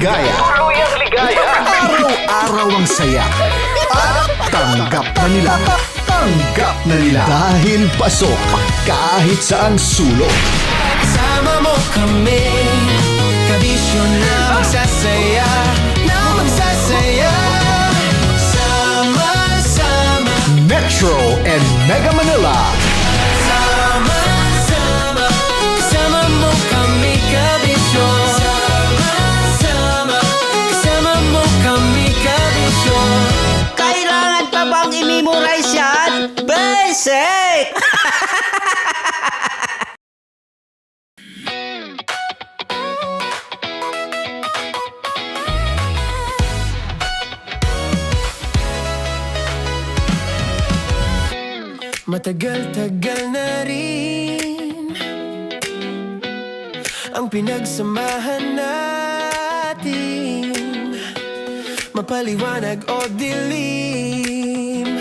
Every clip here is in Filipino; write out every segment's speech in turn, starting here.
ligaya. Tuluyang ligaya. Araw-araw ang saya. At tanggap na nila. Tanggap na nila. Dahil pasok kahit saang sulok. Kasama mo kami, kabisyo na magsasaya, na magsasaya. Sama-sama, Metro and Mega Manila. sama-sama, kasama mo kami, kabisyo. Sama-sama, kasama mo kami, kabisyo. Kailangan pa bang i-memorize yan? Basic! Matagal-tagal na rin ang pinagsamahan natin, mapaliwanag o dilim,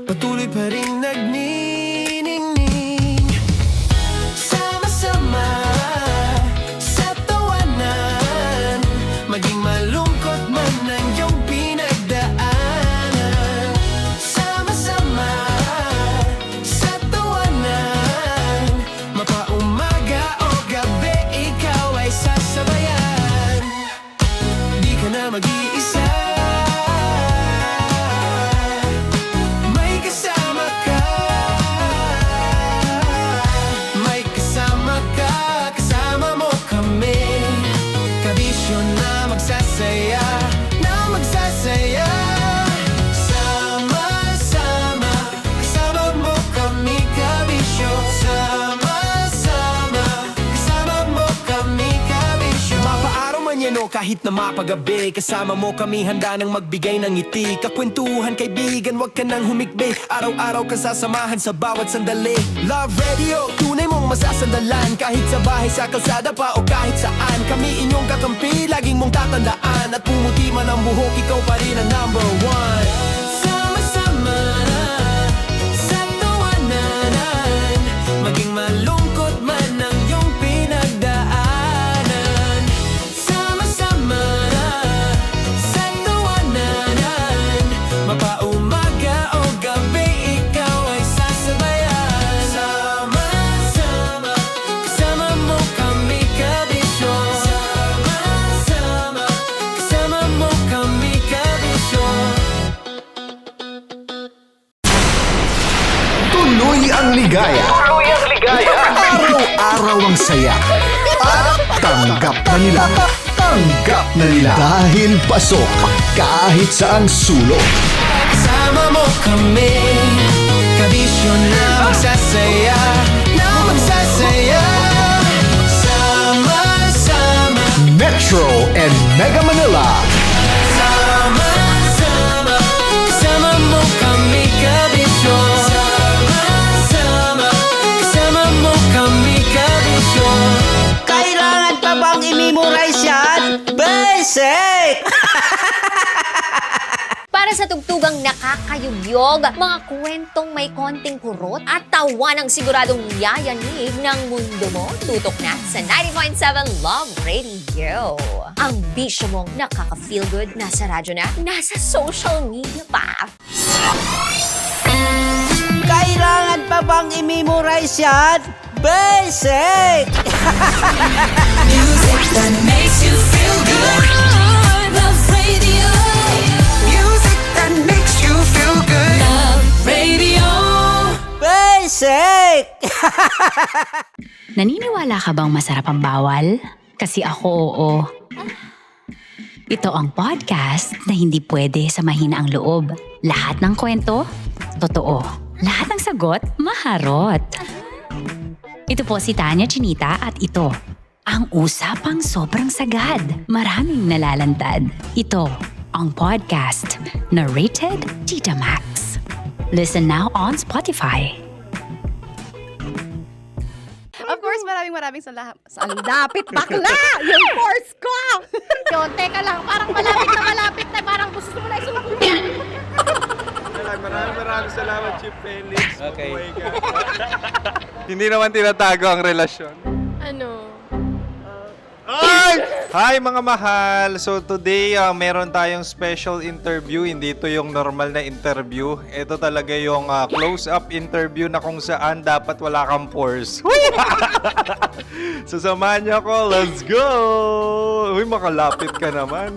patuloy pa rin nagniningning. Sama-sama sa tawanan, maging malungkot man ang iyong pinagdaanan. Sama-sama sa tawanan, mapaumaga o gabi, ikaw ay sasabayan. Di ka na mag-iisa, may kasama ka. May kasama ka, kasama mo kami, kabisyo na magsasaya, na magsasaya. Sama-sama, kasama mo kami, kabisyo. Sama-sama, kasama mo kami, kabisyo. Mapaaraw man yan o kahit na mapagabi, kasama mo kami, handa nang magbigay ng ngiti. Kakwentuhan, kaibigan, wag ka nang humikbi. Araw-araw ka sasamahan sa bawat sandali. Love Radio, tunay mong masasandalan. Kahit sa bahay, sa kalsada pa o kahit saan, kami inyong kakampi, laging mong tatandaan. At pumuti man ang buhok, ikaw pa rin ang number one. Sama-sama sa tawanan, maging malungkot man ang iyong pinagdaanan. Sama-sama sa tawanan, mapaumaga o gabi, ikaw ay sasabayan. Sama-sama, kasama mo kami, kabisyo. Sama-sama, kasama mo kami, kabisyo. Tuloy ang ligaya. Tuluyang ligaya. Araw-araw ang saya. At tanggap na nila. Tanggap na nila. Dahil pasok kahit saang sulok. Kasama mo kami, kabisyo na magsasaya, na magsasaya. Sama-sama, Metro and Mega Manila. sama-sama, kasama mo kami, kabisyo. Sama-sama, kasama mo kami, kabisyo. Kailangan pa bang i-memorize yan? Basic! Para sa tugtugang nakakayugyog, mga kwentong may konting kurot at tawa ng siguradong yayanig ng mundo mo, tutok na sa 90.7 Love Radio. Ang bisyo mong nakaka-feel good, nasa radyo na, nasa social media pa. Kailangan pa bang i-memorize yan? Basic! Music that makes you feel good. Love Radio. Music that makes you feel good. Love Radio. Basic! Naniniwala ka bang masarap ang bawal? Kasi ako oo. Ito ang podcast na hindi pwede sa mahina ang loob. Lahat ng kwento, totoo. Lahat ng sagot, maharot. Ito po si Tanya Chinita at ito, ang usapang sobrang sagad. Maraming nalalantad. Ito, ang podcast na rated Tita Max. Listen now on Spotify. Of course, maraming salamat. Ang lapit bakla! Yung course ko! Yun, teka lang, parang malapit na, parang gusto mo na isulat. Maraming salamat, Chief Felix. Okay. Oh my God. Hindi naman tinatago ang relasyon. Ano? Hi mga mahal! So today, meron tayong special interview. Hindi ito yung normal na interview. Ito talaga yung close-up interview na kung saan dapat wala kang pores. So samahan niyo ako. Let's go! Uy, makalapit ka naman.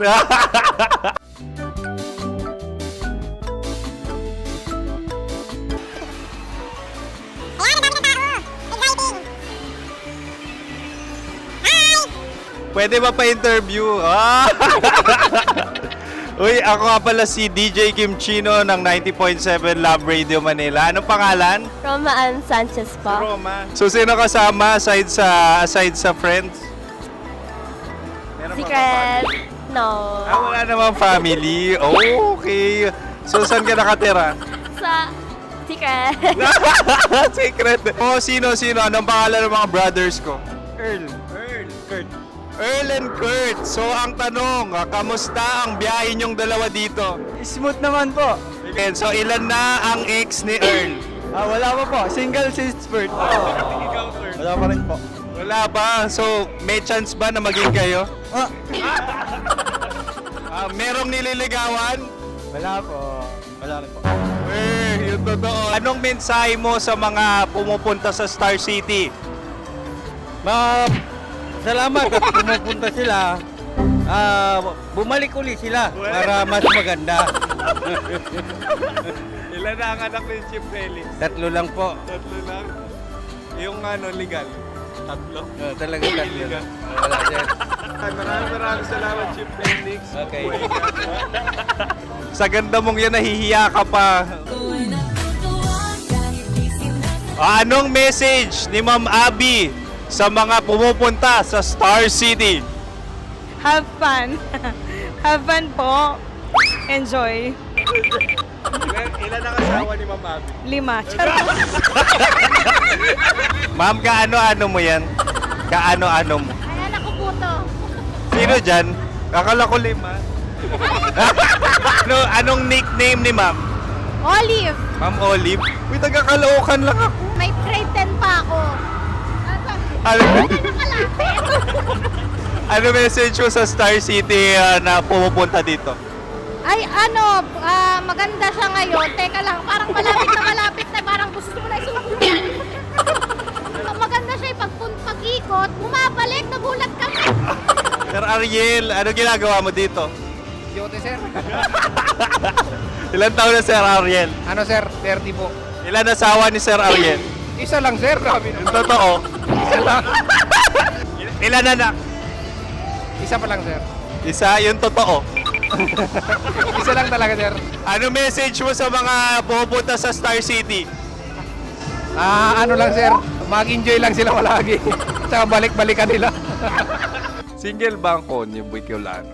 Pwede ba pa-interview? Uy, ako nga pala si DJ Kim Chino ng 90.7 Love Radio Manila. Anong pangalan? Roma Ann Sanchez po. Roma. So, sino kasama aside sa friends? Meron ba Secret. No. wala namang family. Oh, okay. So, saan ka nakatira? Sa Secret. Secret. Oh, sino? Anong pangalan ng mga brothers ko? Earl, Kurt. Earl and Kurt. So, ang tanong, kamusta ang biyahe niyong dalawa dito? Smooth naman po. And so, ilan na ang ex ni Earl? Wala pa po. Single since birth. Wala pa rin po. Wala ba? So, may chance ba na maging kayo? Merong nililigawan? Wala po. Wala rin po. Yung totoo. Anong mensahe mo sa mga pumupunta sa Star City? Salamat at pumupunta sila. Bumalik uli sila para mas maganda. Ilan na ang anak ni Chief Felix? 3 lang po. 3 lang? Yung legal? 3? Talaga 3 lang. Wala sir. Maraming salamat, Chief Felix. Okay. Sa ganda mong yan, nahihiya ka pa. Anong message ni Ma'am Abby sa mga pumupunta sa Star City? Have fun. Have fun po. Enjoy. Ilan ang asawa ni Ma'am Abby? 5. Charot. Ma'am, kaano-ano mo yan? Kaano-ano mo? Ay, anak ko po to. Sino dyan? Akala ko 5. Anong nickname ni Ma'am? Olive. Ma'am Olive? Uy, taga-Caloocan lang ako. May grade 10 pa ako. Ano, Nakalapit. ano message mo sa Star City na pumupunta dito? Ay, maganda siya ngayon. Teka lang, parang malapit na, parang gusto mo na isubukan. Maganda siya pag-ikot, bumabalik, nagulat kami. Sir Ariel, ano ginagawa mo dito? Yote sir. Ilan taon na Sir Ariel? Ano sir? 30 po. Ilan asawa ni Sir Ariel? Isa lang sir. Grabe Yung totoo. Isa lang. Ilan anak? Isa pa lang sir. Isa, yung totoo. Isa lang talaga sir. Ano message mo sa mga pumupunta sa Star City? Ano lang sir. Mag-enjoy lang sila palagi. Tsaka balik-balikan nila. Single ba ang Connie Bicolano?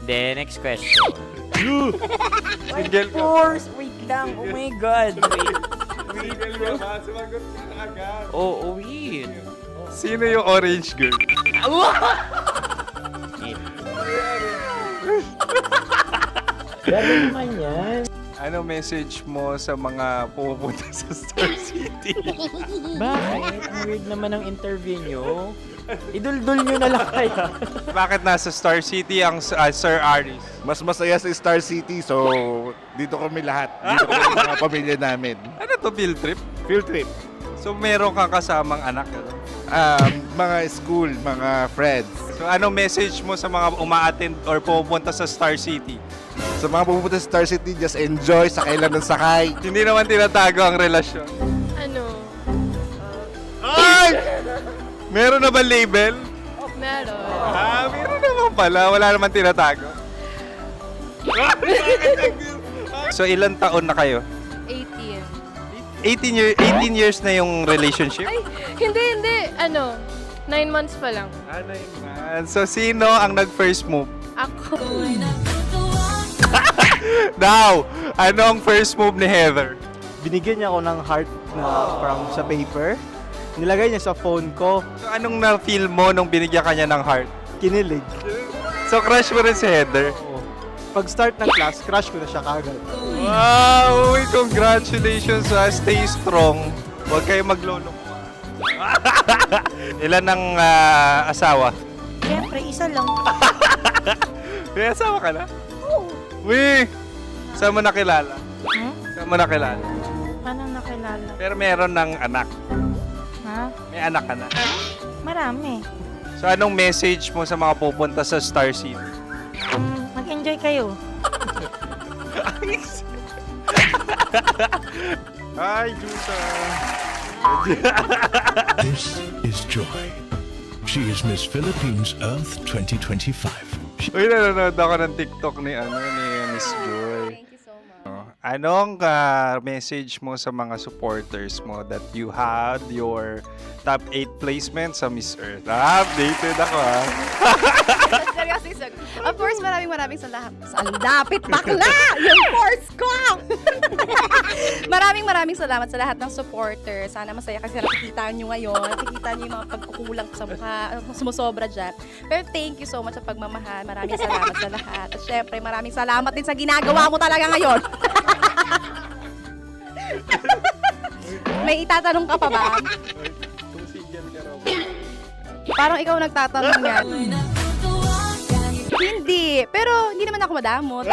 The next question. Single ka? Wait lang. Oh my God. Single ka ba? Sumagot ka na agad. Oh, wait. Sino yung orange girl? Gano'n naman yan. Ano message mo sa mga pumupunta sa Star City? Bakit? Ang weird naman ang interview nyo. Idul-dul nyo na lang kaya. Bakit nasa Star City ang Sir Aris? Mas masaya sa Star City, so dito kami lahat. Dito kami mga pamilya namin. Ano to, field trip? Field trip. So meron kang kasamang anak? Ano? Mga school, mga friends. So ano message mo sa mga uma-attend or pupunta sa Star City? Sa mga pupunta sa Star City, just enjoy, sakay lang ng sakay. Hindi naman tinatago ang relasyon. Ano? Ay! Meron na ba label? Meron. Meron naman pala. Wala naman tinatago. So ilan taon na kayo? 18. 18 years na yung relationship? Ay, hindi. 9 months pa lang. Ano yun? So sino ang nag-first move? Ako. Now, anong first move ni Heather? Binigyan niya ako ng heart na from sa paper. Nilagay niya sa phone ko. So anong na-feel mo nung binigyan ka niya ng heart? Kinilig. So crush mo rin si Heather? Pag start ng class, crush ko na siya kagad. Wow! Uy, congratulations ha. Stay strong. Huwag kayo maglolok. Ilan ang asawa? Siyempre, isa lang. May asawa ka na? Oo. Uy! Saan mo nakilala? Hmm? Saan mo nakilala? Paano nakilala? Pero meron ng anak. Ha? May anak ka na. Marami. So anong message mo sa mga pupunta sa Star City? Mag-enjoy kayo. Hi, Jusa! This is Joy. She is Miss Philippines Earth 2025. Uy, nanonood ako ng TikTok ni Miss Joy. Thank you so much. Anong message mo sa mga supporters mo that you had your top 8 placement sa Miss Earth? Updated ako Seryously, of course, maraming salamat. Ang lapit bakla! Yung course ko! maraming salamat sa lahat ng supporters. Sana masaya kasi nakikita nyo ngayon. Nakikita nyo yung mga pagkukulang ko sa mukha, sumusobra dyan. Pero thank you so much sa pagmamahal. Maraming salamat sa lahat. At syempre, maraming salamat din sa ginagawa mo talaga ngayon. May itatanong ka pa ba? Parang ikaw nagtatanong yan. Hindi. Pero hindi naman ako madamot.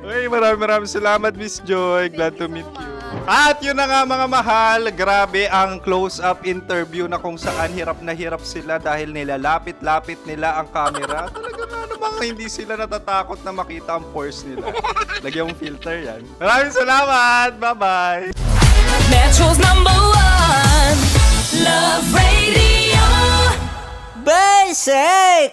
Uy, maraming salamat, Miss Joy. Glad to meet you. At yun na nga mga mahal, grabe ang close-up interview na kung saan hirap na hirap sila dahil nilalapit-lapit nila ang camera. Talaga nga namang hindi sila natatakot na makita ang pores nila. Lagyan mong filter yan. Maraming salamat! Bye-bye! Metro's #1 Love Radio. Basic!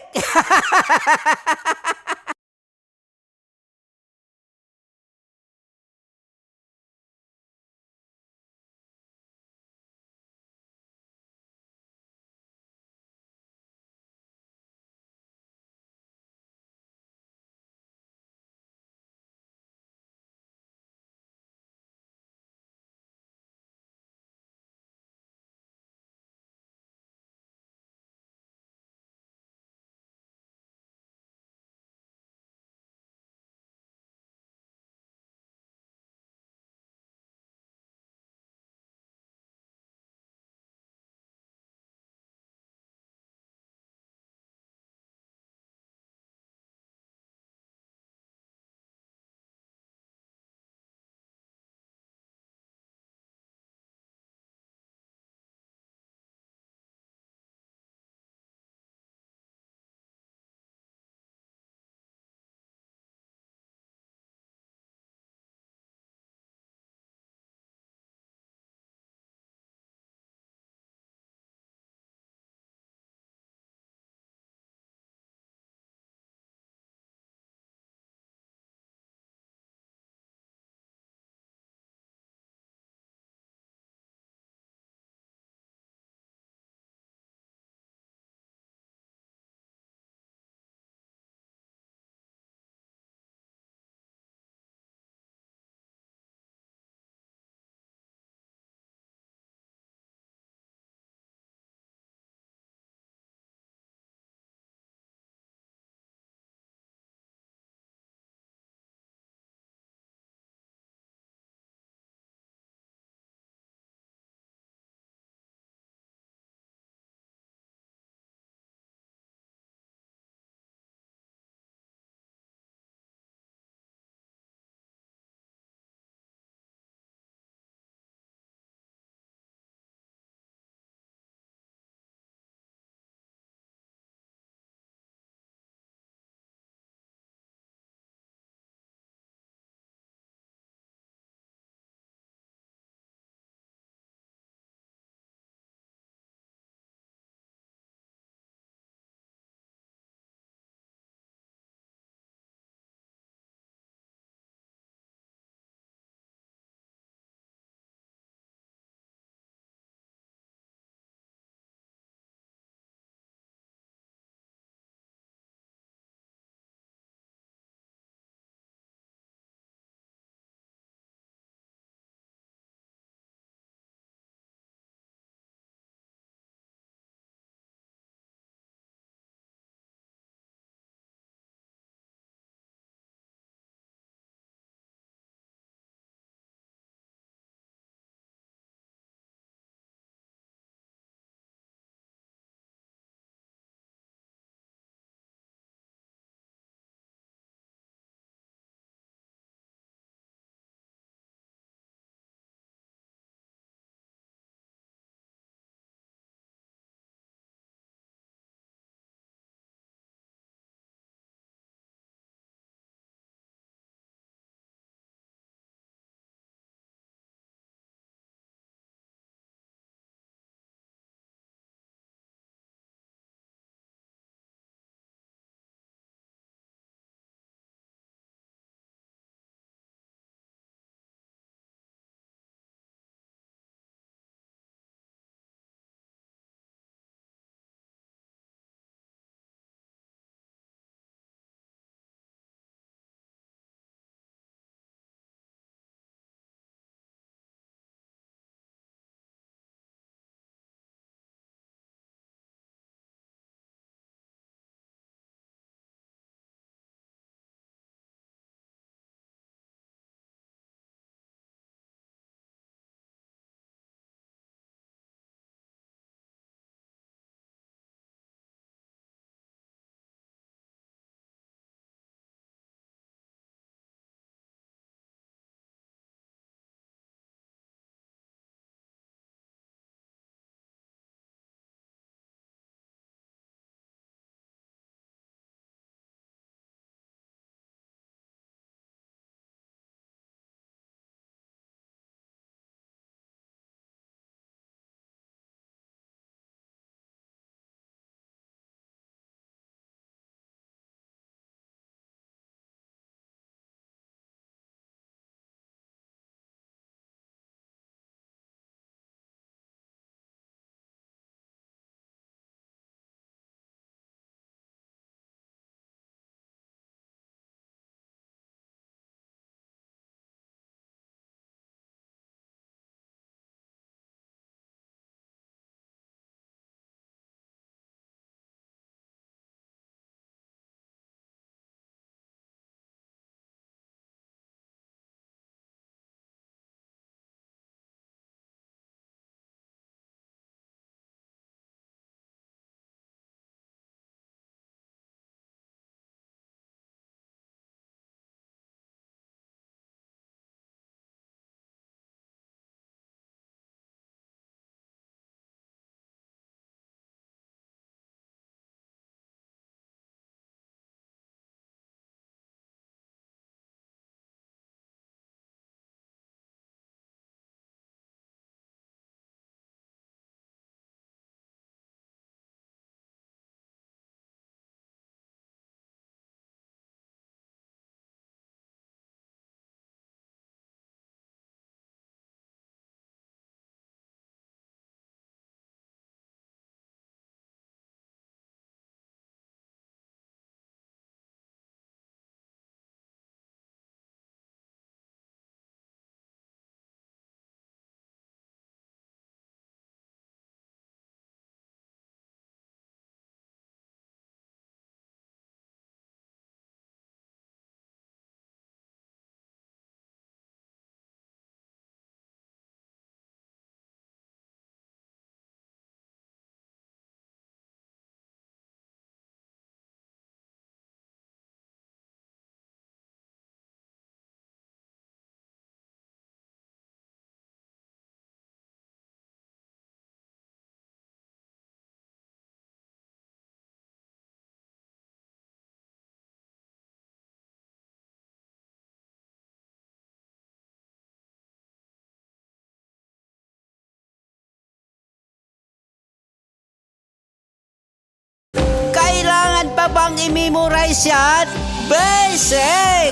pa bang i-memorize yan? Basic!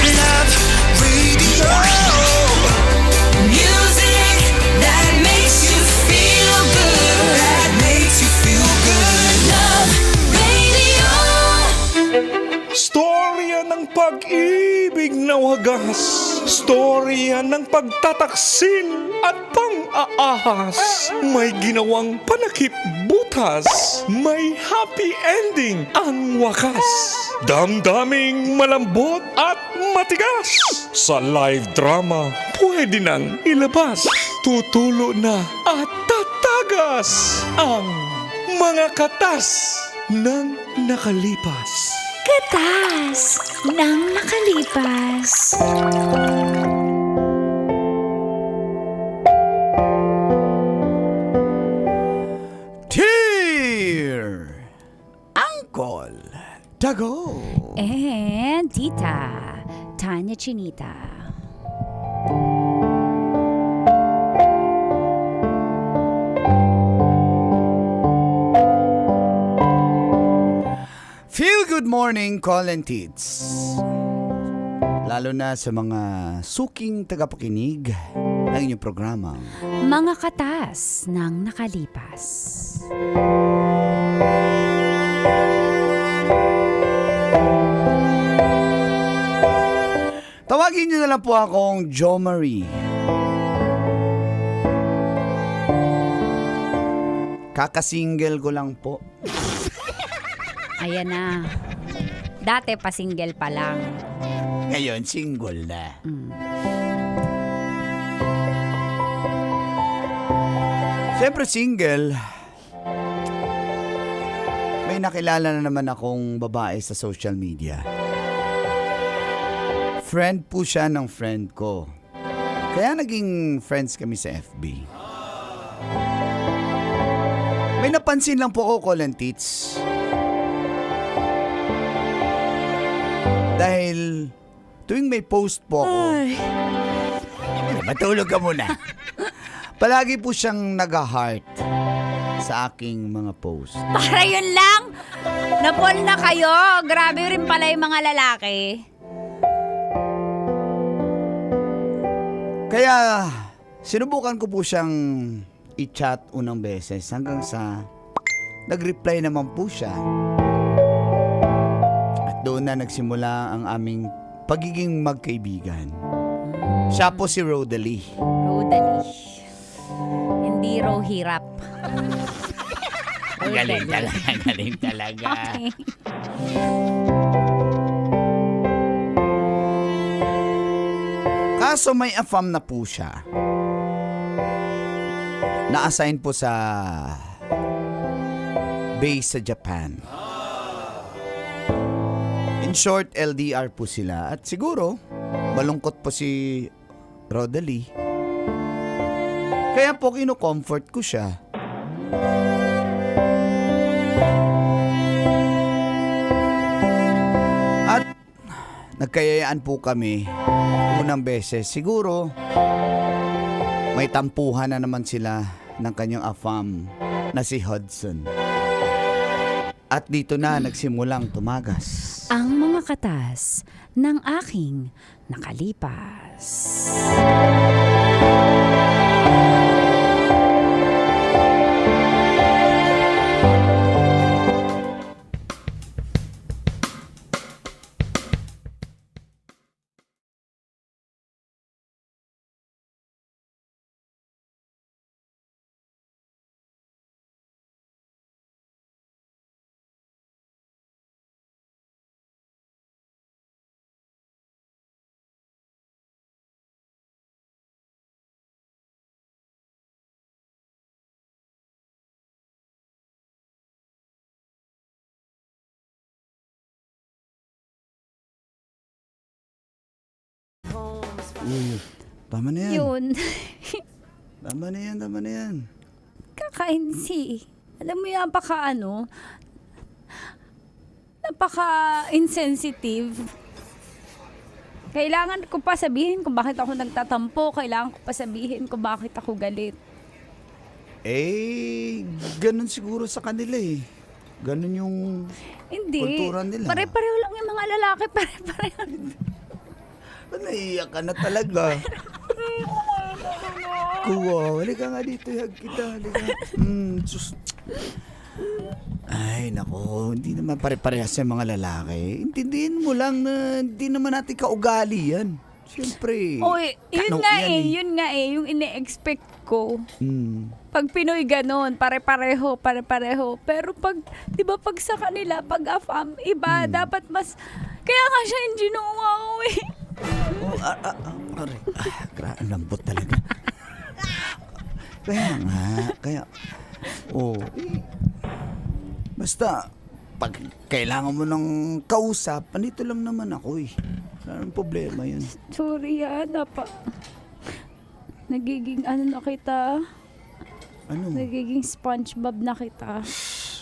Love Radio. Music that makes you feel good. That makes you feel good. Love Radio. Storya ng pag-ibig na wagas. Storya ng pagtataksil at pang-aahas. May ginawang panakip butas. May happy ending ang wakas. Damdaming malambot at matigas. Sa live drama, pwede nang ilabas. Tutulo na at tatagas ang mga katas ng nakalipas. Katas ng nakalipas. Dear Uncle Dago. And Tita Tanya Chinita. Feel good morning, call and tits. Lalo na sa mga suking tagapakinig ng inyong programa. Mga katas ng nakalipas. Tawagin niyo na lang po akong Jo Marie. Kakasingle ko lang po. Ayan na. Dati pa single pa lang. Ngayon, single na. Siyempre single. May nakilala na naman akong babae sa social media. Friend po siya ng friend ko. Kaya naging friends kami sa FB. May napansin lang po ako, call and tits. Dahil tuwing may post po ako, matulog ka muna. Palagi po siyang nag-heart sa aking mga post. Para yun lang? Napol na kayo. Grabe rin pala yung mga lalaki. Kaya sinubukan ko po siyang i-chat unang beses hanggang sa nag-reply naman po siya. Doon na nagsimula ang aming pagiging magkaibigan. Siya po si Rodalie. Rodalie. Hindi raw hirap. Galing talaga, galing talaga. Okay. Kaso may AFAM na po siya. Na-assign po sa base sa Japan. In short, LDR po sila. At siguro, malungkot po si Rodalie. Kaya po kino-comfort ko siya. At nagkayayaan po kami unang beses. Siguro, may tampuhan na naman sila ng kanyang AFAM na si Hudson. At dito na nagsimulang tumagas ang mga katas ng aking nakalipas. Tama na yan. Yun. Tama na yan, tama na yan. Kaka-NC. Alam mo yan, napaka-insensitive. Kailangan ko pa sabihin kung bakit ako nagtatampo. Kailangan ko pa sabihin kung bakit ako galit. Ganun siguro sa kanila eh. Ganun yung Hindi. kultura nila. Pare-pareho lang yung mga lalaki. Pare-pareho. Naiiyak ka na talaga. Kuwa, halika nga dito, hag kita, halika. Sus. Ay, nako, hindi naman pare-parehas yung mga lalaki. Intindihin mo lang na hindi naman natin kaugali yan. Siyempre, Oy, yun tanaw nga yan yun nga yung ine-expect ko. Hmm. Pag Pinoy ganon, pare-pareho. Pero pag, di ba pag sa kanila, pag AFAM, iba, dapat mas, kaya nga siya yung ginawa ko eh. Oh, ang lambot talaga. Basta, pag kailangan mo ng kausap, andito lang naman ako eh. Wala nang problema yun. Sorry dapat. Nagiging na kita. Ano? Nagiging SpongeBob na kita.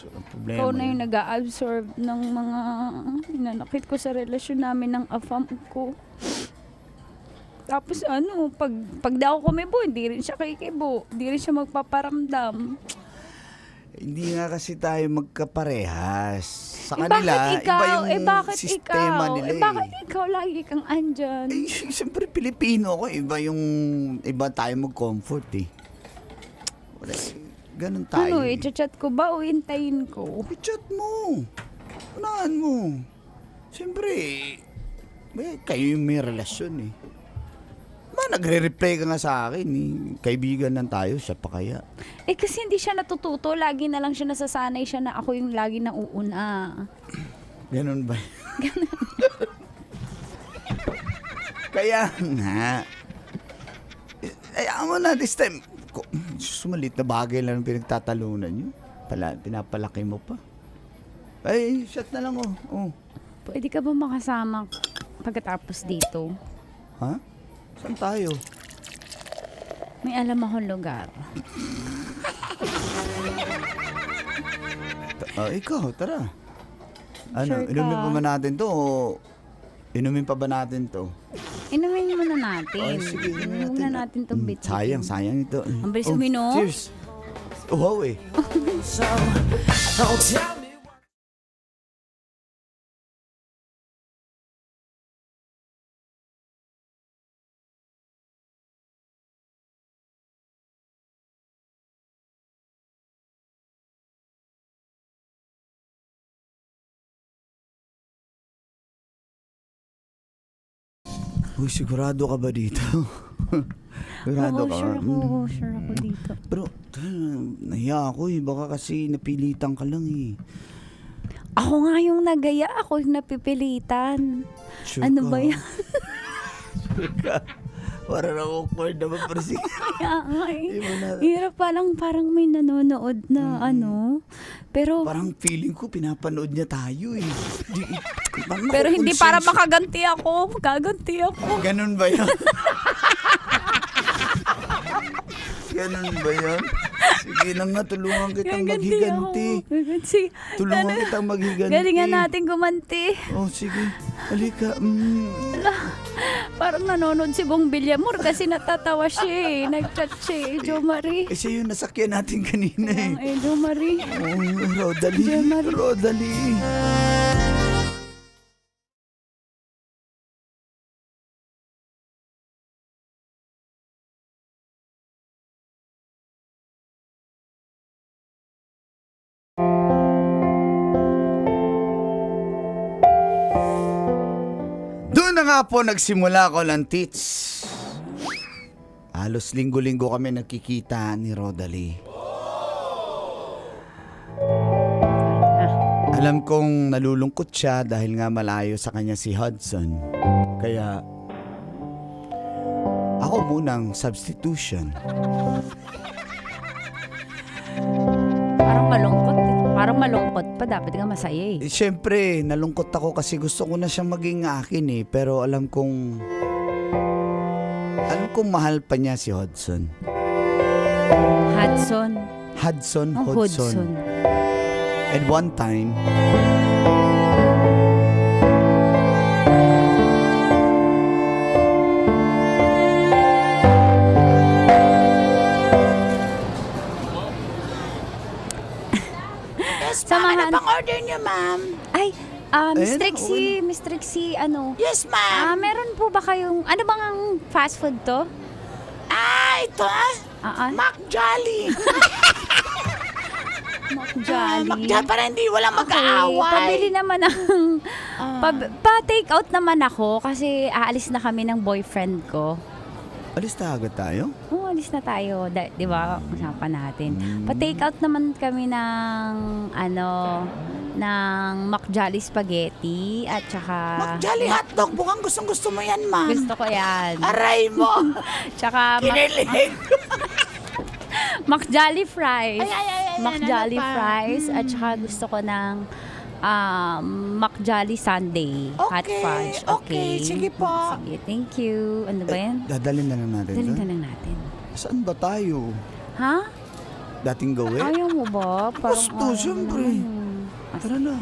Walang problema Ikaw na yun. yung nag-a-absorb ng mga nanakit ko sa relasyon namin ng AFAM ko. Tapos pag daw kumibo, hindi rin siya kikibo. Hindi rin siya magpaparamdam. Hindi nga kasi tayo magkaparehas. Sa Bakit kanila, ikaw? iba yung Bakit sistema ikaw? nila Bakit ikaw lagi kang andyan? Siyempre, Pilipino ako. Iba tayo mag-comfort eh. Wala, ganun tayo. I-chat ko ba o hintayin ko? I-chat mo. Unahan mo. Siyempre, kayo yung may relasyon eh. Nagre-reply ka nga sa akin eh. Kaibigan lang tayo, siya pa kaya. Kasi hindi siya natututo. Lagi na lang siya nasasanay siya na ako yung lagi nauuna. Ganun ba? Kaya nga. Ayaw mo na this time. Sumalit na bagay lang ang pinagtatalunan nyo. Pinapalaki mo pa. Ay, shot na lang oh. Pwede ka ba makasama pagkatapos dito? Ha? Saan tayo? May alam akong lugar. Ikaw, tara. Sure ka? Inumin pa ba natin to o inumin pa ba natin to? Inumin muna natin. Ay, sige, inumin Inumin muna natin itong bit. Sayang ito. Ang bilis uminom. Cheers. Wow eh. Uy, sigurado ka ba dito? Sigurado ka? Sure ako dito. Pero, nahiya ako eh. Baka kasi napilitan ka lang eh. Ako nga yung nagaya, ako yung napipilitan. Sure Ano ka? ba yan? Sure ka? Parang awkward naman. Kaya nga eh. Hirap parang may nanonood na Pero Parang feeling ko pinapanood niya tayo eh. pero hindi para makaganti ako. Gaganti ako. Ganun ba yan? Ganun ba yan? Sige na nga, tulungan kitang maghiganti. Tulungan kitang maghiganti. Galingan natin gumanti. Oh, sige. Halika. Parang nanonood si Bong Villamor kasi natatawa siya eh. Nag-chat siya eh. Jo Marie. Siya yung nasakyan natin kanina eh. Jo Marie. Oh, Rodalie. Doon na nga po nagsimula ko ng teach. Halos linggo-linggo kami nagkikita ni Rodalie. Alam kong nalulungkot siya dahil nga malayo sa kanya si Hudson. Kaya ako munang substitution. Parang malungkot pa. Dapat nga masaya eh. Siyempre, nalungkot ako kasi gusto ko na siyang maging akin eh. Pero alam kong mahal pa niya si Hudson. Hudson. And one time, Ano bang order niyo, ma'am? Ay, Miss Ayan, Trixie, Miss Trixie, ano? Yes, ma'am. Meron po ba kayong, ano bang ang fast food to? Ito Mac Jolly. Jolly. Mac Jolly, para hindi wala mag-aaway. Pabili naman ng, pa-take out naman ako kasi aalis na kami ng boyfriend ko. Alis na agad tayo? Oo, alis na tayo. Di ba? Usapan natin. Pa-take out naman kami ng, ng Mac Jolly Spaghetti at saka... Mac Jolly hotdog. Bukang gustong-gusto mo yan, ma'am. Gusto ko yan. Aray mo. Tsaka Kinilig. Mac Jolly Fries. Ay, Mac ano Jolly pa? Fries at saka gusto ko ng Mac Jolly Sundae. Hot fudge. Okay, sige po. Sige, thank you. Ano ba yan? Dadalhin na lang natin. Dalhin doon? na lang natin. Saan ba tayo? Ha? Dating gawin? Ayaw mo ba? Gusto, siyempre. Tara na.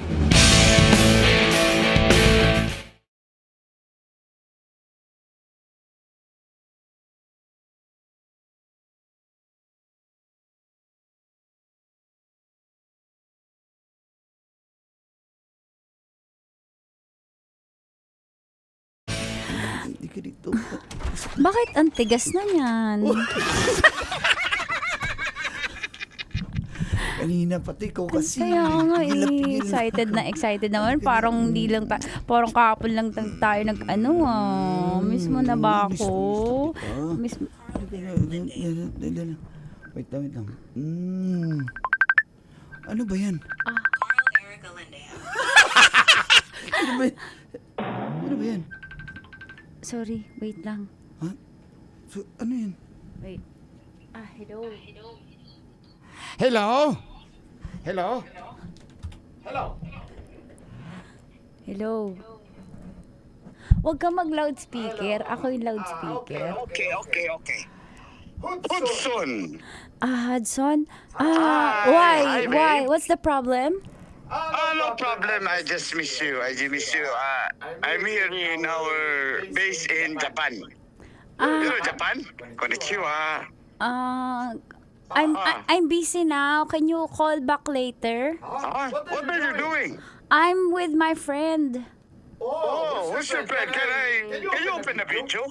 Hindi ka dito. Bakit ang tigas na yan? Kanina pati ko kasi. Kaya nga Pigil na. excited naman. Parang hindi lang parang kahapon lang tayo miss mo na ba ako? Miss Wait lang. Ano ba yan? Ano ba yan? Sorry, wait lang. Ha? So, ano yan? Wait. Hello. Hello? Hello? Hello. Huwag ka mag-loudspeaker. Ako yung loudspeaker. Okay. Hudson! Hudson? Why? What's the problem? No problem. I just miss you. I'm here in our base in Japan. You know Japan? Konnichiwa. I'm busy now. Can you call back later? What are you doing? I'm with my friend. Oh, who's your friend? Can you open the video?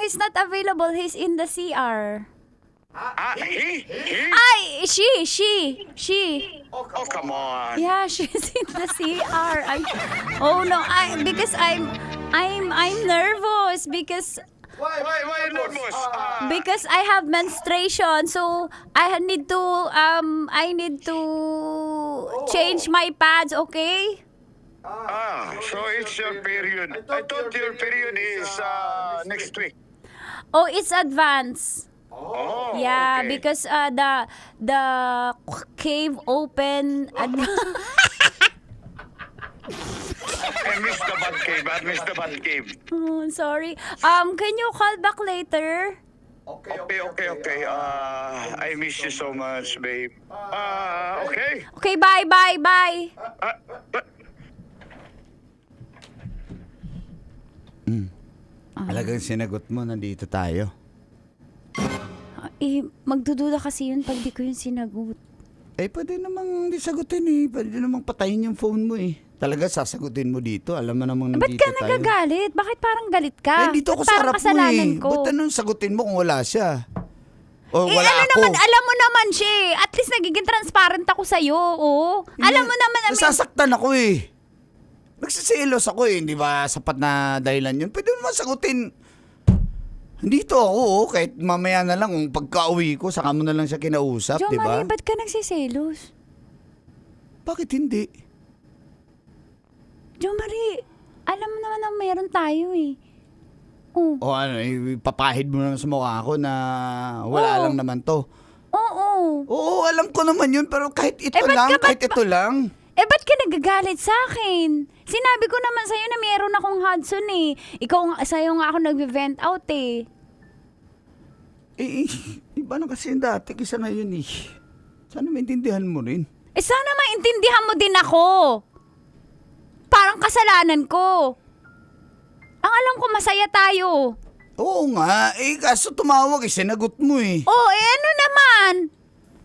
He's not available. He's in the CR. He? She. Oh, come on. Yeah, she's in the CR. Because I'm nervous because Why nervous? because I have menstruation, so I need to change my pads, okay? So it's your period. I thought your period is next week. Oh, it's advanced. Oh, Yeah, okay. because the cave open I missed the bad cave. Oh, sorry. Can you call back later? Okay. I miss you so much, babe. Okay. Okay, bye. Talagang sinagot mo, nandito tayo. Magdududa kasi yun pag di ko yun sinagot. Pwede namang di sagutin Pwede namang patayin yung phone mo Talaga sasagutin mo dito. Alam mo namang Ba't nandito ka tayo. nagagalit? Bakit parang galit ka? Dito ako Ba't sa parang harap mo kasalanan ko? Ba't anong sagutin mo kung wala siya? O wala ano ako? naman, alam mo naman siya. At least nagiging transparent ako sa'yo, oh. Alam mo naman, Nasasaktan ako Nagsisilos ako hindi ba sapat na dahilan yun? Pwede mo naman sagutin. Dito ako kahit mamaya na lang kung pagka-uwi ko, saka mo na lang siya kinausap, Jo di ba? Marie, ba't ka nagsiselos? Bakit hindi? Jo Marie, alam mo naman na meron tayo Oh. O ipapahid mo na sa mukha ko na wala lang naman to. Oo. Oo, alam ko naman yun, pero kahit ito lang. Ba't ka nagagalit sa akin? Sinabi ko naman sa'yo na meron akong Hudson sa'yo nga ako nag-vent out Iba na kasi yung dati kaysa ngayon Sana maintindihan mo rin. Sana maintindihan mo din ako. Parang kasalanan ko. Ang alam ko masaya tayo. Oo nga, kaso tumawag sinagot mo ano naman?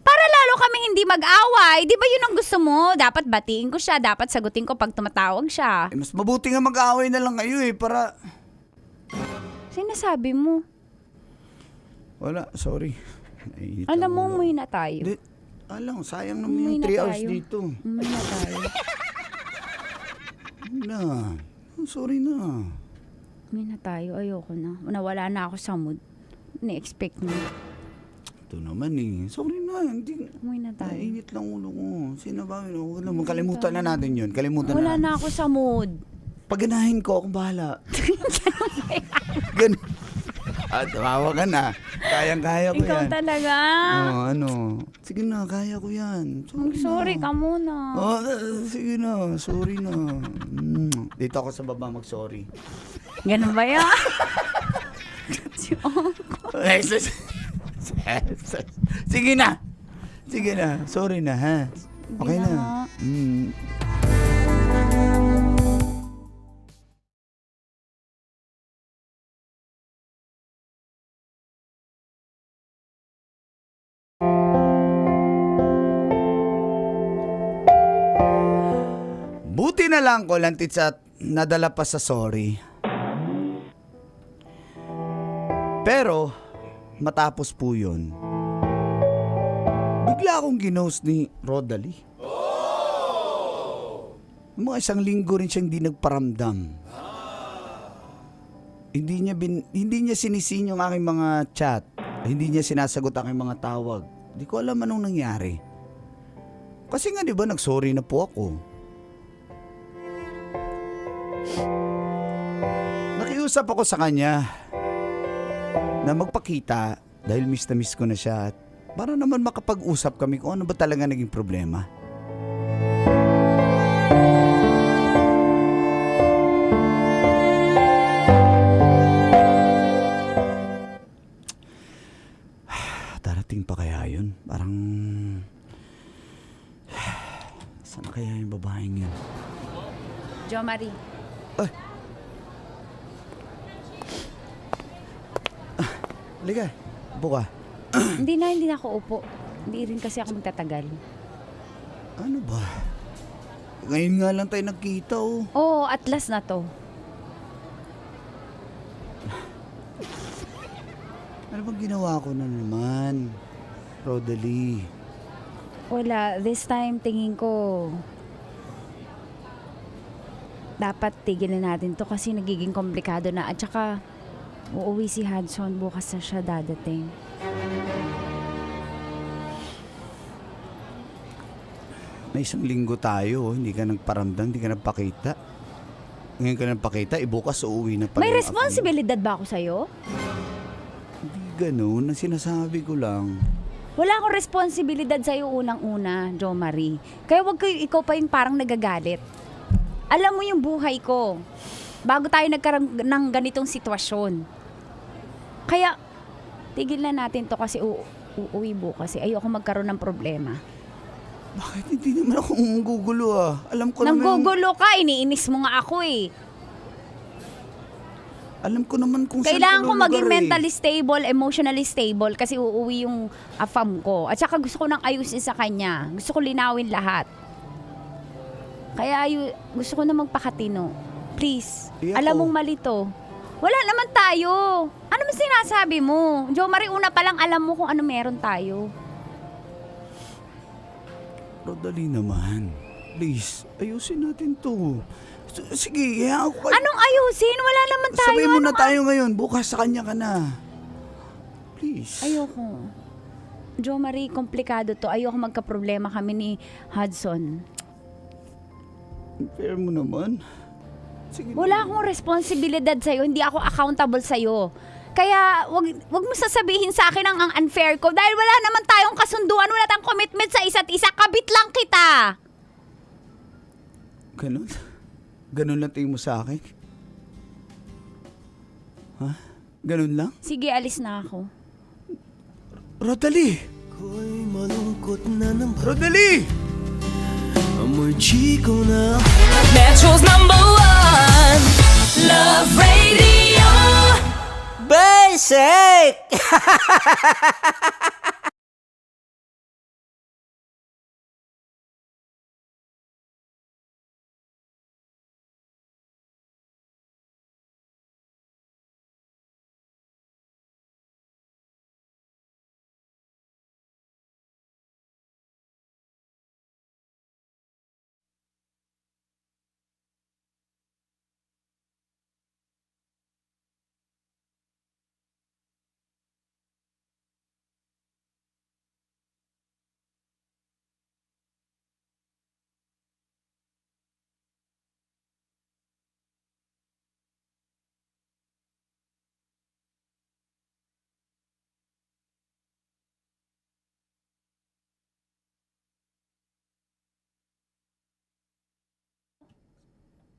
Para lalo kaming hindi mag-away. Di ba yun ang gusto mo? Dapat batiin ko siya. Dapat sagutin ko pag tumatawag siya. Mas mabuti nga mag-aaway na lang kayo para... Sinasabi mo? Wala, sorry. Naiinit Alam lang mo, ulo. umuwi na tayo. Alam, sayang Umuwi naman yung na 3 hours tayo. dito. Umuwi na tayo. Wala. Sorry na. Umuwi na tayo. Ayoko na. Nawala na ako sa mood. Ni-expect mo. Ito naman sorry na. Hindi. Umuwi na tayo. Naiinit lang ulo ko. Sino ba? Huwag naman. Kalimutan na natin yun. Kalimutan Wala na. na ako sa mood. Paganahin ko, akong bahala. Ganun. Tawawa ka na. Kayang-kaya ko Ikaw yan. talaga. Sige na, kaya ko yan. Sorry ka muna. Sige na, sorry na. Dito ako sa baba mag-sorry. Ganun ba yan? Sige na. Sige na, sorry na ha. Okay na. Buti na lang ko lantits at nadala pa sa sorry. Pero, matapos po yun, bigla akong ginost ni Rodalie. Mga 1 linggo rin siyang di nagparamdam. Hindi niya sinisin yung aking mga chat. Hindi niya sinasagot aking mga tawag. Di ko alam anong nangyari. Kasi nga di ba nagsorry na po ako. Nakiusap ako sa kanya na magpakita dahil miss na miss ko na siya at para naman makapag-usap kami kung ano ba talaga naging problema. Darating pa kaya yun? Parang... Saan na kaya yung babaeng yun? Jo Marie. Halika, upo ka. hindi na ako upo. Hindi rin kasi ako magtatagal. Ano ba? Ngayon nga lang tayo nagkita Oo, at last na to. Ano bang ginawa ko na naman? Rodalie. Wala, this time tingin ko dapat tigilan natin to kasi nagiging komplikado na at saka uuwi si Hudson, bukas na siya dadating. May 1 linggo tayo, hindi ka nagparamdam, hindi ka nagpakita. Ngayon ka nagpakita, bukas uuwi na pala. May responsibilidad ba ako sa'yo? Hindi ganun, ang sinasabi ko lang. Wala akong responsibilidad sa'yo unang-una, Jo Marie. Kaya wag kayo, ikaw pa yung parang nagagalit. Alam mo yung buhay ko. Bago tayo nagkaroon ng ganitong sitwasyon. Kaya, tigil na natin to kasi uuwi bukas. Ayoko magkaroon ng problema. Bakit hindi naman ako gugulo Alam ko naman... Nanggugulo ka, iniinis mo nga ako Alam ko naman kung kailangan ko saan maging mentally stable, emotionally stable kasi uuwi yung afam ko. At saka gusto ko nang ayusin sa kanya. Gusto ko linawin lahat. Kaya gusto ko na magpakatino. Please, alam mong mali to. Wala naman tayo. Ano man sinasabi mo? Jo Marie, una pa lang alam mo kung ano meron tayo. Rodalie naman. Please, ayusin natin to. Sige, ako kayo. Anong ayusin? Wala naman tayo. Sabay muna tayo ngayon. Bukas sa kanya ka na. Please. Ayoko. Jo Marie, komplikado to. Ayoko magka-problema kami ni Hudson. Fair mo naman. Sige. Wala akong responsibilidad sa'yo. Hindi ako accountable sa'yo. Kaya wag mo sasabihin sa akin ang unfair ko dahil wala naman tayong kasunduan, wala tayong commitment sa isa't isa. Kabit lang kita. Ganun? Ganun lang tingin mo sa akin? Ha? Ganun lang? Sige, alis na ako. Rodalie! Ko'y malungkot na naman. Rodalie! Amoy chiko na. Metro's #1 Love Radio Basic!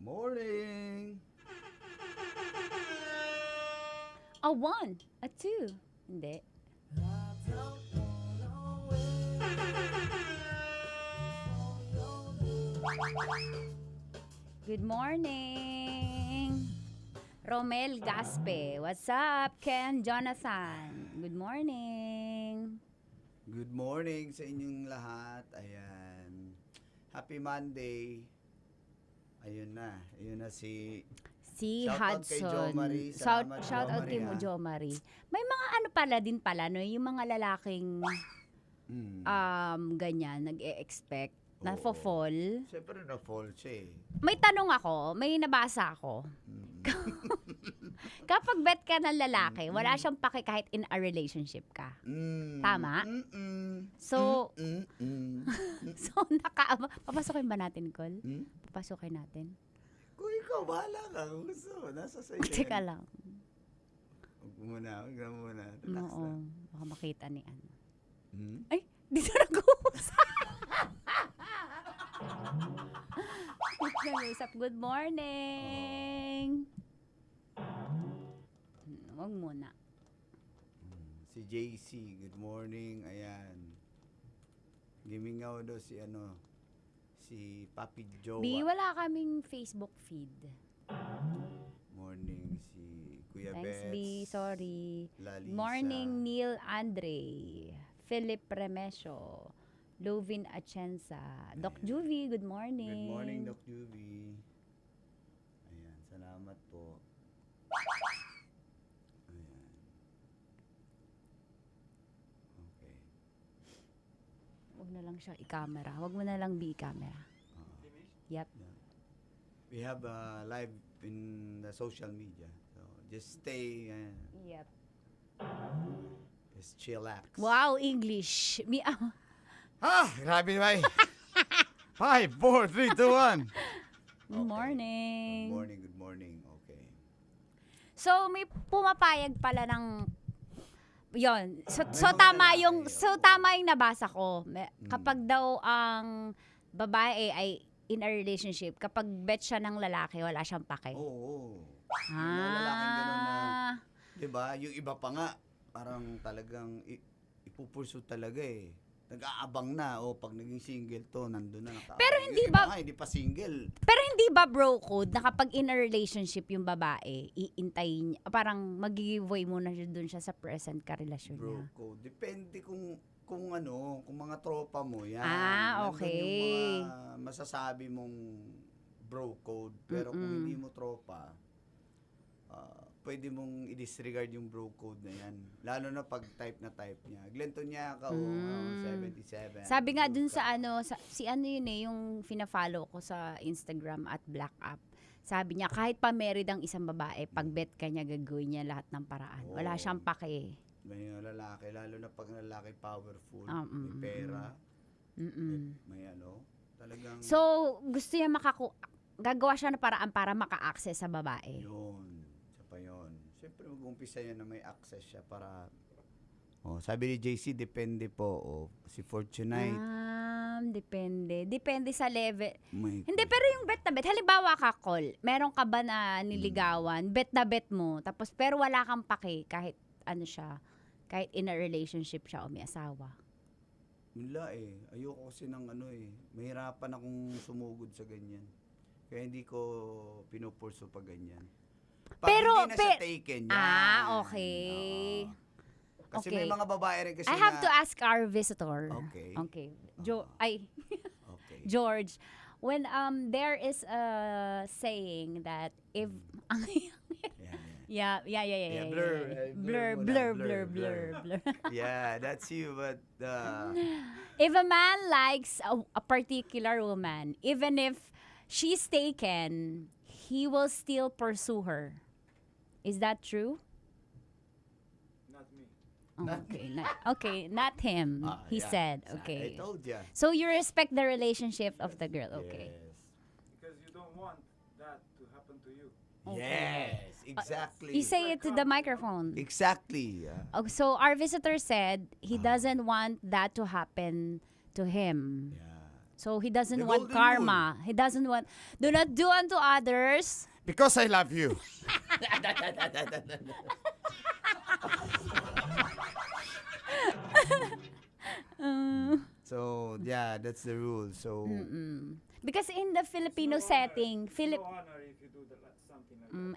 Morning. A 1, a 2. Hindi. Good morning. Romel Gaspe. What's up, Ken Jonathan? Good morning. Good morning sa inyong lahat. Ayan. Happy Monday. Ayun na si Hudson. Shoutout kay Jo Marie. Salamat, Shout out kay ha. Jo Marie. May mga ano pala din pala, no? Yung mga lalaking ganyan, nag-e-expect na Oo. fall. Siyempre na-fall siya eh. May tanong ako, may nabasa ako. Kapag bet ka ng lalaki, wala siyang pake kahit in a relationship ka. Tama? So, so papasokin ba natin, Col? Papasokin natin. Kung ikaw, bahala ka. Kung gusto mo, nasa sa'yo. Teka lang. Huwag muna. Relax Oo, lang. baka makita ni ano. Ay, dito nag-uusap. Nag-uusap. Good morning. Huwag muna. Si JC, good morning. Ayan. Gimingaw daw si Papi Jowa. B, wala kaming Facebook feed. Morning si Kuya Thanks, Bets. B. Sorry. Lalisa. Morning, Neil Andre. Philip Remesio. Lovin Atienza. Doc Juvie, good morning. Good morning, Doc Juvie. Ayan, salamat po. Ayan. Okay. Huwag na lang siya i-camera. Huwag mo na lang i-camera. Yep. We have live in the social media. So, just stay, Yep. just chillax. Wow, English. Grabe naman. 5, 4, 3, 2, 1. Good morning. Good morning. Okay. So, may pumapayag pala ng yon. So May mga tama lalaki, yung oo. tama yung nabasa ko. Kapag daw ang babae ay in a relationship, kapag bet siya ng lalaki, wala siyang pake. Oo. Yung mga lalaking ganun na, Ah. 'di ba? Yung iba pa nga, parang talagang ipupursu talaga eh. Nag-aabang na, pag naging single to, nandun na nakaabang. Pero hindi Yung iba ba- nga, hindi pa single. Pero hindi ba bro code na kapag in a relationship yung babae, iintayin niya, parang mag-giveaway muna siya dun siya sa present karelasyon niya? Bro code. Depende kung mga tropa mo yan. Ah, Nandun okay. yung mga masasabi mong bro code. Pero kung hindi mo tropa, pwede mong i-disregard yung bro code na yan. Lalo na pag type na type niya. Glento niya ka, 77. Sabi nga dun sa si ano yun yung fina-follow ko sa Instagram at Black App. Sabi niya, kahit pa married ang isang babae, pag bet ka niya, gagawin niya lahat ng paraan. Wala siyang pake. May lalaki, lalo na pag lalaki powerful, may Mm, pera, Mm-mm. may talagang So, gusto niya gagawa siya ng paraan para maka-access sa babae. yun. Isa pa yun. Siyempre mag-umpisa yan na may access siya para sabi ni JC, depende po. Si Fortunite. Depende. Depende sa level. May, Hindi, pero yung bet na bet, halimbawa ka, Col, meron ka ba na niligawan, bet na bet mo, tapos pero wala kang pake, kahit ano siya, kahit in a relationship siya o may asawa. wala ayoko kasi ng mahirapan akong sumugod sa ganyan. Kaya hindi ko pinupurso pa ganyan. Pag Pero, hindi na siya taken yan. Okay. Oo. Kasi Okay. may mga babae rin kasi I have to ask our visitor. Okay. Okay. Okay. George, when there is a saying that if Yeah. yeah. Blur. Blur. Yeah, that's you, but If a man likes a particular woman, even if she's taken, he will still pursue her. Is that true? Not me. Not him. He yeah. said, I okay. told ya. So you respect the relationship of the girl, okay? Yes. Because you don't want that to happen to you. Yes, exactly. You say it to the microphone. Exactly. Yeah. So our visitor said he doesn't want that to happen to him. Yeah. So he doesn't The want golden karma. He doesn't want, do not do unto others. Because I love you. So, yeah, that's the rule. So, Because in the Filipino setting,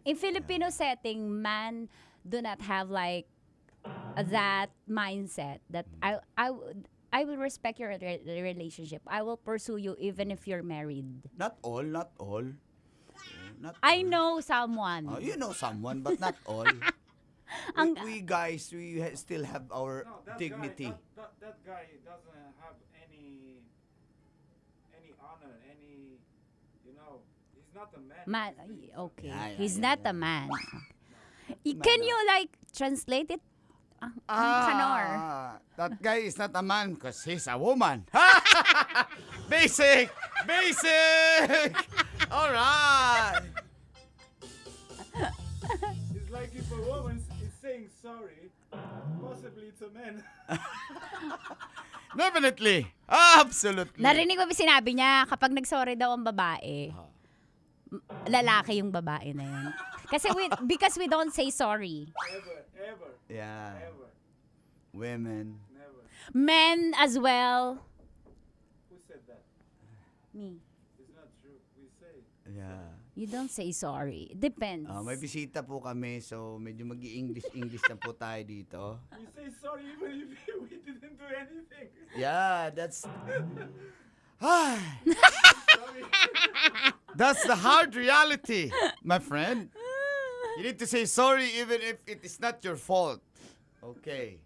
in Filipino setting, man do not have like that mindset that I will respect your relationship. I will pursue you even if you're married. not all. Not I all. know someone. Oh, you know someone, but not all. we guys, still have our dignity. That guy doesn't have any honor, he's not a man. Okay. Yeah, He's yeah, not a man. Can you like translate it? Kanor. That guy is not a man because he's a woman. Basic! All right. It's like if a woman is saying sorry, possibly it's a man. Definitely. Absolutely. Narinig mo ba sinabi niya, kapag nagsorry daw ang babae, lalaki yung babae na yun. Kasi because we don't say sorry. Ever. Yeah. Women. Never. Men as well. Who said that? Me. It's not true. We say. Yeah. You don't say sorry. Depends. May bisita po kami, so medyo mag-i-English na po tayo dito. We say sorry even if we didn't do anything. Yeah, that's... That's the hard reality, my friend. You need to say sorry even if it is not your fault. Okay.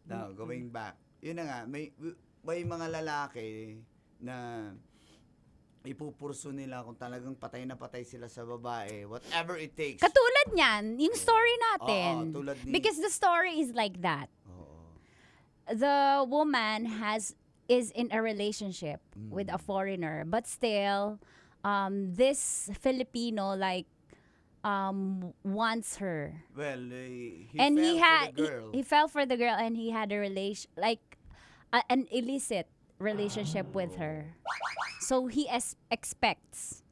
Now, going back. Yun na nga, may mga lalaki na ipupurso nila kung talagang patay na patay sila sa babae, whatever it takes. Katulad niyan, yung story natin. Oo, tulad ni... Because the story is like that. The woman is in a relationship with a foreigner, but still, this Filipino wants her. Well, he fell for the girl, and he had a relation, an illicit relationship with her. So he expects.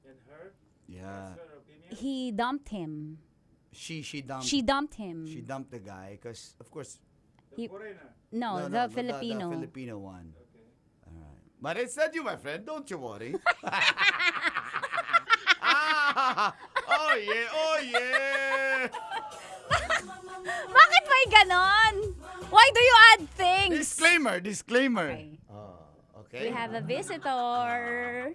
And her? Yeah. That's her opinion? He dumped him. She dumped. She dumped him. She dumped the guy because, of course. The foreigner? No, the Filipino. The Filipino one. Okay. All right. But it's not you, my friend. Don't you worry. Oh yeah. Bakit may ganon? Why do you add things? Disclaimer. Okay. Okay. We have a visitor.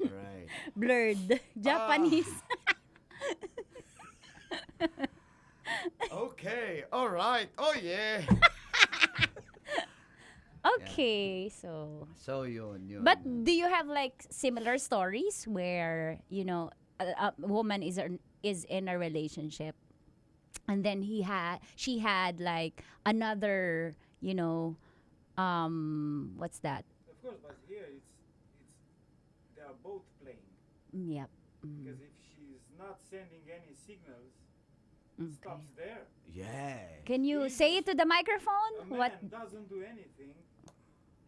Right. Blurred. Japanese. Okay. All right. Oh yeah. Okay, so yun. But do you have similar stories where a woman is in a relationship, and then she had another what's that? Of course, but here it's they are both playing. Yep. Because if she's not sending any signals, it stops there. Yeah. Can you say it to the microphone? A man doesn't do anything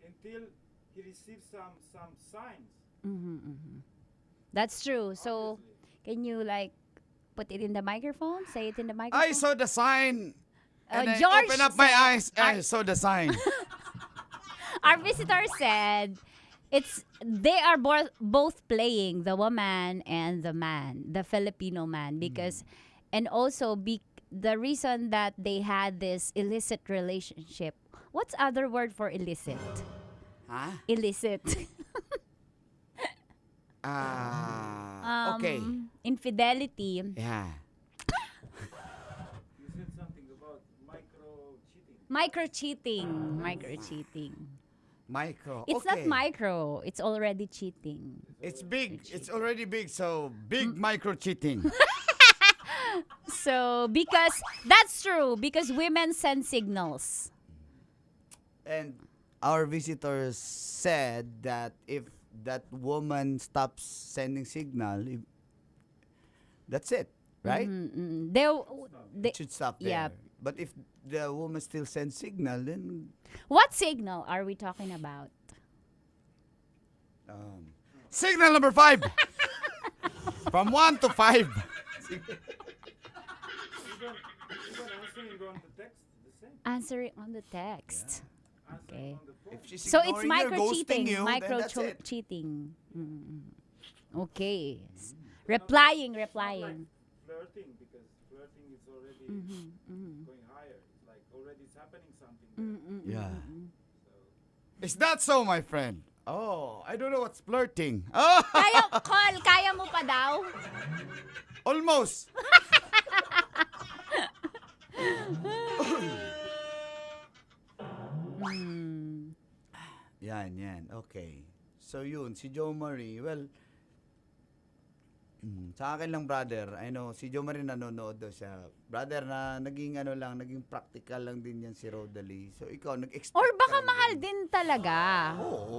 until he receives some signs. That's true. So, can you put it in the microphone? Say it in the microphone. I saw the sign. And I George opened up my said- eyes. I saw the sign. Our visitor said they are both playing, the woman and the man, the Filipino man, because and also the reason that they had this illicit relationship. What's other word for illicit? Huh? Illicit. Okay. Infidelity. Yeah. You said something about micro-cheating. Micro-cheating. Micro. It's okay. not micro. It's already cheating. It's big. It's already big. So big micro cheating. So, because that's true, because women send signals. And our visitors said that if that woman stops sending signal, that's it, right? They It should stop there. yeah. But if the woman still sends signal, then What signal are we talking about? Signal number 5. From 1 to 5. Answering on the text. Okay. If she's So it's ignoring you or ghosting micro-cheating. you, then that's it. Micro-cheating. Okay. Replying. Flirting, because flirting is already going higher. It's like already it's happening something. Yeah. Is that so, my friend? Oh, I don't know what's flirting. Oh, Kaya mo pa daw? almost. Yan. Okay. So yun, si Jo Marie, well, sa akin lang, brother, I know, si Jo Marie nanonood daw siya. Brother, na naging naging practical lang din yan si Rodalie. So ikaw, nag-expect Or baka ka lang mahal din. din talaga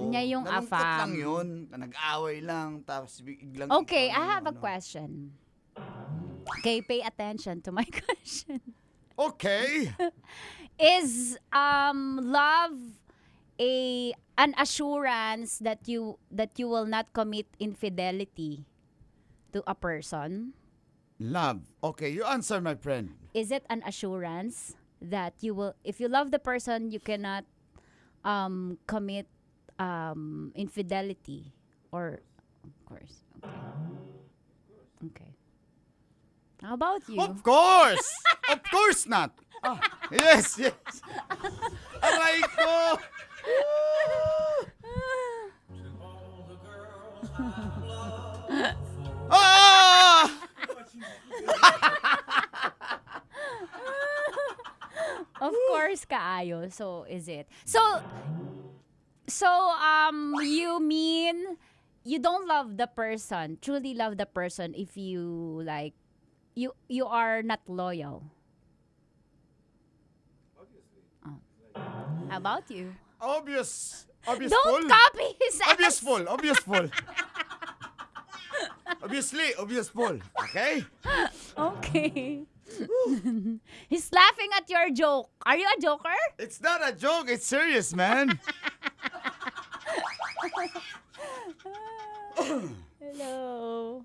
niya yung nalungkot afam. lang yun. Nag-away lang, tapos biglang... Okay, ikaw I have a ano. question. Okay, pay attention to my question. Okay. Is love an assurance that you will not commit infidelity to a person? Love. Okay, you answer, my friend. Is it an assurance that you will, if you love the person, you cannot commit infidelity? Or, of course. Okay. How about you? Of course! Of course not! Yes! Aray ko! Ah! Of course, kaayo. So, is it? So, you mean you don't love the person, truly love the person if you like, you are not loyal. Oh. How about you? Obvious Don't full. copy his Obvious answer. full. Obvious full. Okay? Okay. He's laughing at your joke. Are you a joker? It's not a joke. It's serious, man. Hello.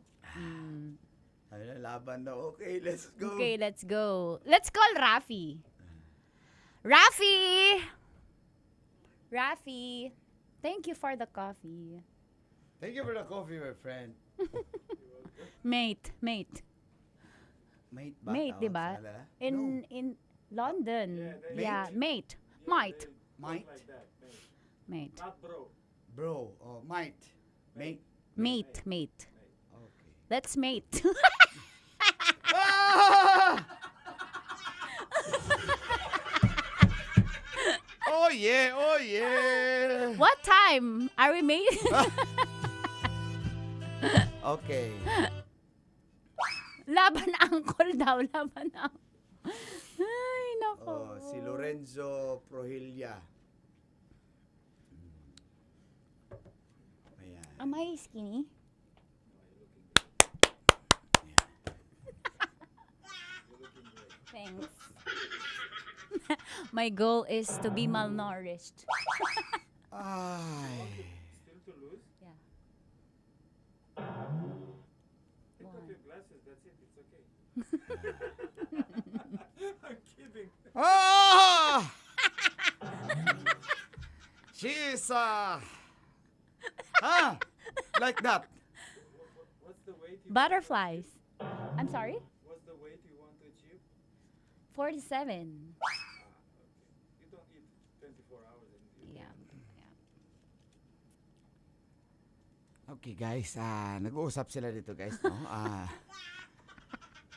Ay, laban na. Okay, let's go. Okay, let's go. Let's call Rafi. Rafi, thank you for the coffee. Thank you for the coffee, my friend. Mate. Mate ba? Mate, tawag di ba? sa kanila? In London. Yeah, mate. Mate? Mate. Not bro. Bro. Oh, mate. Mate. Mate. Okay. Let's mate. Ah! Oh yeah. What time are we mate? Okay. Laban angkol daw. Ay, nako. Oh, si Lorenzo Prohilia. Ayan. Am I skinny? Thanks. My goal is to be malnourished. Ay. Still to lose? Yeah. Take off your glasses, that's it. It's okay. I'm kidding. Ah! She's like that. What's the weight you Butterflies. I'm sorry? What's the weight you want to achieve? 47. You don't eat 24 hours and Yeah. Okay guys, nag-uusap sila dito guys, no?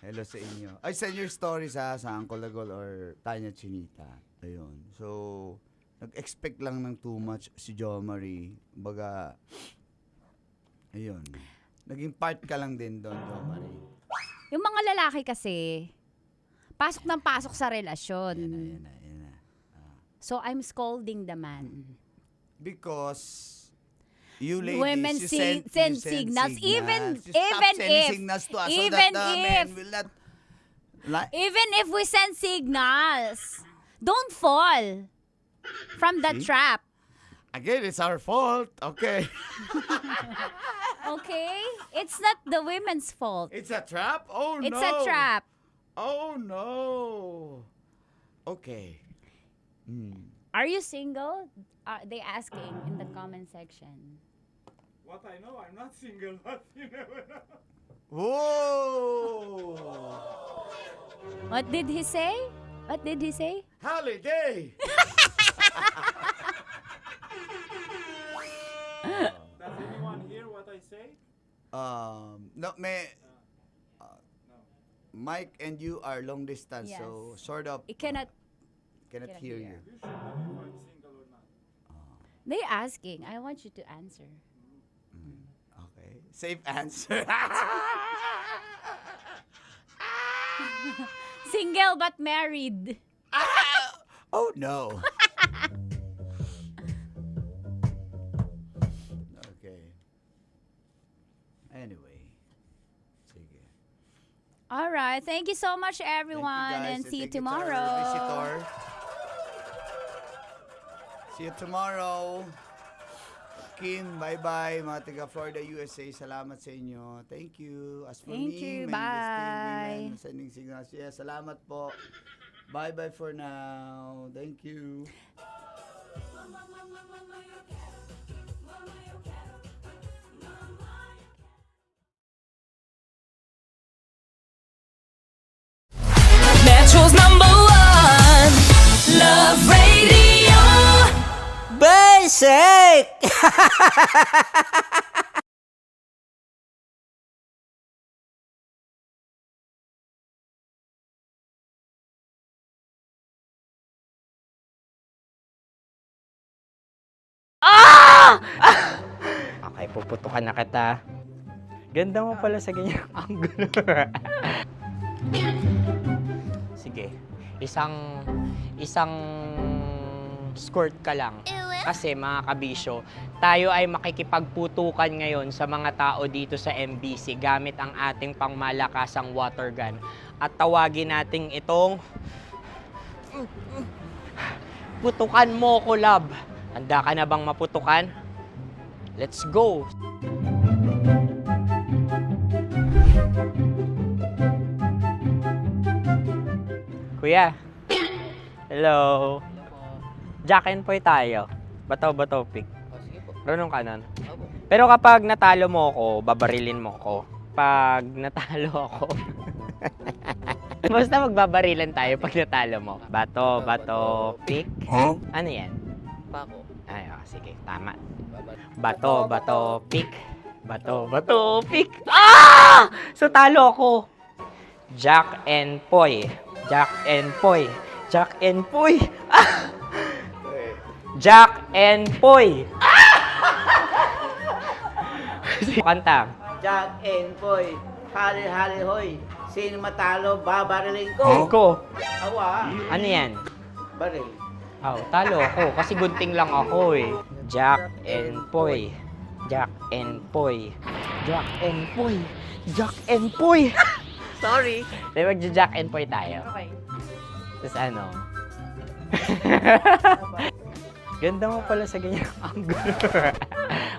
Hello sa inyo. I send your stories sa Uncle Dagol or Tanya Chinita. Ayun. So, nag-expect lang ng too much si Jo Marie. Baga, ayun. Naging part ka lang din doon, Jo Marie. Yung mga lalaki kasi, pasok ng pasok sa relasyon. Yan na. So, I'm scolding the man. Because you ladies, Women you send signals. Even You stop sending if, signals to us so even that the men will not... even if we send signals, don't fall from the See? trap. Again, it's our fault. Okay. Okay? It's not the women's fault. It's a trap? Oh, no. It's a trap. Oh, no. Okay. Are you single? Are they asking in the comment section? What I know, I'm not single, but you never know. Whoa! What did he say? What did he say? Holiday! Does anyone hear what I say? No, Mike and you are long distance, Yes. so sort of It cannot. cannot hear you. You should know if I'm single or not. They asking. I want you to answer. Okay. Safe answer. Single but married. Oh, no. Okay. Anyway. Sige. All right. Thank you so much, everyone, Thank you, guys, and see you thank to our tomorrow. visitor. See you tomorrow. Kim, bye-bye. Mga taga Florida, USA, salamat sa inyo. Thank you. As for Thank me, you. may Bye. women sending signals. Yeah, salamat po. Bye-bye for now. Thank you. Metro's #1 Love Radio. Basic! Okay, puputukan na kita. Ganda mo pala sa ganyang angulo. Sige, isang squirt ka lang. Kasi mga kabisyo, tayo ay makikipagputukan ngayon sa mga tao dito sa MBC gamit ang ating pangmalakasang water gun. At tawagin natin itong putukan mo ko, love. Handa ka na bang maputukan? Let's go! Kuya. Hello. Jack and Poy tayo. Bato-bato pick. Runong kanan. Pero kapag natalo mo ako, babarilin mo ako. Pag natalo ako, basta magbabarilan tayo pag natalo mo. Bato, pick. Ano yan? Pako. Ay, sige, tama. Bato, pick. Bato, pick. Ah! So talo ako. Jack and Poy. Jack and Poy. Jack and Poy. Ah! Jack and Poy. Kanta. Jack and Poy, hali-hali hoy. Sino matalo, babariling ko. Ko. Awa. Ano yan? Baril. Oh, talo ako kasi gunting lang ako eh. Jack and Poy. Jack and Poy. Jack and Poy. Jack and Poy. Sorry. Di magja-Jack and Poy tayo. Okay. Tapos ano? Ganda mo pala sa ganyang angulo.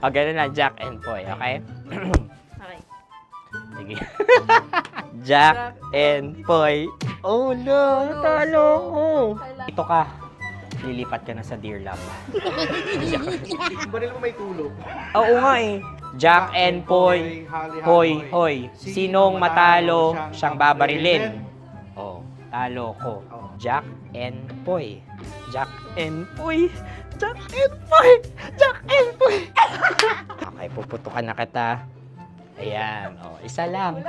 O, ganun lang, Jack and Poy, okay? Okay. Sige. Jack and Poy. Oh no, natalo ko. Ito ka. Lilipat ka na sa Dear Love. Baril mo may tulog. Oo nga eh. Jack and Poy. Hoy, hoy. Sinong matalo, siyang babarilin. Oh, talo ko. Jack and Poy. Jack and Poy. Jack and Poy. Jack and Poy. Okay, puputukan na kita. Ayan. Oh, isa lang.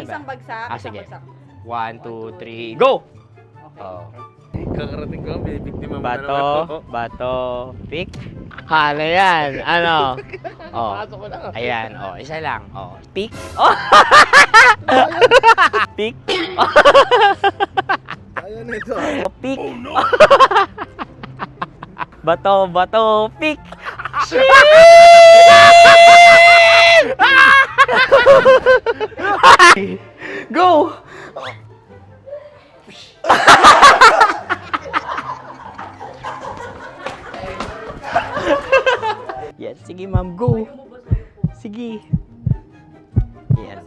Isang bagsak. Ah, isang sige. bagsak. 1, 2, 3, go! Oh. Kakarating ko, bibiktima mo na Bato, naman. bato, pick. Ano yan? Ano? Oh. Pasok ko lang. Ayan, oh, isa lang. Oh, pick. Oh. Pick. Ayan na ito. Oh, pick. Bato, bato, pick. Go! Yan, sige ma'am, go. Sige. Yan.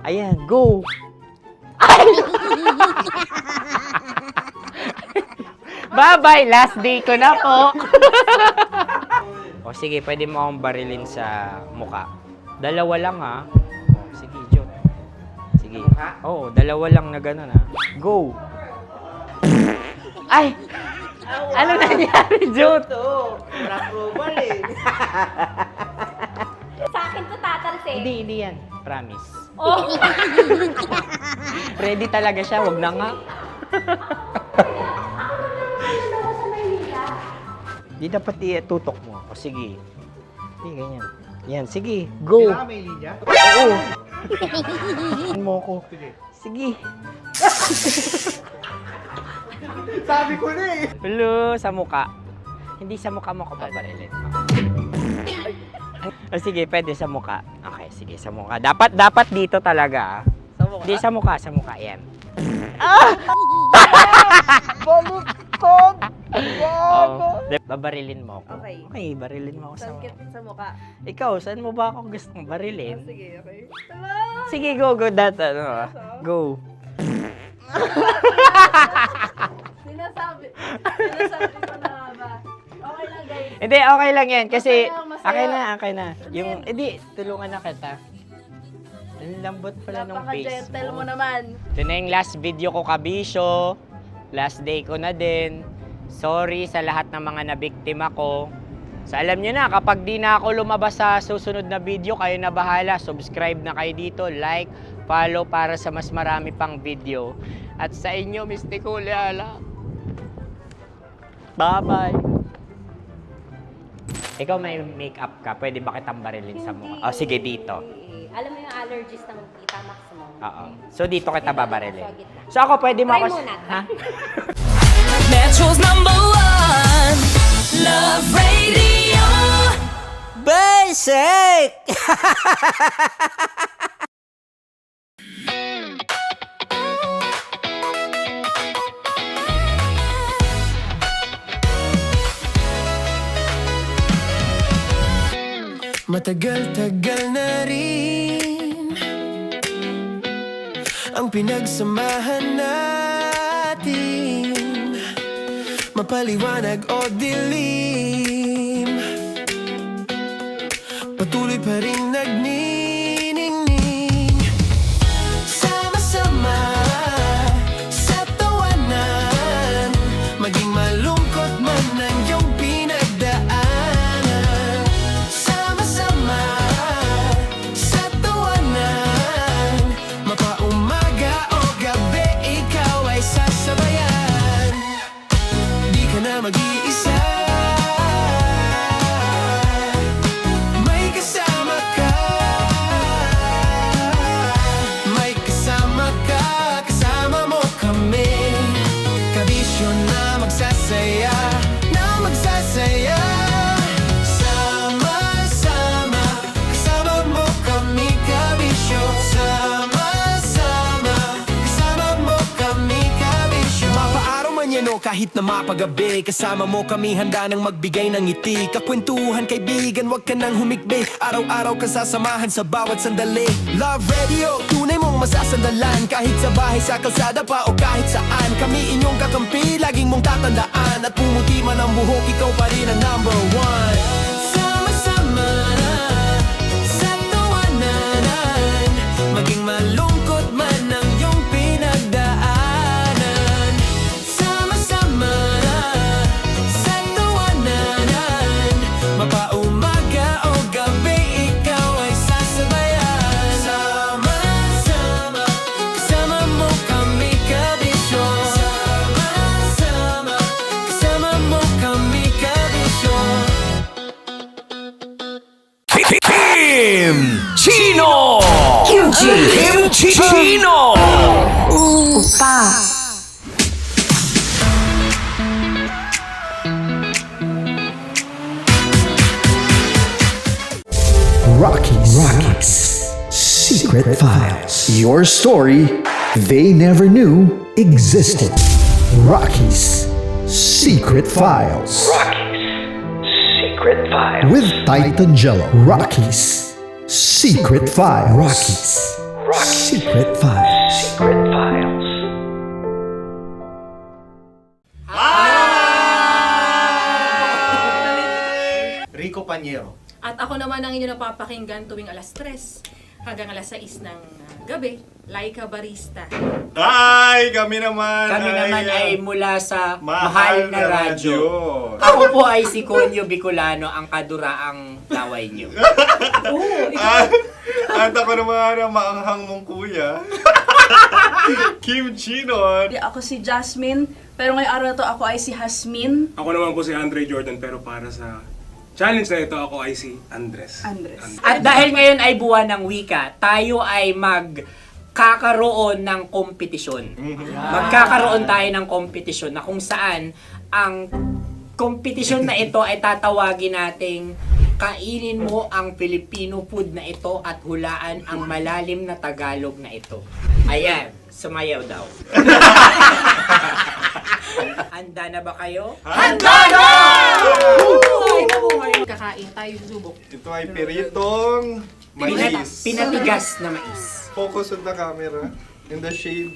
Ayan, go. Bye-bye, last day ko na po. O sige, pwede mo akong barilin sa muka. Dalawa lang ha. O, sige, Jot. Sige. Oo, dalawa lang na gano'n ha. Go. Ay! Ano nangyari, Jot? Approval eh. Sa akin to tatalsik. Hindi yan. Promise. Oh. Ready talaga siya, wag na nga. Di dapat itutok mo. O sige. Hindi, ganyan. Yan, sige. Go. Kailangan may linya? Oo. Mo ko. Sige. Sabi ko na eh. Hello, sa muka. Hindi sa muka mo ko babarilin. O sige, pwede sa muka. Okay, sige, sa muka. Dapat dito talaga. Sa muka? Hindi, sa muka. Yan. Baluktot! Oh, babarilin mo ako. Okay. Okay, barilin mo ako sa muka. Sa mukha. Ikaw, saan mo ba ako gustong barilin? Sige, okay. Sige, go. Go. Sinasabi ko na ba? Okay lang, guys. Hindi, okay lang yan. Kasi, Okay lang, masaya. okay na. Yung, hindi, tulungan na kita. Ang lambot pala ng face Napaka-gentle mo mo. naman. Ito na yung last video ko, kabisyo. Last day ko na din. Sorry sa lahat ng mga nabiktima ko. So alam nyo na, kapag di na ako lumabas sa susunod na video, kayo na bahala. Subscribe na kayo dito, like, follow para sa mas marami pang video. At sa inyo, Mistiko Leala. Bye-bye. Ikaw may makeup ka, pwede ba kitang barilin sa mukha? O sige, dito. Alam mo yung allergies ng Tita Max mo? Oo. So dito kita babarilin. So ako, pwede mo Try ako... muna. Ha? Metro's #1 Love Radio Basic! Matagal-tagal na rin ang pinagsamahan natin, mapaliwanag o dilim, patuloy pa rin nagniningning. Sama-sama sa tawanan, maging malungkot man ang iyong pinagdaanan. Sama-sama sa tawanan, mapaumaga o gabi, ikaw ay sasabayan. Di ka na mag-iisa, may kasama ka. May kasama ka, kasama mo kami. Kabisyo na magsasaya, na magsasaya. Sama-sama, kasama mo kami, kabisyo. Sama-sama, kasama mo kami, kabisyo. Mapaaraw man yan o kahit na mapagabi, kasama mo kami, handa nang magbigay ng ngiti. Kakwentuhan, kaibigan, wag ka nang humikbi. Araw-araw kasasamahan sa bawat sandali. Love Radio, tunay mong masasandalan. Kahit sa bahay, sa kalsada pa o kahit saan, kami inyong kakampi, laging mong tatandaan. At pumuti man ang buhok, ikaw pa rin ang #1. Sama-sama sa tawanan, maging malungkot man ang iyong pinagdaanan. Sama-sama sa tawanan, mapaumaga o gabi, ikaw ay sasabayan. Sama-sama, kasama mo kami, kabisyo. Sama-sama, kasama mo kami, kabisyo. Kim Chino! Kim Chino! Rocky's Secret Files. Your story they never knew existed. Rocky's Secret Files. Rocky's Secret Files. With Titan Jello. Rockies Secret Files. Rockies Secret Files. Secret Files. Rico Panyero. At ako naman ang inyo napapakinggan tuwing alas 3 hanggang alas 6 ng gabi, Laika Barista. Ay, kami naman. Kami naman ay mula sa Mahal Mahal na na Radyo. Radyo. Ako po ay si Conyo Bicolano, ang kaduraang laway niyo. At ako naman ang maanghang mong kuya. Kim Chinon. Ako si Jasmine, pero ngayong araw na to ako ay si Hasmin. Ako naman po si Andre Jordan, pero para sa challenge na ito, ako ay si Andres. At dahil ngayon ay buwan ng wika, tayo ay magkakaroon ng kompetisyon. Magkakaroon tayo ng kompetisyon na kung saan ang kompetisyon na ito ay tatawagin nating kainin mo ang Filipino food na ito at hulaan ang malalim na Tagalog na ito. Ayan, sumayaw daw. Handa na ba kayo? Handa na! Buhay na buhay! Kakain tayo, susubok. Ito ay piritong mais. Pinatigas na mais. Focus on the camera. In the shade.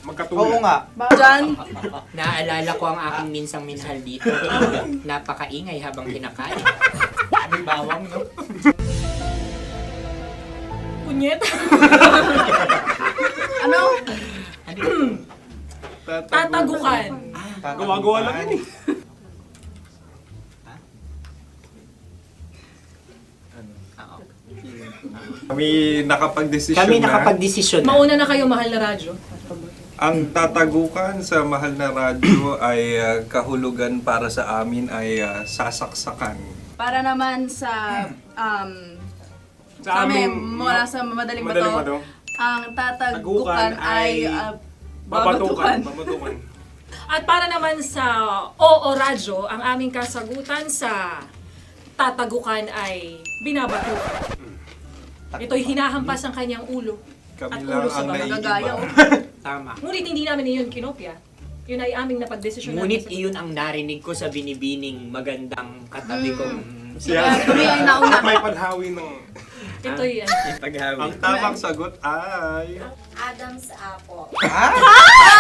Magkatulad. Oo nga. Diyan. Naalala ko ang aking minsang minahal dito. Napakaingay habang kinakain. May bawang, no? Punyet! Ano? Tatagukan. Gawa-gawa lang yun eh. Kami nakapag-desisyon Kami na. nakapag-desisyon na. Mauna na kayo, Mahal na Radyo. Ang tatagukan sa Mahal na Radyo ay kahulugan para sa amin ay sasaksakan. Para naman sa Sa amin, mula sa madaling Madaling bato, Bato. ang tatagukan ay babatukan. babatukan. At para naman sa Oo Radyo, ang aming kasagutan sa tatagukan ay binabatukan. Ito'y hinahampas ang kanyang ulo. Kami At lang ulo sa ang mga naiiba. gagaya. Tama. Ngunit hindi namin iyon kinopya. Yun ay aming napagdesisyon Ngunit namin. iyon ang narinig ko sa binibining magandang katabi kong Siya. Kami ang nauna. May paghawi ng... Ito'y Ang tamang sagot ay... Adam's apple.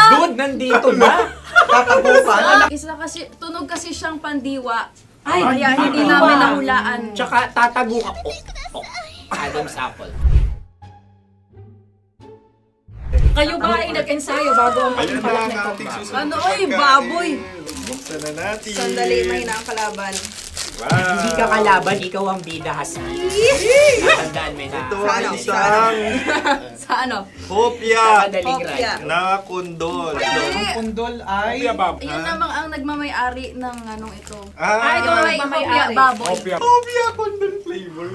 Dude, nandito ba? Isa kasi, tunog kasi siyang pandiwa. Ay, Kaya hindi pandiwa. namin nahulaan. Tsaka tatagukan. Adam's apple. Kayo ba ay nag-ensayo bago ang Ayun pagbalak na na ang ito? ating susunod Ano, na oy, pagkain. baboy. Buksan na natin. Sandali, may na ang kalaban. Wow. Hindi ka kalaban, ikaw ang bida, Hasmi. Natandaan mo na. Ito ang isang Sa ano? hopya Madaling Hopya. right. na kundol. Ang pundol ay... Yun namang ang nagmamay-ari ng anong ito. Ah, Ito ay hopya baboy. hopya kundol flavor.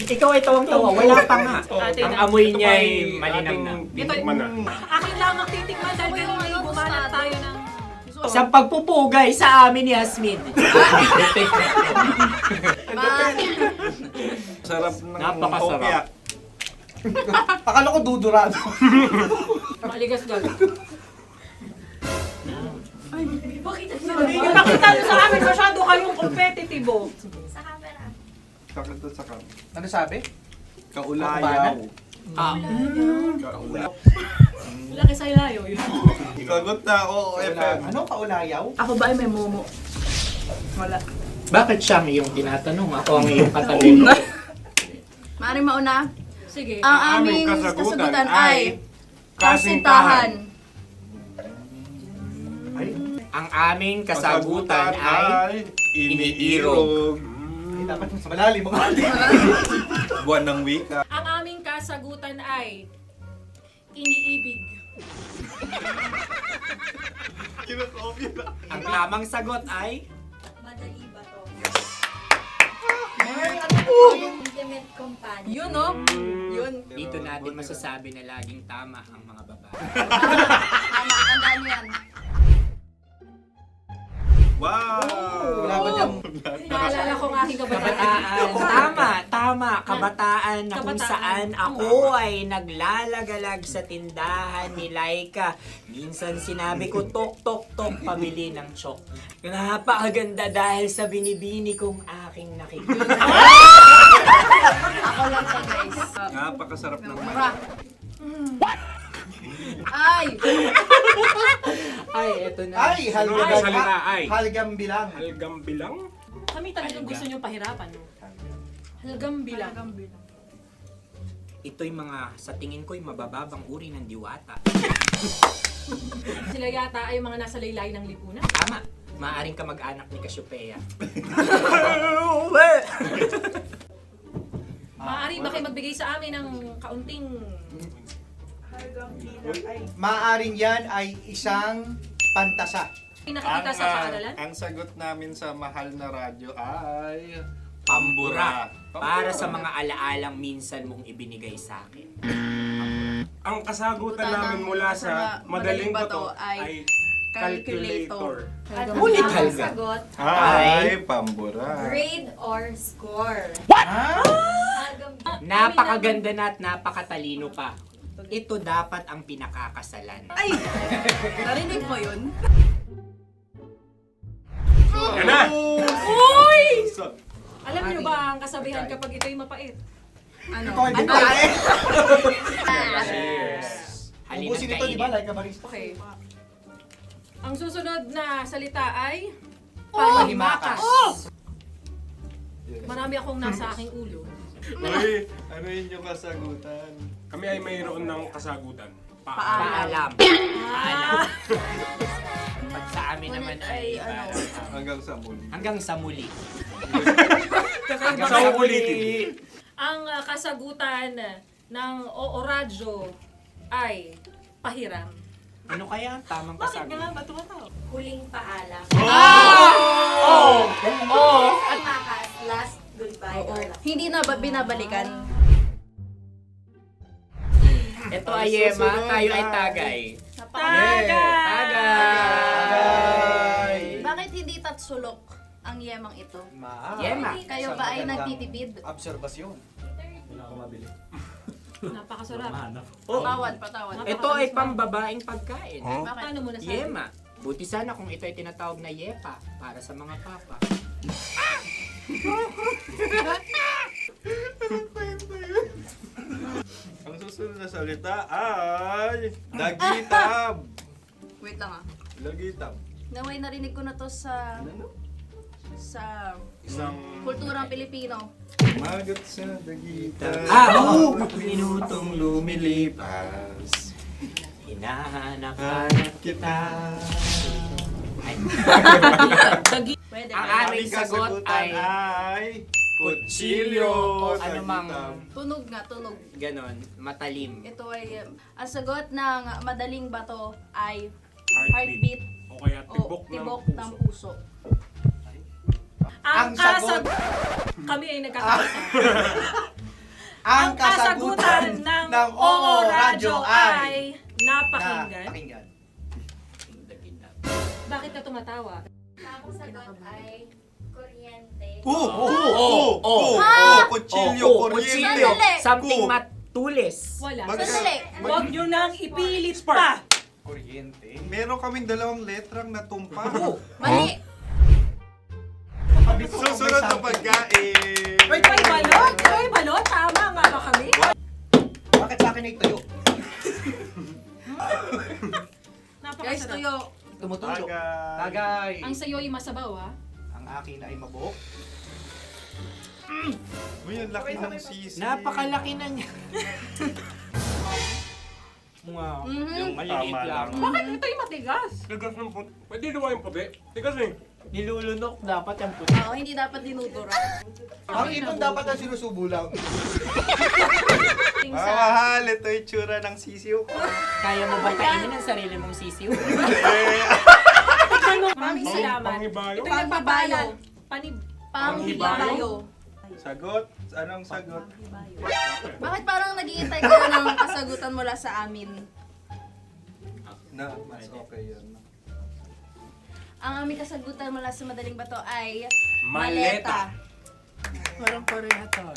Ikaw ay tawang-tawa, wala pa nga. Ang amoy niya ay malinam na. Akin lang ang titikman dahil kayo ay bumanat tayo ng... Sa pagpupugay sa amin ni Hasmin. Sarap ng Napakasarap. hopya. Akala ko dudurado. Maligas gal. Ay, bakit? Yung nakita nyo sa amin, masyado kayong competitive. Sakit sa kam. Ano sabi? Kaulayaw. Laki sa ilayo yun. Sagot na, oo, FM. Ano? Kaulayaw? Ako ba ay may momo? Wala. Bakit siya ang iyong tinatanong? Ako ang iyong katabi. Maaaring mauna. Sige. Ang aming kasagutan ay kasintahan. Ang aming kasagutan ay iniirog. Dapat mas malalim mga Buwan ng wika. Ang aming kasagutan ay iniibig. Kinakopya na. Ang tamang sagot ay Madali ba to? Intimate companion. Yun, no? Yun. dito natin masasabi na laging tama ang mga babae. Tama, tandaan nyo yan. Wow! Wala ba diyang Naalala ko ang aking Kabataan. Tama. Kabataan na kung saan ako ay naglalagalag sa tindahan ni Laika. Minsan sinabi ko, tok, pamili ng chok. Napakaganda dahil sa binibini kong aking nakikita. Ako lang to, guys. Napakasarap ng Ay! Ay, eto na. Ay, halgam. Ay. Halgam bilang. Halgam bilang? Kami talagang gusto niyong pahirapan. No? Halagang bilang. Ito'y mga, sa tingin ko'y mabababang uri ng diwata. Sila yata ay mga nasa laylay ng lipunan. Tama. Maaring ka mag-anak ni Cassiopeia. Maaari ba kayo magbigay sa amin ng kaunting... Maaring yan ay isang pantasa. Nakikita sa paaralan? Ang sagot namin sa mahal na radyo ay... Pambura. Para sa mga alaalang minsan mong ibinigay sa akin. Ang kasagutan namin mula sa madaling bato ay calculator. Ulit halga. Sagot, Ay, pambura. grade or score. Napakaganda na at napakatalino pa. Ito dapat ang pinakakasalan. Ay! Narinig mo yun? Yan na! Uy! Alam niyo ba ang kasabihan kapag ito'y mapait? Ano? Ito, hindi pa eh. Cheers! Ubusin ito, di ba? Like a barista. Okay. Ang susunod na salita ay... Panghimakas. Marami akong nasa aking ulo. Uy, ano yun yung kasagutan? Kami ay mayroon ng kasagutan. Paalam. Pag sa amin naman ay Hanggang sa muli. hanggang sa muli. Sa ulitin. Ang kasagutan ng Oo Radyo ay pahiram. Ano kaya ang tamang Bakit kasagutan? nga ba tumatawa? Huling paalam. At Makas, last goodbye or last. hindi na ba binabalikan? Ito ay Yema, tayo ay Tagay. Tagay! Bakit hindi tatsulok ang yemang ito? Yema. Kayo ba ay nagtitipid? Obserbasyon. Napakasarap. Patawad. Ito ay pambabaeng pagkain. Paano mo nasabi? Yema. Buti sana kung ito ay tinatawag na Yepa para sa mga papa. Ang susunod na salita ay... Dagitab! Wait lang ah. Dagitab. Naway narinig ko na to sa Isang... kulturang Pilipino. Magat sa dagitab. Oo! Minutong lumilipas. Hinahanap-hanap kita. Ay. Pwede. Ang aming sagot ay kutsilyo o anumang Tunog nga, tunog. ganon, matalim. Ito ay, ang sagot ng madaling bato ay Heartbeat. heartbeat O kaya o tibok ng puso. Ang sagot- Kami ay nagkakaisa. Ang kasagutan ng Oo Radyo ay... napakinggan. Napakinggan. Bakit ka tumatawa? Ang sagot ay kuryente. Kutsilyo, kuryente. Sandali. Something matulis. Wala. Sandali. Huwag nyo nang ipilit pa. Kuryente. Meron kaming dalawang letrang natumpa. Mali. Susunod na pagkain. May balot? May balot? Tama nga ba kami? Bakit sa akin ay tuyo? Guys, Napakasarap. tuyo. Tumutuyo. Tagay. Ang sayo ay masabaw, ha? Ang akin ay mabuhok. Uy, ang laki ng sisi. Napakalaki na niya. Wow. Yung maliliit Tama lang. lang. Bakit ito'y matigas? Tigas ng puti. Pwede nawa yung puti. Tigas eh. Nilulunok dapat yung puti. Oo, hindi dapat dinudura. Ang ibon dapat ang sinusubo lang. Mahal, ito yung tsura ng sisiw ko. Kaya mo ba kainin ang sarili mong sisiw? Maraming salamat. Panghibayo. Ito yung pabayan. Panghibayo. Sagot? Anong sagot? Bakit parang naghihintay kayo ng kasagutan mula sa amin? Na, mas okay yun. Ang aming kasagutan mula sa Madaling Bato ay Maleta. Parang pareha tayo.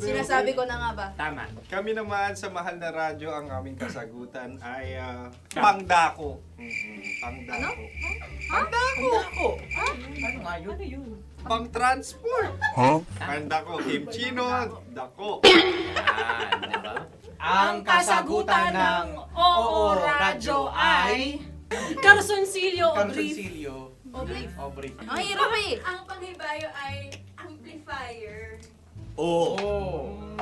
Sinasabi ko na nga ba? Tama. Kami naman sa Mahal na Radyo, ang aming kasagutan ay pangdako. Pangdako. Pangdako! Ano nga yun? Ano yun? Pang-transport. Pangdako, kimchino, dako. Diba? Ang kasagutan ng Oo Radyo ay Carsoncillo o Brief. Obrief. Ang hirap eh. Ang panghibayo ay amplifier.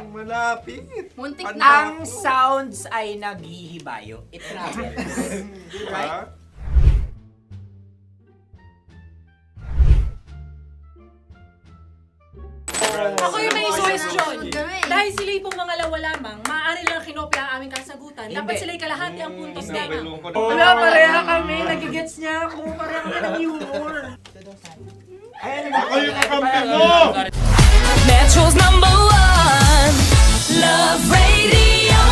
Malapit. Muntik Pangdako. na. Ang sounds ay naghihibayo. It travels. Right? Ako yung may suggestion. Kami. Dahil sila pong mga lawa lamang, maaari lang kinopya ang aming kasagutan. Dapat sila'y kalahati ang puntos lamang. Wala, pareha kami. Nagigets niya ako. Pareha kami ng humor. Ako yung kakampi mo! Metro's #1 Love Radio.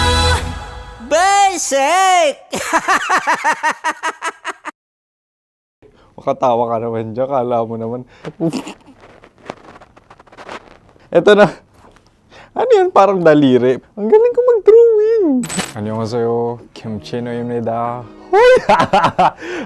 Basic! Makatawa ka naman dyan. Kala mo naman. Eto na. Ano yan? Parang daliri. Ang galing ko mag-drawing. Annyeonghaseyo. Kimchino입니다. Hoy!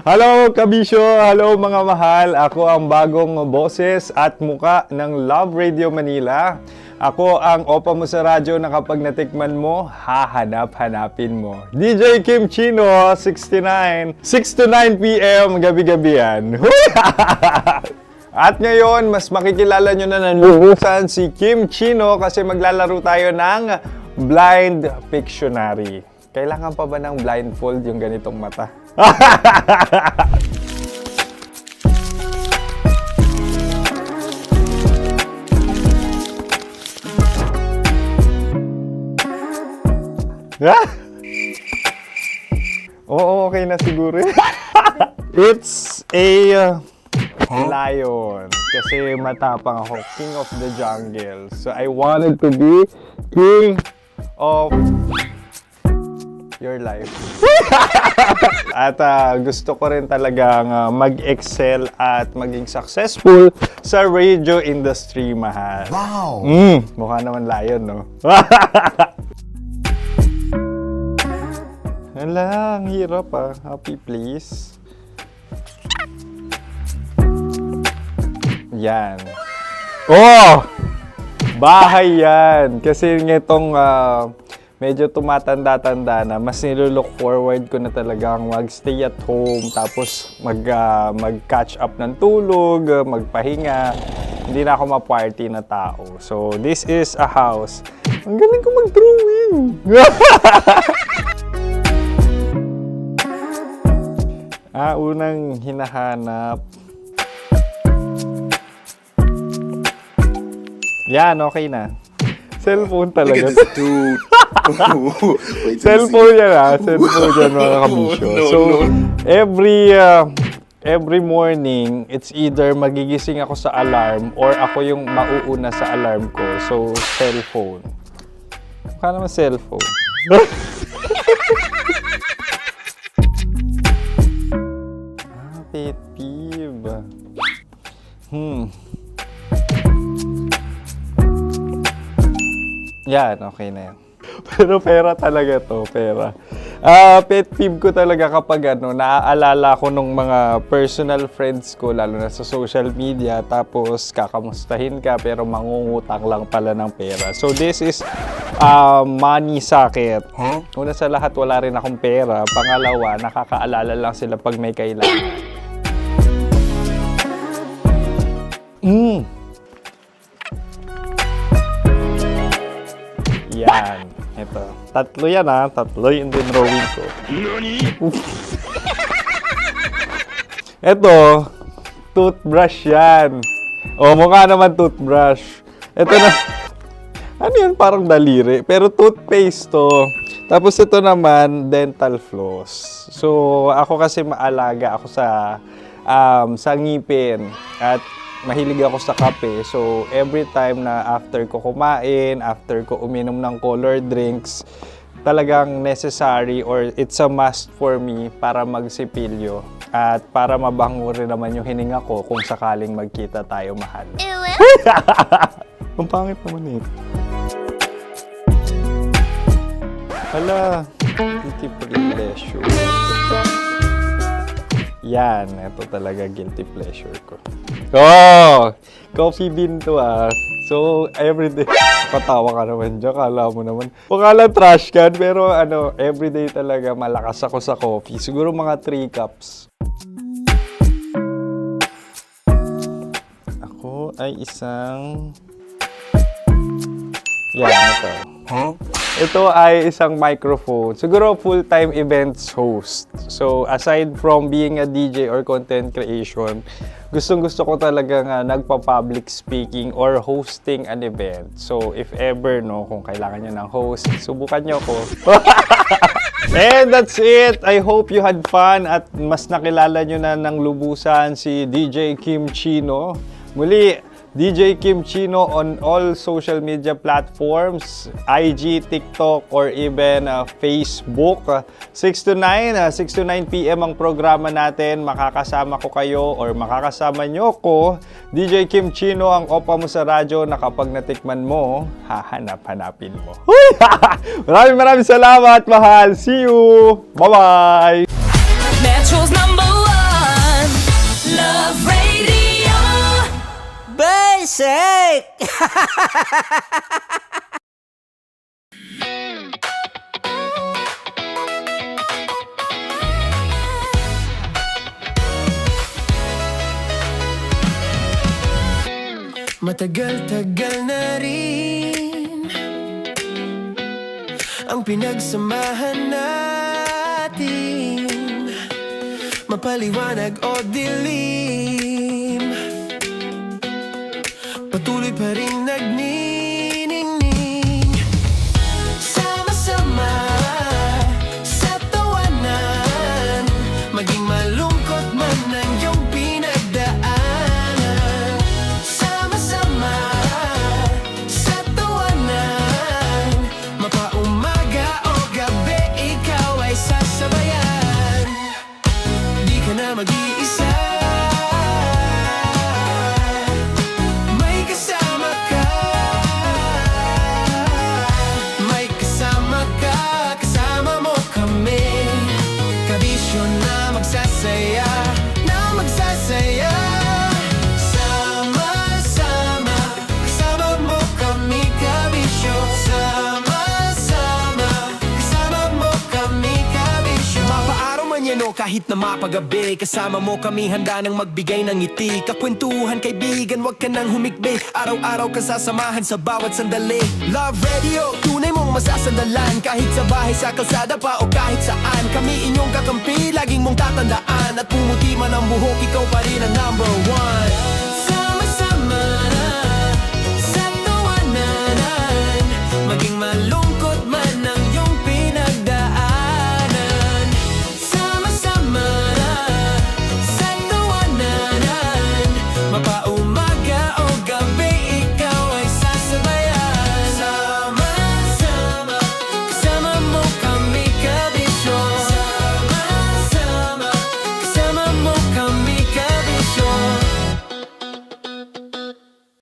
Hello, kabisyo! Hello, mga mahal! Ako ang bagong boses at muka ng Love Radio Manila. Ako ang opa mo sa radyo na kapag natikman mo, hahanap-hanapin mo. DJ Kim Chino, 69. 6 to 9 p.m. gabi-gabi yan. At ngayon, mas makikilala nyo na nanuhusan si Kim Chino kasi maglalaro tayo ng Blind Pictionary. Kailangan pa ba ng blindfold yung ganitong mata? Oo, okay na siguro. It's a lion. Kasi matapang ako. King of the jungle. So I wanted to be king of your life. At gusto ko rin talagang mag-excel at maging successful sa radio industry, mahal. Wow! Mukha naman lion, no? Hala, ang hirap ah. Happy, please. Yan. Oh! Bahay yan. Kasi nitong medyo tumatanda-tanda na, mas nilook forward ko na talagang mag-stay at home, tapos mag-catch up ng tulog, magpahinga. Hindi na ako ma-party na tao. So, this is a house. Ang galing ko mag-drawing! Unang hinahanap. Yan, okay na. Cellphone talaga. Cellphone yan Cellphone yan, mga kabisyo. So, every morning, it's either magigising ako sa alarm or ako yung mauuna sa alarm ko. So, cellphone. Mukha naman cellphone. Pet peeve. Yan, okay na yan. Pero pera talaga to, pera. Pet peeve ko talaga kapag naaalala ko nung mga personal friends ko, lalo na sa social media, tapos kakamustahin ka pero mangungutang lang pala ng pera. So this is money sakit. Una sa lahat, wala rin akong pera. Pangalawa, nakakaalala lang sila pag may kailangan. Yan. Ito. Tatlo yan Tatlo yung dinrawing ko. Ito. Toothbrush yan. Mukha naman toothbrush. Ito na. Ano yan? Parang daliri. Pero toothpaste to. Tapos ito naman, dental floss. So, ako kasi maalaga ako sa ngipin. At mahilig ako sa kape. So, every time na after ko kumain, after ko uminom ng colored drinks, talagang necessary or it's a must for me para magsipilyo. At para mabango rin naman yung hininga ko kung sakaling magkita tayo, mahal. Ang pangit naman eh. Hala, guilty pleasure. Yan, ito talaga guilty pleasure ko. Oh! Coffee bean to ah. So, everyday. Patawa ka naman dyan, kala mo naman. Pakala trash can, pero ano, everyday talaga malakas ako sa coffee. Siguro mga 3 cups. Ako ay isang... Yan, ito. Huh? Ito ay isang microphone. Siguro full-time events host. So, aside from being a DJ or content creation, gustong-gusto ko talaga nga nagpa-public speaking or hosting an event. So, if ever, no, kung kailangan nyo ng host, subukan nyo ko. And that's it. I hope you had fun at mas nakilala nyo na ng lubusan si DJ Kim Chino. Muli, DJ Kim Chino on all social media platforms, IG, TikTok, or even Facebook. 6 to 9 p.m. ang programa natin. Makakasama ko kayo or makakasama nyo ko. DJ Kim Chino, ang opa mo sa radyo na kapag natikman mo, hahanap-hanapin mo. Maraming salamat, mahal. See you! Bye-bye! Metro's #1 Love Radio. Basic! Matagal-tagal na rin ang pinagsamahan natin, mapaliwanag o dilim, patuloy pa rin nagniningning. Sama-sama sa tawanan, maging malungkot man ang iyong pinagdaanan. Sama-sama sa tawanan, mapaumaga o gabi, ikaw ay sasabayan. Di ka na mag-iisa, kahit na mapagabi, kasama mo kami handa nang magbigay ng ngiti. Kakwentuhan kaibigan, wag ka nang humikbi. Araw-araw kasasamahan sa bawat sandali. Love Radio, tunay mong masasandalan. Kahit sa bahay, sa kalsada pa o kahit saan, kami inyong kakampi, laging mong tatandaan. At pumuti man ang buhok, ikaw pa rin ang #1. Sama-sama sa tawanan, maging malungkot man ang iyong pinagdaanan. Mapaumaga o gabi, ikaw ay sasabayan. Sama-sama, kasama mo kami kabisyo. Sama-sama, kasama mo kami kabisyo.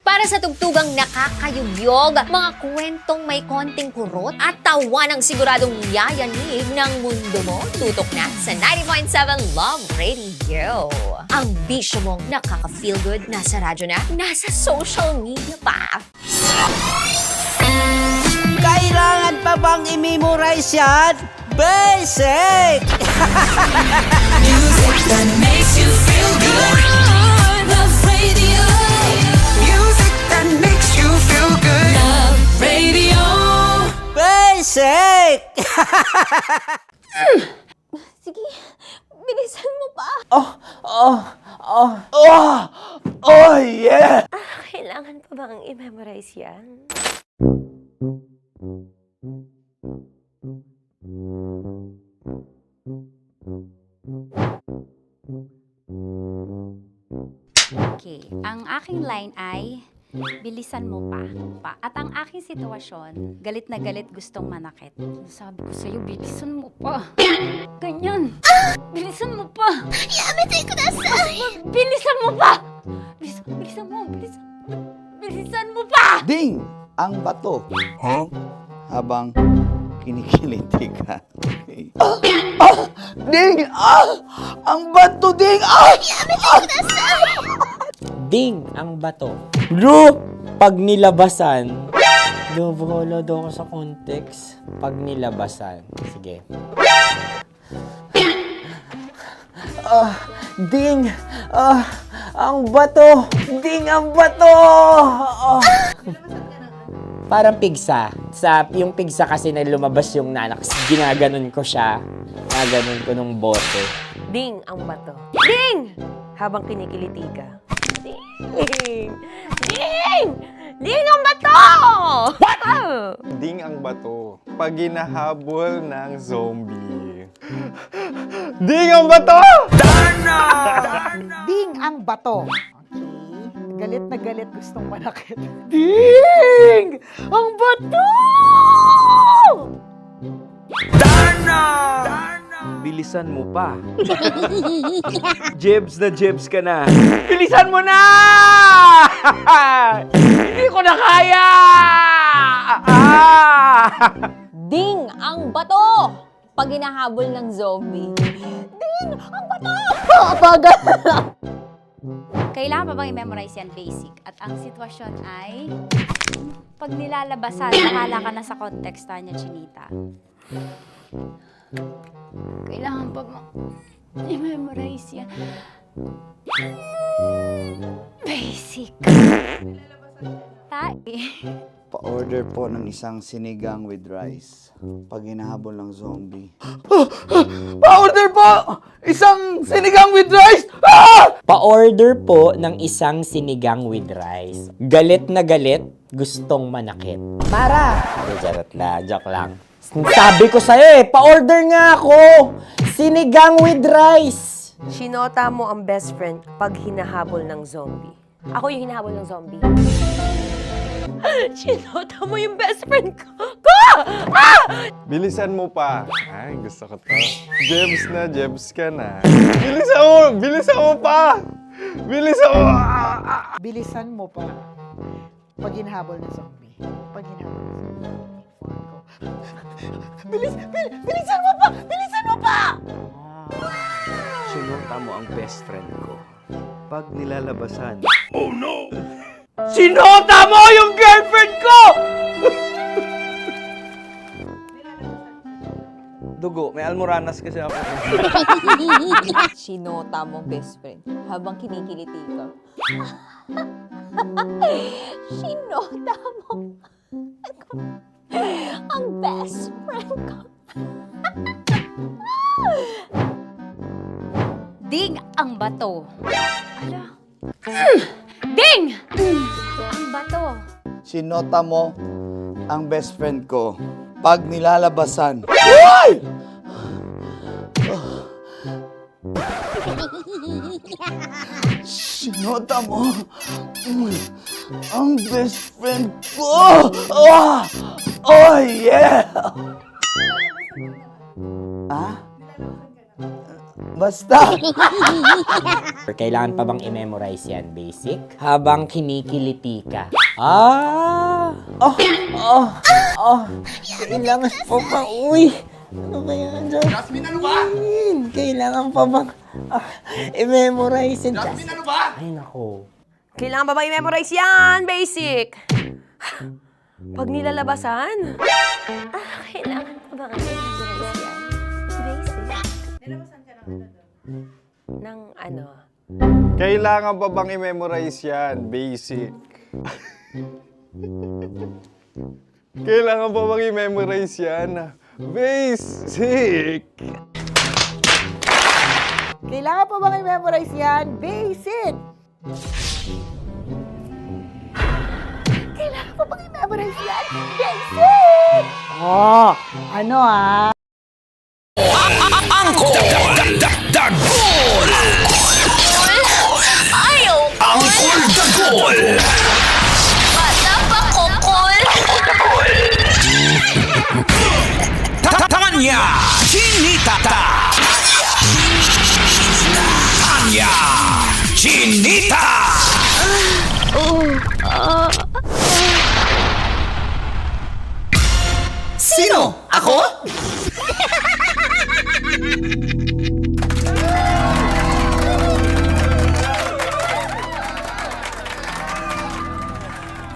Para sa tugtugang nakakayugyog, mga kwentong may konting kurot at tawa ng siguradong yayanig ng mundo mo, tutok na sa 90.7 Love Radio. Ang bisyo mong nakaka-feel good, nasa radyo na, nasa social media pa. Kailangan pa bang i-memorize yan? Basic! Music that makes you feel good. Love Radio. Music that makes you feel good. Love Radio. Basic! Sige, bilisan mo pa. Oh, yeah! Kailangan pa bang i-memorize yan? Okay, ang aking line ay, Bilisan mo pa. At ang aking sitwasyon, galit na galit gustong manakit. Sabi ko sa'yo, bilisan mo pa. Ganyan. Bilisan mo pa. Yamitay ko na sa... Bilisan mo pa! Bilisan mo pa! Ding! Ang bato. Habang kinikiliti ka. Okay. Ding! Ang bato, Ding! Ding ang bato. Bro, pag nilabasan. Wala daw ako sa context. Pag nilabasan. Sige. Ding! Ang bato! Ding ang bato! Parang pigsa. Yung pigsa kasi na lumabas yung nanak. Ginaganon ko siya. Ginaganon ko nung bote. Ding ang bato. Ding! Habang kinikiliti ka. Ding! Ding! Ding ang bato! What? Ding ang bato. Pag hinahabol ng zombie. Ding ang bato! Ding ang bato. Okay. Galit na galit gustong manakit. Ding! Ang bato! Bilisan mo pa. Jebs ka na. Bilisan mo na! Hindi ko na kaya! Ding ang bato! Pag hinahabol ng zombie. Ding ang bato! Bagal! Kailangan pa bang i-memorize yan basic? At ang sitwasyon ay... Pag nilalabasan, nakala ka na sa context niya, Chinita. Kailangan pa bang i-memorize yan? Basic. Pa-order po ng isang sinigang with rice. Pag hinahabol ng zombie. Pa-order po! Isang sinigang with rice! Pa-order po ng isang sinigang with rice. Galit na galit, gustong manakit. Para! Joke lang. Sabi ko sa'yo pa-order nga ako! Sinigang with rice! Sinota mo ang best friend pag hinahabol ng zombie. Ako yung hinahabol ng zombie. Sinota mo yung best friend ko! Bilisan mo pa. Ay, gusto ko to. Jebs ka na. Bilisan mo pa! Bilisan mo pa. Pag hinahabol ng zombie. Pag hinahabol ng zombie. Bilisan mo pa! Bilisan mo pa! Sinota mo ang best friend ko. Pag nilalabasan. Oh no! Sinota mo yung girlfriend ko! Dugo, may almoranas kasi ako. Sinota mo best friend habang kinikiliti ka. Sinota mo ang best friend ko. Ding ang bato. Ala. Ding! Ang bato. Sinota mo ang best friend ko. Pag nilalabasan. Uy! Sinota mo ang best friend ko. Oh yeah! Basta! Kailangan pa bang i-memorize yan, basic? Habang kinikiliti ka. Kailangan pa bang, ano ba yan, Jasmine, ano ba? Kailangan pa bang i-memorize yan, Jasmine, ano ba? Ay, nako. Kailangan ba i-memorize yan? Basic! Pag nilalabasan? Kailangan pa ba i-memorize yan? Basic. Nilalabasan ka ng ano? Kailangan pa bang i-memorize yan? Basic. Kailangan pa bang i-memorize yan? Basic. Kailangan pa bang i-memorize yan? Basic! Kailangan pa bang i-memorize yan? Basic! Oh, ano Angkol! Dagol! Ayaw! Angkol Dagol! Tanya Chinita. Tanya Chinita. Sino? Ako?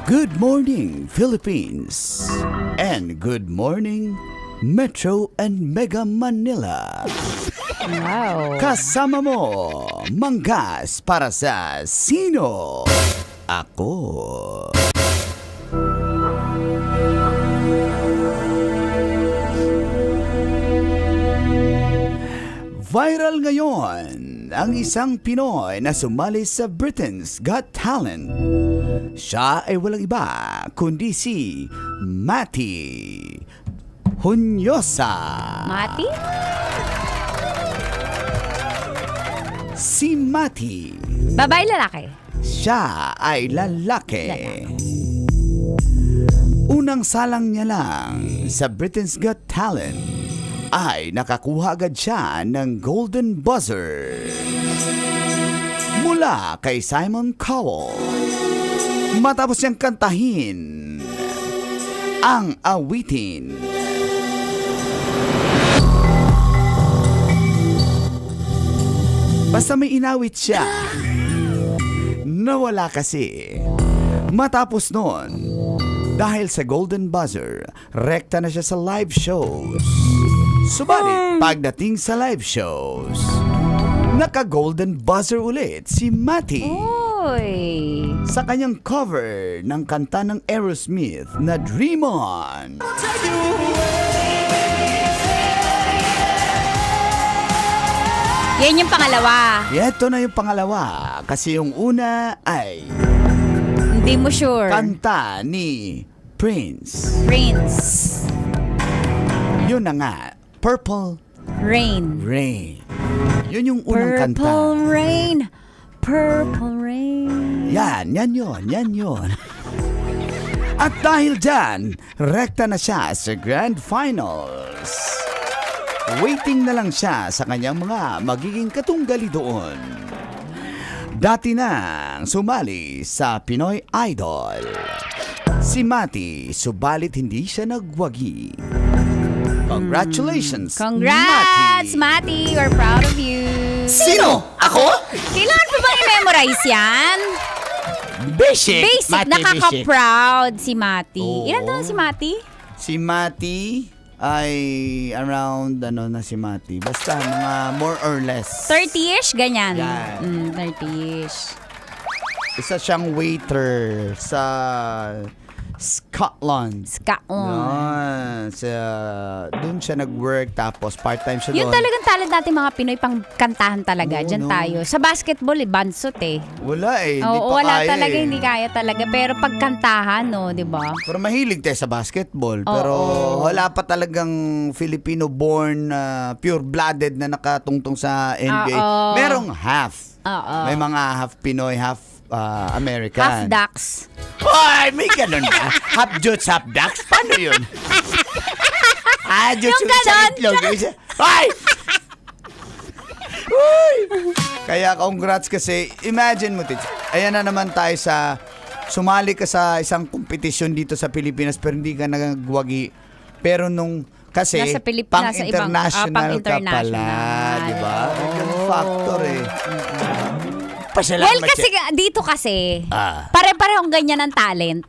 Good morning, Philippines. And good morning, Metro and Mega Manila. Wow. Kasama mo, manggas para sa Sino? Ako. Viral ngayon ang isang Pinoy na sumali sa Britain's Got Talent. Siya ay walang iba kundi si Mati Hunyosa. Mati? Si Mati. Babae, lalaki? Siya ay lalaki. Unang salang niya lang sa Britain's Got Talent ay nakakuha agad siya ng Golden Buzzer mula kay Simon Cowell. Matapos niyang kantahin ang awitin. Basta may inawit siya. Nawala kasi. Matapos nun, dahil sa Golden Buzzer, rekta na siya sa live shows. Subalit, pagdating sa live shows, naka-Golden Buzzer ulit si Mati. Uy. Sa kanyang cover ng kanta ng Aerosmith na Dream On. Yan yung pangalawa. Ito na yung pangalawa. Kasi yung una ay Hindi mo sure. kanta ni Prince. Yun na nga, Purple Rain. Yun yung unang kanta. Purple Rain. Yan yun. At dahil dyan, rekta na siya sa Grand Finals. Waiting na lang siya sa kanyang mga magiging katunggali doon. Dati nang sumali sa Pinoy Idol. Si Mati, subalit hindi siya nagwagi. Congratulations, Congrats, Mati. We're proud of you. Sino? Ako? Kailangan pa bang i-memorize yan? Basic. Basic. Nakaka-proud si Mati. Oo. Ilan taon si Mati? Si Mati ay around na si Mati. Basta mga more or less. 30-ish? Ganyan. Yan. 30-ish. Isa siyang waiter sa Scotland. Doon siya nag-work tapos part-time siya Yun doon. talagang talent natin mga Pinoy pang kantahan talaga. Oo, Diyan no. tayo. Sa basketball, bansot eh. Wala hindi Oo, pa wala kaya talaga, eh. hindi kaya talaga. Pero pag kantahan, no, di ba? Pero mahilig tayo sa basketball. Pero wala pa talagang Filipino-born, pure-blooded na nakatungtong sa NBA. Oo. Merong half. Oo. May mga half Pinoy, half American. Half ducks. Ay, may ganun ba? Half Jutes, half ducks? Paano yun? Jutes Yung ganon. Ay! Uy! Kaya congrats kasi, imagine mo, Tits. Ayan na naman tayo sa, sumali ka sa isang kompetisyon dito sa Pilipinas pero hindi ka nagwagi. Pero nung, kasi, Nasa Pilipinas, sa ibang- pang-international ka pala, pang-international. di ba? May ganun factor eh. Well, kasi dito kasi, pare-parehong ganyan ang talent.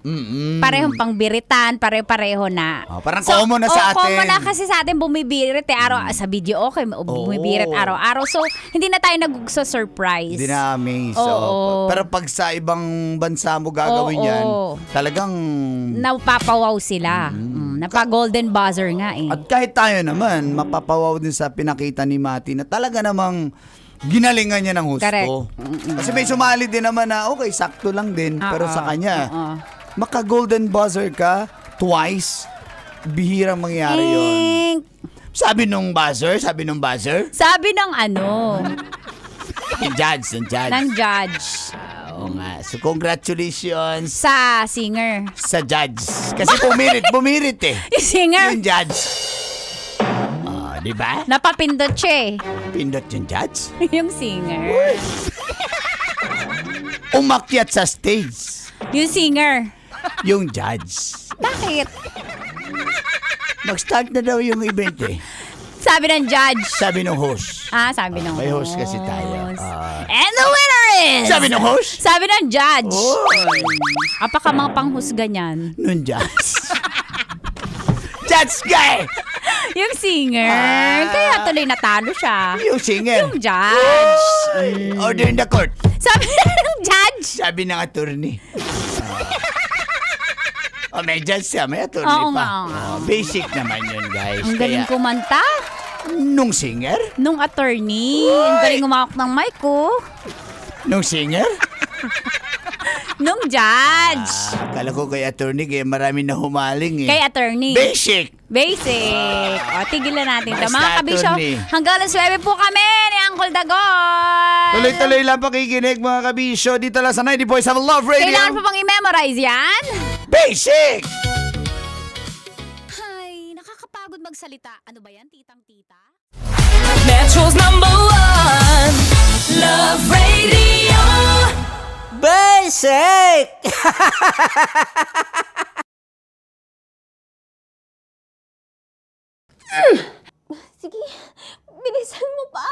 Parehong pangbiritan, pare-pareho na. Parang common na sa atin. Common na kasi sa atin bumibirit araw sa video okay, bumibirit araw-araw. So, hindi na tayo nag-surprise. Hindi na amaze. Oo. Pero pag sa ibang bansa mo gagawin Oo. yan, talagang... Napapawaw sila. Napa-golden buzzer nga eh. At kahit tayo naman, mapapawaw din sa pinakita ni Mati na talaga namang ginalingan niya ng husto. Correct. Kasi may sumali din naman na okay, sakto lang din. Pero sa kanya, maka-golden buzzer ka twice, bihirang mangyari yun. Sabi nung buzzer? Sabi ng ano? Yung judge. Ng judge. Oo nga. So, congratulations Sa singer. sa judge. Kasi bumirit eh. Yung singer. Yung judge. Di ba? Napapindot siya eh. Pindot yung judge. Yung singer. Umakyat sa stage. Yung singer. Yung judge. Bakit? Mag-start na daw yung event eh. Sabi ng judge. Sabi ng host. Sabi ng May host kasi tayo. And the winner is... Sabi ng host? Sabi ng judge. Oy. Apaka mga panghusga niyan. Nung judge. Judge guy! Yung singer. Kaya tuloy natalo siya. Yung singer. Yung judge. Order in the court. Sabi ng judge. Sabi ng attorney. May judge siya, may attorney Oo pa. nga. Basic naman yun, guys. Ang galing kumanta. Nung singer? Nung attorney. Ang galing umawak ng mic ko. Nung singer? Nung judge. Akala ko kay attorney, kaya marami na humaling eh. Kay attorney. Basic! Basic. O, tigilan natin ito. Basta Mga kabisyo, attorney. hanggang alas 9 po kami ni Uncle Dagon. Tuloy-tuloy lang pakikinig mga kabisyo. Dito lang sa 90.7 Love Radio. Kailangan pa bang i-memorize yan? Basic! Ay, nakakapagod magsalita. Ano ba yan, titang-tita? Metro's #1 Love Radio. Basic! Sige, bilisan mo pa.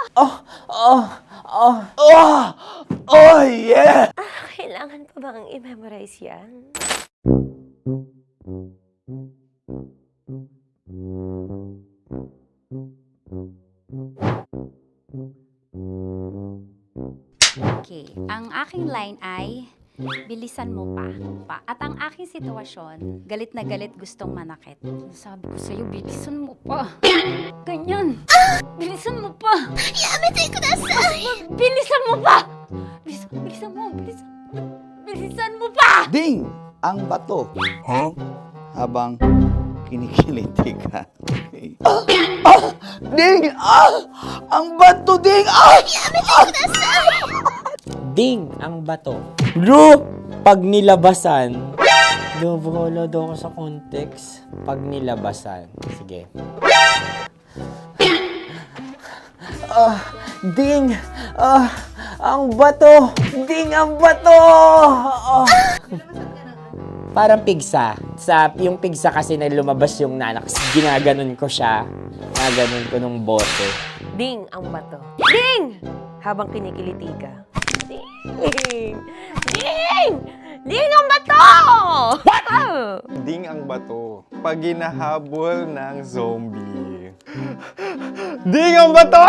Oh, yeah! Kailangan pa bang i-memorize yan? Okay, ang aking line ay, bilisan mo pa. At ang aking sitwasyon, galit na galit gustong manakit. Sabi ko sa'yo, bilisan mo pa. Ganyan. Bilisan mo pa. Yamitay ko na sa... Bilisan mo pa. Bilisan mo pa. Ding! Ang bato. Habang kinikiliti ka. Okay. Ding! Ang bato, Ding! Yamitay ko na sa... Ding ang bato. Bro, pag nilabasan. Wala daw ako sa context. Pag nilabasan. Sige. Ding! Ang bato! Ding ang bato! Parang pigsa. Yung pigsa kasi na lumabas yung nanak. Ginaganon ko siya. Ginaganon ko nung bote. Ding ang bato. Ding! Habang kinikiliti ka. Ding! Ding! Ding ang bato! What? Ding ang bato. Pag hinahabol ng zombie. Ding ang bato!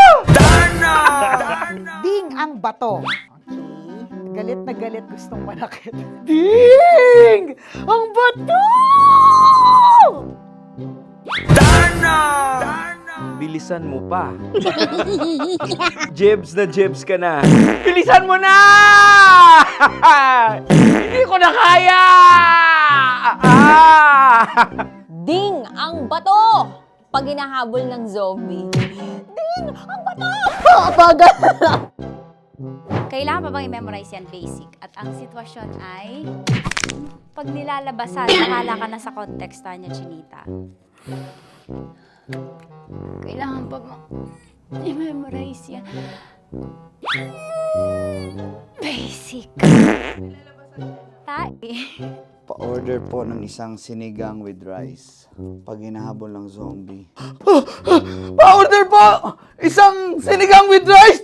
Ding ang bato. Okay. Galit na galit gustong manakit. Ding! Ang bato! Bilisan mo pa. Jebs na jebs ka na. Bilisan mo na! Hindi ko na kaya! Ding ang bato! Pag hinahabol ng zombie. Ding ang bato! Bagal! Kailangan pa bang i-memorize yan, basic? At ang sitwasyon ay, pag nilalabasan, nakala ka na sa context niya, Chinita. Kailangan pa bang i-memorize yan? Basic. Pa-order po ng isang sinigang with rice. Pag hinahabol ng zombie. Pa-order po! Isang sinigang with rice!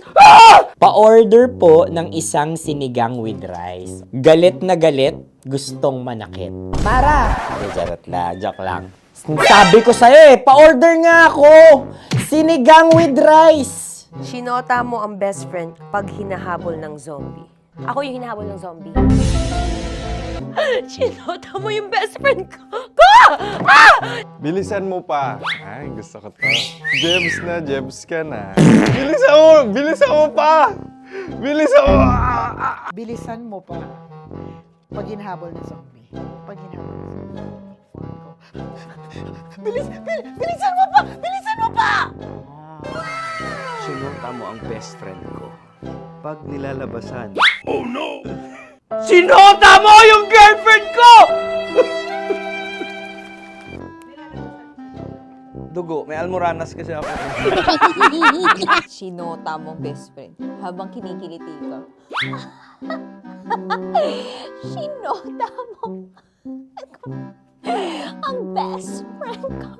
Pa-order po ng isang sinigang with rice. Galit na galit, gustong manakit. Para! Charot na, joke lang. Sabi ko sa'yo pa-order nga ako! Sinigang with rice! Sinota mo ang best friend pag hinahabol ng zombie. Ako yung hinahabol ng zombie. Sinota mo yung best friend ko! Bilisan mo pa. Ay, gusto ko to. Jebs na, jebs ka na. Bilisan mo pa! Bilisan mo! Bilisan mo pa. Pag hinahabol ng zombie. Pag hinahabol ng zombie. Bilisan mo pa! Bilisan mo pa! Sinunta mo ang best friend ko. Pag nilalabasan. Oh no! Sinota mo yung girlfriend ko! Dugo, may almoranas kasi ako. Sinota mong best friend habang kinikiliti ka. Sinota mo ang best friend ko.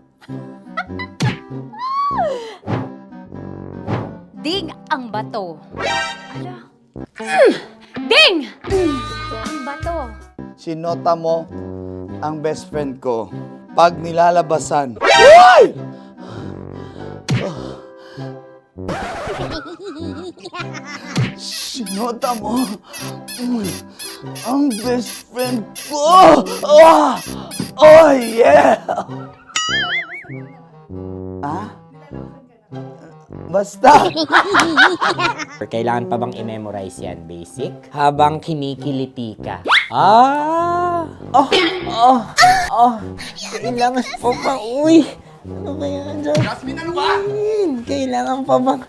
Ding ang bato. Ala. Ding! Ang bato. Sinota mo ang best friend ko pag nilalabasan. Uy! Sinota mo ang best friend ko. Oh yeah! Ah? Basta. Kailangan pa bang i-memorize yan, basic? Habang kinikiliti ka. Ah! Kailangan pa ba? Uy! Ano ba yan, Jasmine? Jasmine, ano ba? Kailangan pa bang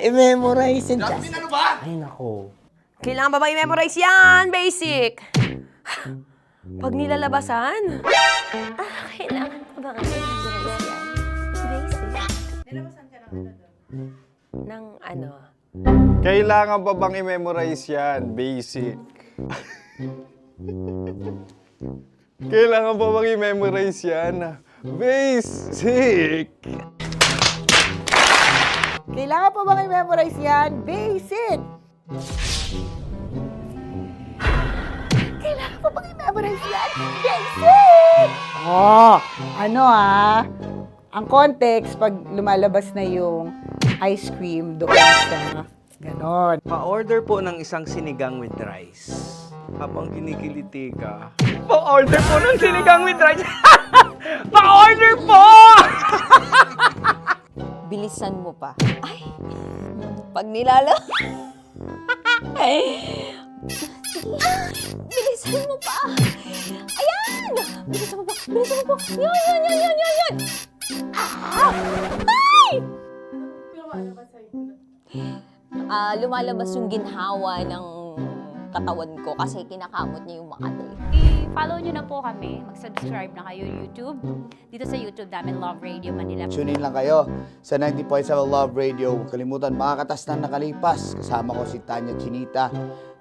i-memorize yan, Jasmine, ano ba? Ay, nako. Kailangan ba bang i-memorize yan? Basic. Pag nilalabasan? Kailangan pa bang i-memorize yan? Basic. Nilabasan ka ng ano? Kailangan pa bang i-memorize yan? Basic. Kailangan pa bang i-memorize yan? Basic. Kailangan pa bang i-memorize yan? Basic! Kailangan pa bang i-memorize yan? Basic! Oh, ano ang context pag lumalabas na yung ice cream doon sa ganon. Pa-order po ng isang sinigang with rice. Habang kinikiliti ka. Pa-order po ng sinigang with rice! Pa-order po! Bilisan mo pa. Ay! Pag nilala... Bilisan mo pa! Ayan! Bilisan mo pa! Bilisan mo pa! Yan! Ay! Lumalabas yung ginhawa ng katawan ko kasi kinakamot niya yung Makati. I-follow nyo na po kami. Mag-subscribe na kayo YouTube. Dito sa YouTube namin, Love Radio Manila. Tune in lang kayo sa 90.7 Love Radio. Huwag kalimutan, makakatas na nakalipas. Kasama ko si Tanya Chinita.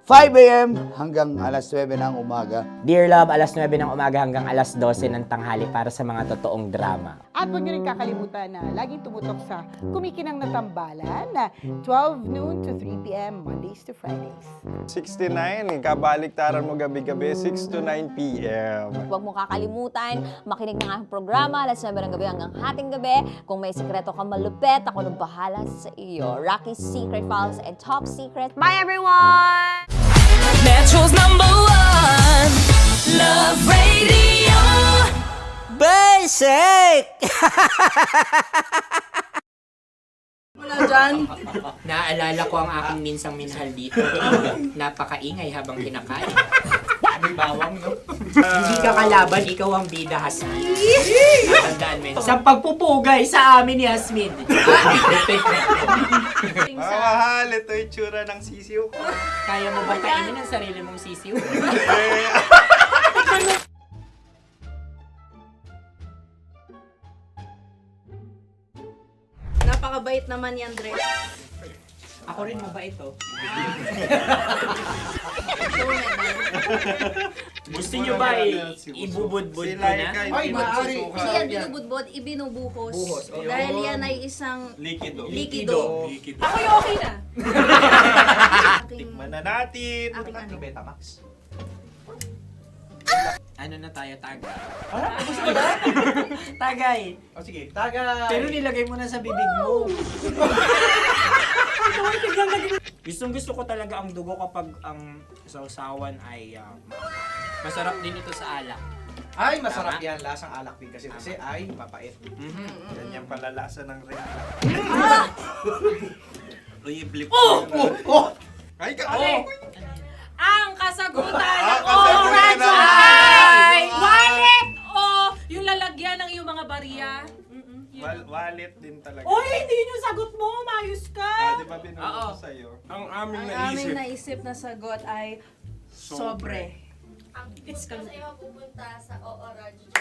5 a.m. hanggang alas 9 ng umaga. Dear Love, alas 9 ng umaga hanggang alas 12 ng tanghali para sa mga totoong drama. At huwag nyo rin kakalimutan na laging tumutok sa Kumikinang na Tambalan na 12 noon to 3 p.m. Mondays to Fridays. 69, kabaliktaran mo gabi-gabi, 6 to 9 p.m. Huwag mo kakalimutan, makinig ng aking programa, alas 9 ng gabi hanggang hating gabi. Kung may sikreto ka malupet, ako nang bahala sa iyo. Rocky's Secret Files and Top Secret. Bye, everyone! Metro's #1 Love Radio. Basic! Wala dyan. Naaalala ko ang aking minsang minahal dito. Napakaingay habang kinakain. May bawang, no? Hindi ka kalaban, ikaw ang bida, Hasmin. Natandaan mo yun. Sa pagpupugay sa amin ni Hasmin. Mahal, ito yung tsura ng sisiw ko. Kaya mo ba kainin ang sarili mong sisiw? Napakabait naman yan, Dre. Ako rin mabait, oh. Gusto nyo ba ibubudbud ko na? Ay, maaari. Kasi yan binubudbud, ibinubuhos. Buhos, oh. Dahil yan ay isang Likido. likido. Ako yung okay na. Tikman na natin. Aking ano? Betamax. Ano na tayo, tagay? Gusto mo na? Tagay! O sige, tagay. Pero nilagay mo na sa bibig mo. Gusto ko talaga ang dugo kapag ang sausawan ay masarap din ito sa alak. Ay, masarap yan. Lasang alak din kasi ay papait. Ganyan pala lasa ng rin. Uy, blip. Ay, Ang kasagutan ng kasagutan oras ay wallet o yung lalagyan ng iyong mga bariya. Wallet din talaga. Oy, hindi yun yung sagot mo. Mayos ka. Di ba binuro ko sa'yo? Ang aming Ang aming naisip na sagot ay Sobre. It's ka. pupunta sa OORADIO.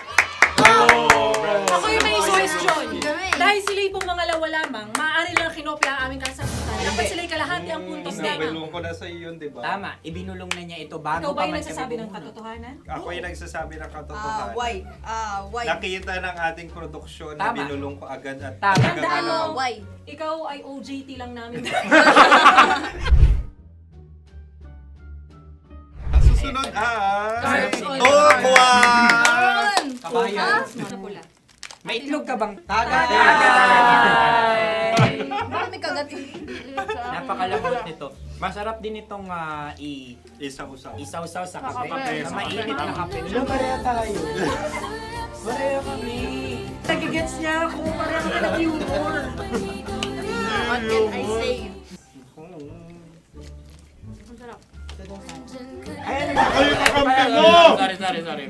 Ako yung may suggestion. Dahil sila'y pong mga lawa lamang, maaari lang kinopya ang aming kasagutan. Dapat sila'y kalahati ang puntos Hindi, lamang. bilong ko na sa iyo, di ba? Tama, ibinulong na niya ito bago Ikaw ba pa yung man nagsasabi ng kami katotohanan? Ako yung nagsasabi ng katotohanan. Why? Nakita ng ating produksyon na Tama. binulong ko agad at Tama. Tandaan mo, Why? ikaw ay OJT lang namin. Ang susunod ay... Carson. Tokwa! Kabayan. Na pula. May itlog ka bang? Tagay! Bakit may kagat? Napakalambot nito. Masarap din itong Isaw-saw. isaw-saw sa kape. Kape. Sa mainit na kape. Wala, pareha tayo. Pareha kami. Nagigets niya ako. Pareha kami ng humor. What can I say? Ay, Ay, kakampi mo! Sorry.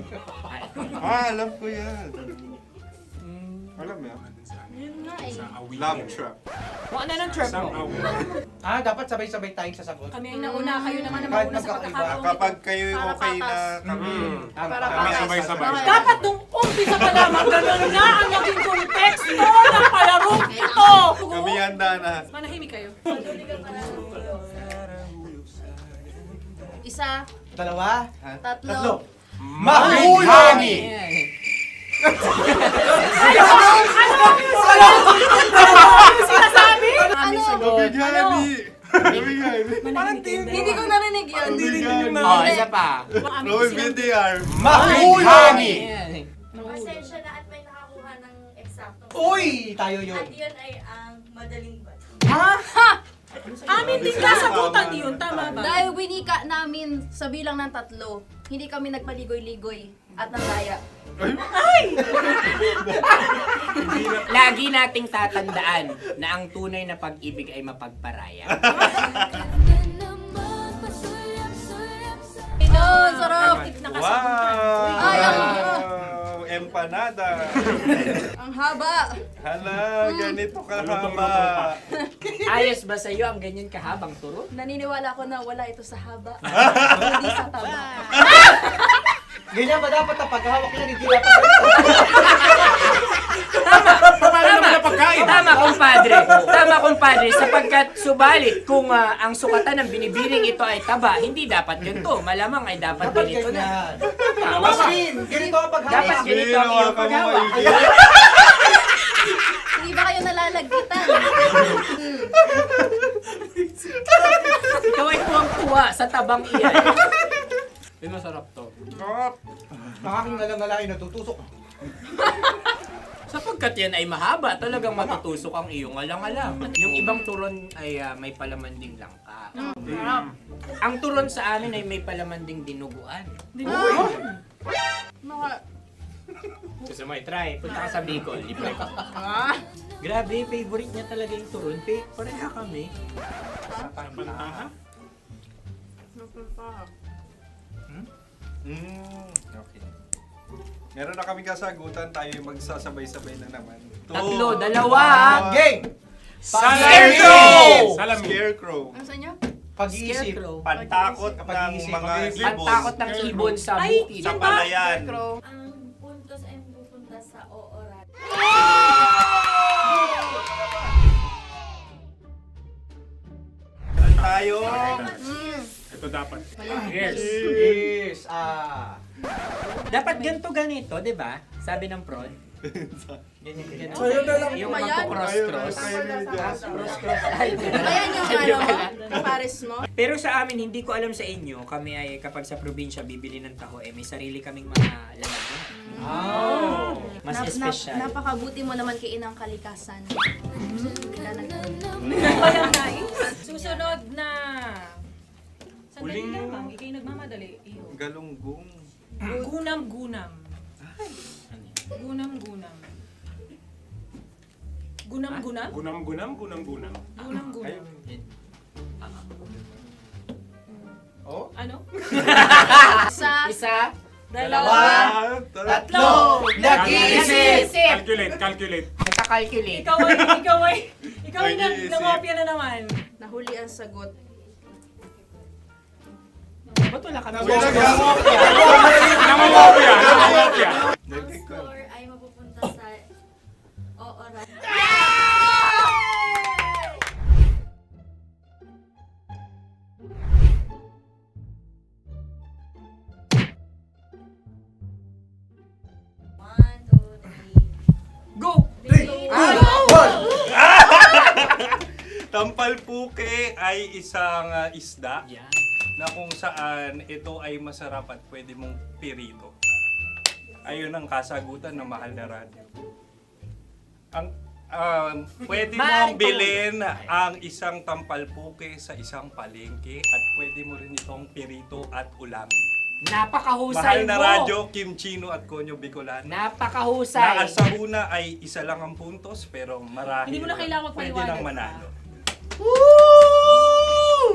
Alam ko yan. Alam mo yan? Love trap. Kung ano ng trap mo? Dapat sabay-sabay tayong sasagot. Kami ay nauna, kayo naman ang Kahit mauna sa magkakaiba. pagkakataon. Kapag kayo okay na kami, kami sabay-sabay. Dapat nung umpisa pa lamang, ganun na ang naging konteksto ng palarong ito! Kami handa na. Manahimik kayo. Isa, Dalawa. tatlo. Mahulani! Sinasabi? Hindi ko narinig yun. Oh, isa pa. Roll VTR. Mahulani! Pasensya na at may nakakuha ng eksakto. Uy! Tayo yun. At yun ay ang madaling ba? Amin din kasagutan yun, tama ba? Dahil winika namin sa bilang ng 3, hindi kami nagpaligoy-ligoy at nandaya. Lagi nating tatandaan na ang tunay na pag-ibig ay mapagparaya. Sarap! Wow! Ay, Empanada. Ang haba! Hala, ganito kahaba. Ayos ba sa'yo ang ganyan kahabang turo? Naniniwala ko na wala ito sa haba. Hindi sa taba. Ganyan ba dapat ang paghawak niya? Hindi dapat ganito. Tama, kumpadre. Sapagkat subalit kung ang sukatan ng binibining ito ay taba, hindi dapat ganito. Malamang ay dapat ganito na. Maskin! Ganito ang paghawak. Dapat ganito ang iyong paghawak. Hindi ba kayo nalalagkitan? Ikaw ay tuwang-tuwa sa tabang iyan. Ay, masarap to. Nakaking nalang natutusok. Sapagkat yan ay mahaba, talagang matutusok ang iyong alang-alang. Yung ibang turon ay may palaman ding langka. Ang turon sa amin ay may palaman ding dinuguan. Gusto mo i-try? Punta ka sa Bicol, libre ka. Grabe, favorite niya talaga yung turon. Pareha kami. Okay. Meron na kaming kasagutan, tayo yung magsasabay-sabay na naman. 3, 2. Game! Scarecrow! Scarecrow. Ano sa inyo? Pag-iisip. Pantakot ng mga ibon. Pantakot ng ibon sa Ay, bukid. Sa palayan. Ang puntos ay pupunta sa OORADIO. Meron tayo. Ito dapat. Yes. Dapat ganito, di ba? Sabi ng prod. Ganyan. Yung Ayan. magpo-cross-cross. Cross-cross. Ay, Ayan yung pares mo. Pero sa amin, hindi ko alam sa inyo, kami ay kapag sa probinsya bibili ng taho, may sarili kaming mga lalagyan. Mas espesyal. Napakabuti mo naman kay Inang Kalikasan. Ayan, nice. Susunod na. Sandali lamang, ikay nagmamadali. Iyo. Galunggong. Gunam-gunam. Gunam-gunam. Gunam-gunam? Gunam-gunam. Gunam-gunam. Oh? Ano? Isa. Dalawa. Tatlo. Nag-iisip. Calculate. Nagka-calculate. Ikaw ay nangopya na naman. Nahuli ang sagot. Ba't wala kami? Nangungopia. Score ay mapupunta sa Ooradio. Go! Tampalpuke ay isang isda na kung saan ito ay masarap at pwede mong pirito. Ayun ang kasagutan ng Mahal na Radyo. Ang pwede mong bilhin ang isang tampalpuke sa isang palengke at pwede mo rin itong pirito at ulamin. Napakahusay Mahal na mo! Radyo, Kim Chino at Konyo Bicolano. Napakahusay! Na sa una ay isa lang ang puntos pero marahil Hindi mo na kailangan pwede magpaliwanag nang manalo.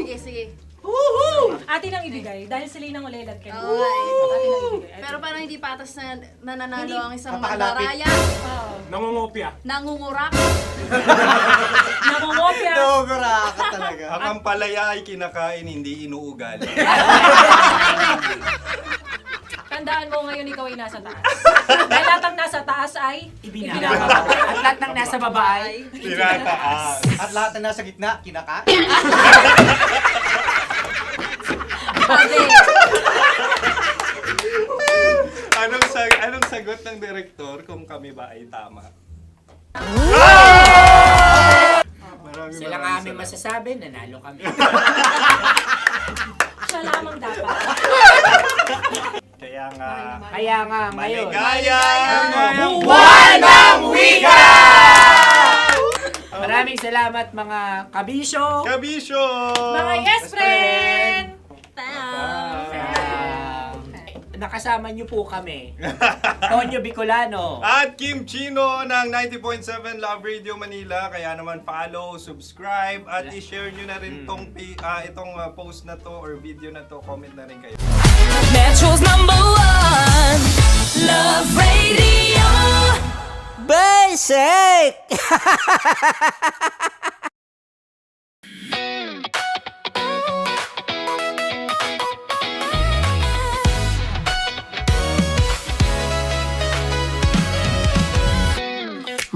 Sige, sige. Atin ang ibigay dahil sila yung ulelat kayo. Atin ang ibigay. Pero parang hindi patas na nananalo ang isang mandaraya. Nangungopia. Nangungurak. Nangungopia. Nangunguraka talaga. Ang ampalaya ay kinakain, hindi inuugali. Tandaan mo ngayon ikaw ay nasa taas. Dahil lahat ng nasa taas ay Ibinababa. At lahat ng nasa baba ay Tinataas. At lahat na nasa gitna, kinakain. Anong sagot ng direktor kung kami ba ay tama? Sila nga aming masasabi, nanalo kami. siya lamang dapat. Kaya nga ngayon. maligayang Buwan ng Wika! Maraming salamat mga kabisyo. Kabisyo! Mga yes friend! Nakasama niyo po kami. Konyo Bicolano. At Kim Chino ng 90.7 Love Radio Manila. Kaya naman follow, subscribe, at i-share nyo na rin itong post na to or video na to. Comment na rin kayo. Metro's #1 Love Radio Basic!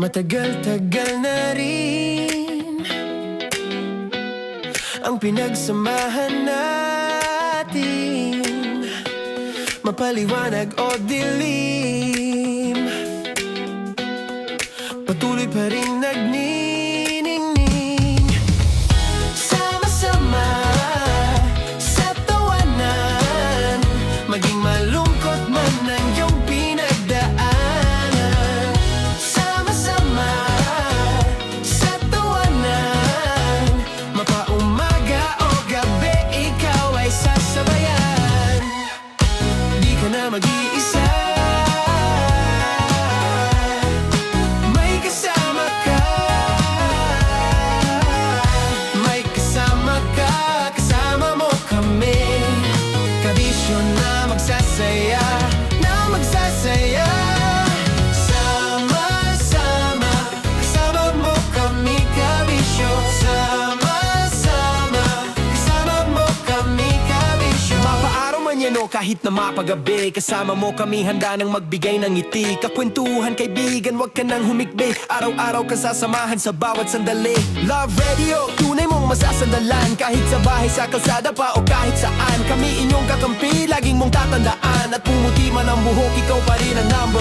Matagal-tagal na rin ang pinagsamahan natin, mapaliwanag o dilim, patuloy pa rin nagniningning. Sama-sama sa tawanan, maging malungkot man ang iyong pinagdaanan. Sama-sama sa tawanan, mapaumaga o gabi, ikaw ay sasabayan. Di ka na mag-iisa, may kasama ka. May kasama ka, kasama mo kami. Kabisyo na magsasaya, na magsasaya. Sama-sama, kasama mo kami, kabisyo. Sama-sama, kasama mo kami, kabisyo. Mapaaraw man yan o kahit na mapagabi, kasama mo kami, handa nang magbigay ng ngiti. Kakwentuhan, kaibigan, wag ka nang humikbi. Araw-araw ka sasamahan sa bawat sandali. Love Radio, tunay mong masasandalan. Kahit sa bahay, sa kalsada pa o kahit saan, kami inyong kakampi, laging mong tatandaan. At pumuti man ang buhok, ikaw pa rin ang #1.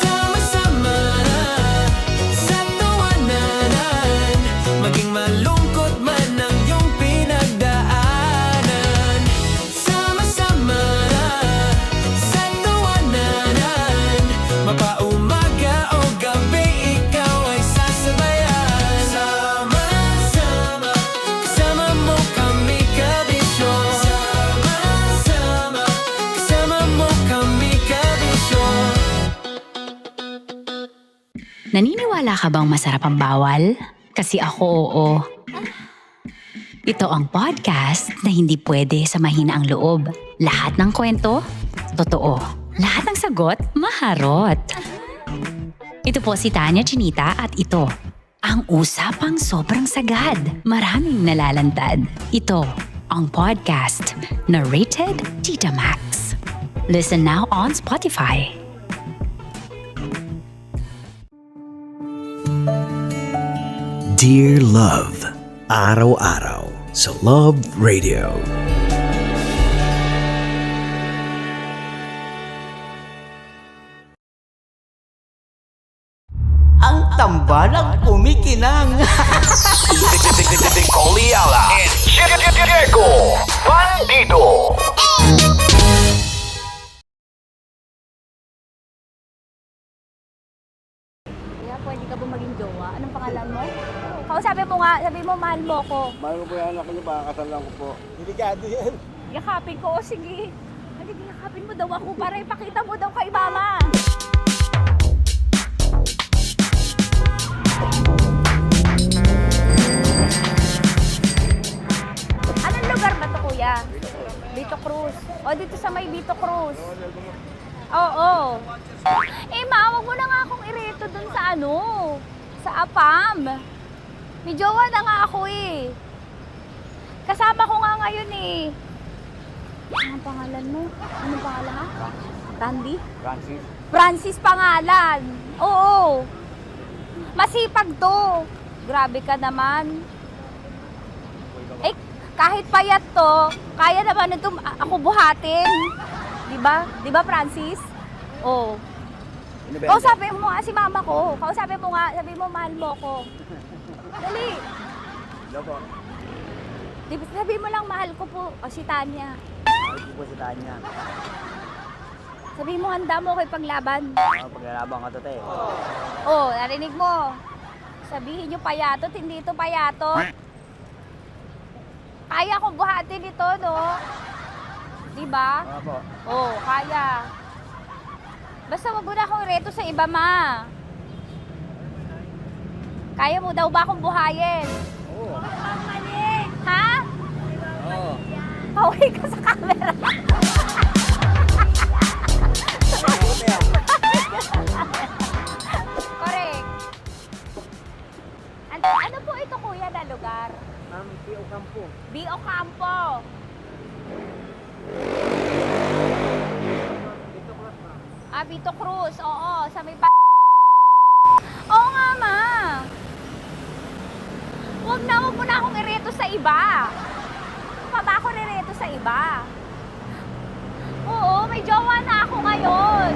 Sama-sama sa tawanan, maging malungkot man ang iyong pinagdaanan. Sama-sama sa tawanan, mapaumaga o gabi, ikaw ay sasabayan. Sama-sama, kasama mo kami, kabisyo. Sama-sama, kasama mo kami, kabisyo. Naniniwala ka bang masarap ang bawal? Kasi ako oo. Ito ang podcast na hindi pwede sa mahina ang loob. Lahat ng kwento, totoo. Lahat ng sagot, maharot. Ito po si Tanya Chinita at ito, ang usapang sobrang sagad. Maraming nalalantad. Ito, ang podcast na rated Tita Max. Listen now on Spotify. Dear Love, araw-araw sa Love Radio. Ang tambalang kumikinang. Nicole Ayala and Diego Bandido. Kaya pwede ka ba maging jowa? Anong pangalan mo? Kausapin mo nga, sabi mo mahal mo ko. Mahal ko po yung anak niyo, baka kasalan ko po. Delikado yan. Yakapin ko, o sige. Halika, yakapin mo daw ako para ipakita mo daw kay mama. Anong lugar ba to, kuya? Vito Cruz. O, dito sa may Vito Cruz. Oo. Eh, ma, wag mo na nga akong ireto dun sa ano, sa APAM. May jowa na nga ako eh. Kasama ko nga ngayon eh. Anong pangalan mo? Anong pangalan ha? Randy? Francis. Francis pangalan. Oo. Masipag to. Grabe ka naman. Eh, kahit payat to, kaya naman ito ako buhatin. Diba? Diba, Francis? Oo. Kausapin mo nga si mama ko. Kausapin mo nga, sabi mo mahal mo ko. Dali. Hello po. Sabi mo lang mahal ko po. O si Tanya. Mahal ko po si Tanya. Sabi mo handa mo ko ipaglaban. Paglalabang ka to, te. Oh, narinig mo. Sabihin nyo payatot, hindi ito payatot. Kaya kong buhatin ito, no? Diba? Opo. Oh, kaya. Basta wag mo na akong reto sa iba, ma. Kaya mo daw ba akong buhayin? Oo. Ha? Oo. Pauwi ka sa camera. Correct. Ano po ito, kuya, na lugar? P.O. Campo. B.O. Campo. Vito Cruz. Oo, sa may Oo nga, ma. Wag mo na akong ireto sa iba. Pa ba ako ireto sa iba? Oo, may jowa na ako ngayon.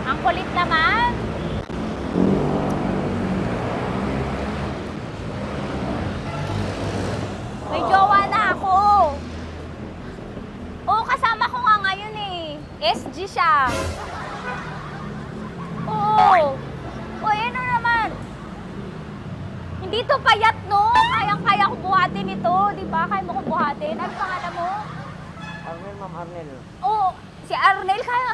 Ang kulit naman. May jowa na ako. Oo, kasama ko nga ngayon eh. SG siya. Oo. O, ano naman? Hindi to payat, no? Kayang-kaya ko buhatin ito, di ba? Kaya mo ko buhatin. Ano pangalan mo? Arnel, ma'am, Arnel. Oo, si Arnel kaya.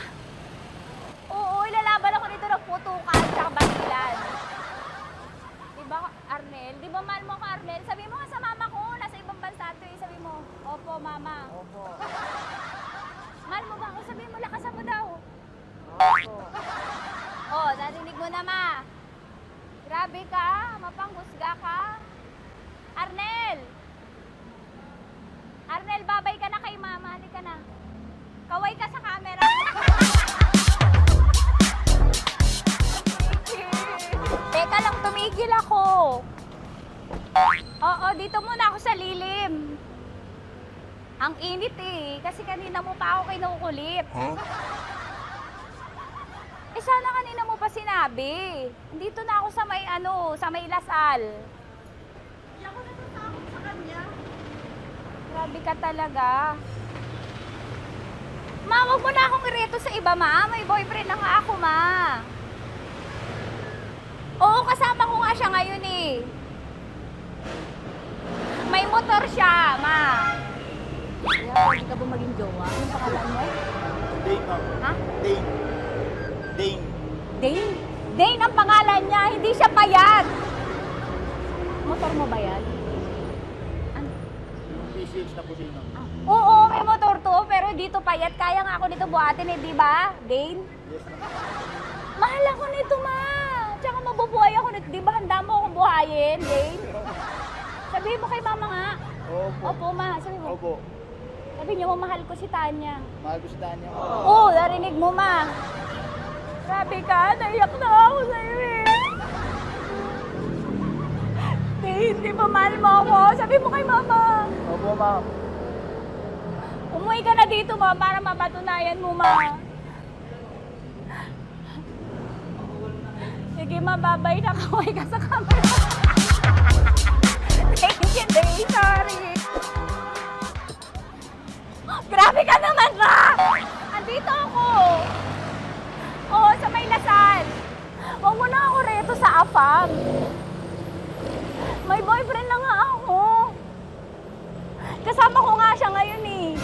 Oo, ilalaban ako nito ng putukan sa basilan. Di ba, Arnel? Di ba mahal mo ko, Arnel? Sabi mo nga sa mama ko, nasa ibang bansa ito eh. Sabi mo, opo, mama. Opo. Mahal mo ba ako? Sabi mo, lakasan mo daw. Opo. Oh, narinig mo na, ma. Grabe ka, mapanghusga ka. Arnel! Arnel, babay ka na kay mama. Halika na. Kaway ka sa camera. Teka lang, tumigil ako. Oo, dito muna ako sa lilim. Ang init eh, kasi kanina mo pa ako kinukulit. Huh? Eh sana kanina mo pa sinabi. Dito na ako sa may sa may Lasal. Hindi ako natatakot sa kanya. Grabe ka talaga. Ma, wag mo na akong ireto sa iba, ma. May boyfriend na nga ako, ma. Oo, kasama ko nga siya ngayon eh. May motor siya, ma. Kaya, pwede ka ba maging jowa? Anong pangalan mo? Dane, ma'am. Ha? Dane. Dane. Dane? Dane ang pangalan niya, hindi siya payat. Motor mo ba yan? Ano? PCH na po siya, ma'am. Oo, may motor to, pero dito payat. Kaya nga ako nito buhatin eh, di ba? Dane? Yes, ma'am. Mahal ako nito, ma. Tsaka mabubuhay ako nito. Di ba handa mo akong buhayin, Dane? Sabihin mo kay mama nga. Opo. Opo, ma. Sabihin mo. Opo. Sabihin niyo, mahal ko si Tanya. Mahal ko si Tanya. Oo, narinig mo, ma. Grabe ka, naiyak na ako sa'yo eh. Hindi pa mahal mo ako. Sabihin mo kay mama. Opo, ma'am. Umuwi ka na dito, ma, para mapatunayan mo, ma. Sige, ma, babay na. Kaway ka sa camera. Thank you, Day. Sorry. Grabe ka naman, ma! Andito ako. Oo, sa may Lasal. Huwag mo na ako reto sa AFAM. May boyfriend na nga ako. Kasama ko nga siya ngayon eh.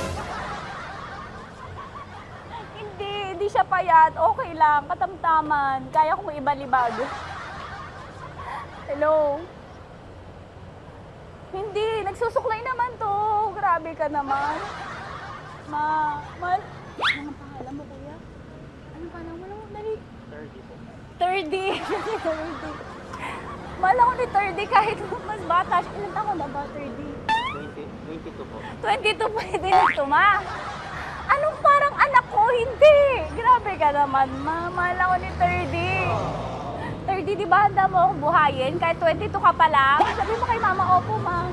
Hindi siya payat. Okay lang, katamtaman. Kaya kong ibalibag. Hello? Hindi, nagsusuklay naman to. Grabe ka naman. Anong pangalan mo, kuya? Anong pangalan mo? Dali. 30 po. 30. Mahal ako ni 30 kahit mas bata siya. Ilan taon na ba, 30? 22 po. 22 pwede na ito, ma. Anong parang anak ko? Hindi. Grabe ka naman, ma. Mahal ako ni 30. 30, di ba handa mo akong buhayin? Kahit 22 ka pa lang. Sabi mo kay mama, opo, ma.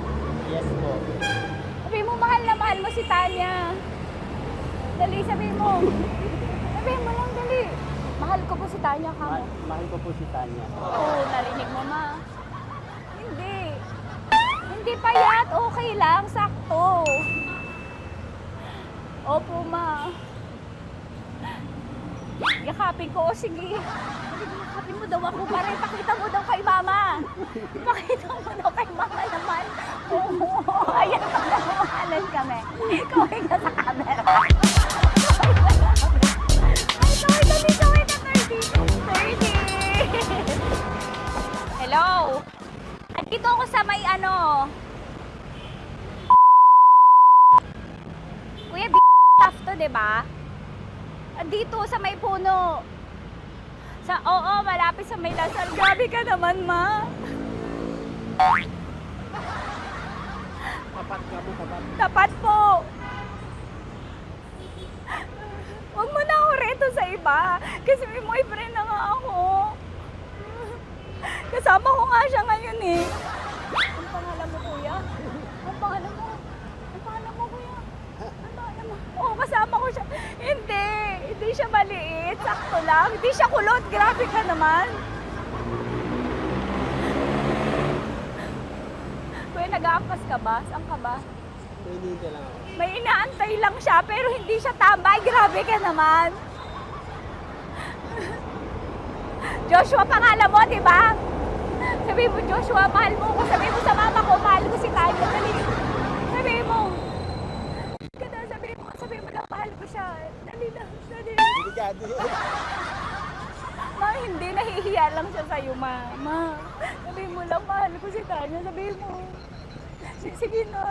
Yes po. Sabi mo, mahal na mahal mo si Tanya. Dali, sabi mo. Sabi mo lang, dali. Mahal ko po si Tanya ka mo. Mahal ko po si Tanya. Oo, narinig mo, ma. Hindi. Hindi payat. Okay lang. Sakto. Opo, ma. Yakapin ko. O, sige. Yakapin mo daw ako para ipakita mo daw kay mama. Ipakita mo daw kay mama naman. Oo. Ayan, nagmamahalan kami. Kaway ka sa camera. Ay, kaway na 30. Hello? Andito ako sa may Kuya, tough to, diba? Andito sa may puno. Oo, malapit sa may Lasal. Grabe ka naman, ma. Tapat ka mo, tapat. Tapat po. Huwag mo na ako reto sa iba. Kasi may boyfriend na nga ako. Kasama ko nga siya ngayon eh. Ang pangalan mo, kuya? Ang pangalan mo? Ang pangalan mo, kuya? Ang pangalan mo? Oo, kasama ko siya. Hindi siya maliit. Sakto lang. Hindi siya kulot. Grabe ka naman. Kuya, nag-aangkas ka ba? Saan ka ba? Pwede ka lang ako. May inaantay lang siya, pero hindi siya tambay. Grabe ka naman. Joshua, pangalan mo, di ba? Sabi mo, Joshua, mahal mo ko. Sabi mo sa mama ko, mahal ko si Tanya. Dali. Sabi mo. Sabi mo na, mahal ko siya. Dali lang, dali. Ma, hindi. Nahihiya lang siya sa'yo, ma. Sabi mo lang, mahal ko si Tanya. Sabi mo. Sige na.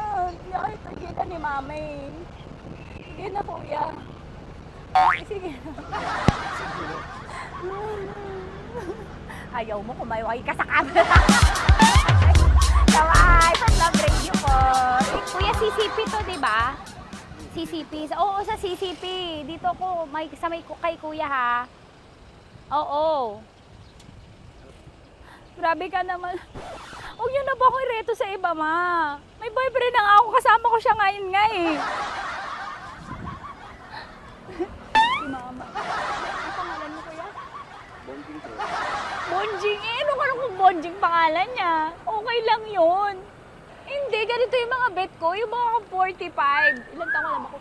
Nakita kita ni mama eh. Sige na, kuya. Sige na. Ayaw mo kumayway ka sa camera. Kaway, sa Love Radio po. Kuya, CCP to, di ba? CCP. Oo, sa CCP. Dito ko, sa may kay kuya ha. Oo. Grabe ka naman. Huwag niyo na ba ako ireto sa iba, ma? May boyfriend na nga ako. Kasama ko siya ngayon nga eh. Si mama. Ano pangalan mo, kuya? Bonjing po. Bonjing? Ano kung Bonjing pangalan niya? Okay lang yun. Hindi, ganito yung mga bet ko. Yung mga 45. Ilan taon alam ako?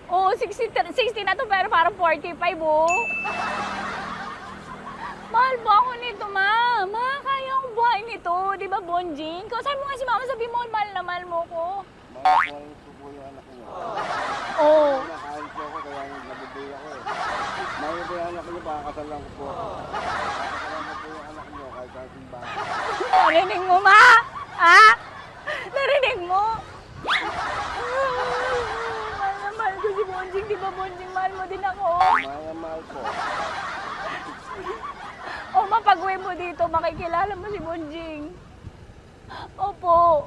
Oo, 60 na to pero parang 45, oh. Mahal ba ako nito, ma? Ma, kaya akong buhay nito. Di ba, Bonjing? Sabi mo nga si mama, sabi mo, mahal na mahal mo ko. Mahal ko po yung anak niyo. Oo. Nakahal po ako, kaya nabubuhay ako eh. Mahal ko yung anak niyo, pakakasalan ko po. Pakakasalan ko po yung anak niyo, kahit sa ating bahay. Narinig mo, ma? Ha? Narinig mo? Mahal na mahal ko si Bonjing. Di ba, Bonjing, mahal mo din ako? Mahal na mahal po. O, mapag-uwi mo dito, makikilala mo si Bonjing. Opo.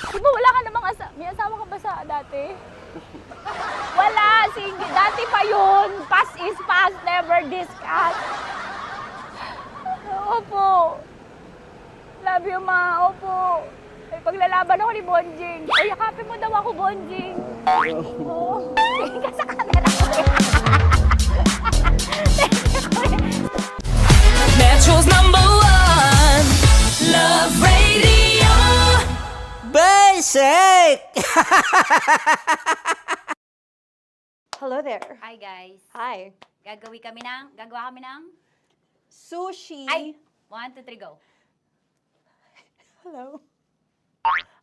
Di ba wala ka namang may asawa ka ba sa dati? Wala, single. Dati pa yun. Past is past, never discuss. Opo. Love you, ma. Opo. Ay, paglalaban ako ni Bonjing. O, yakapin mo daw ako, Bonjing. Oo. Tingin ka sa camera. Metro's #1 Love Radio. Basic! Hello there. Hi, guys. Hi. Gagawa kami ng Sushi. Ay! 1, 2, 3, go. Hello.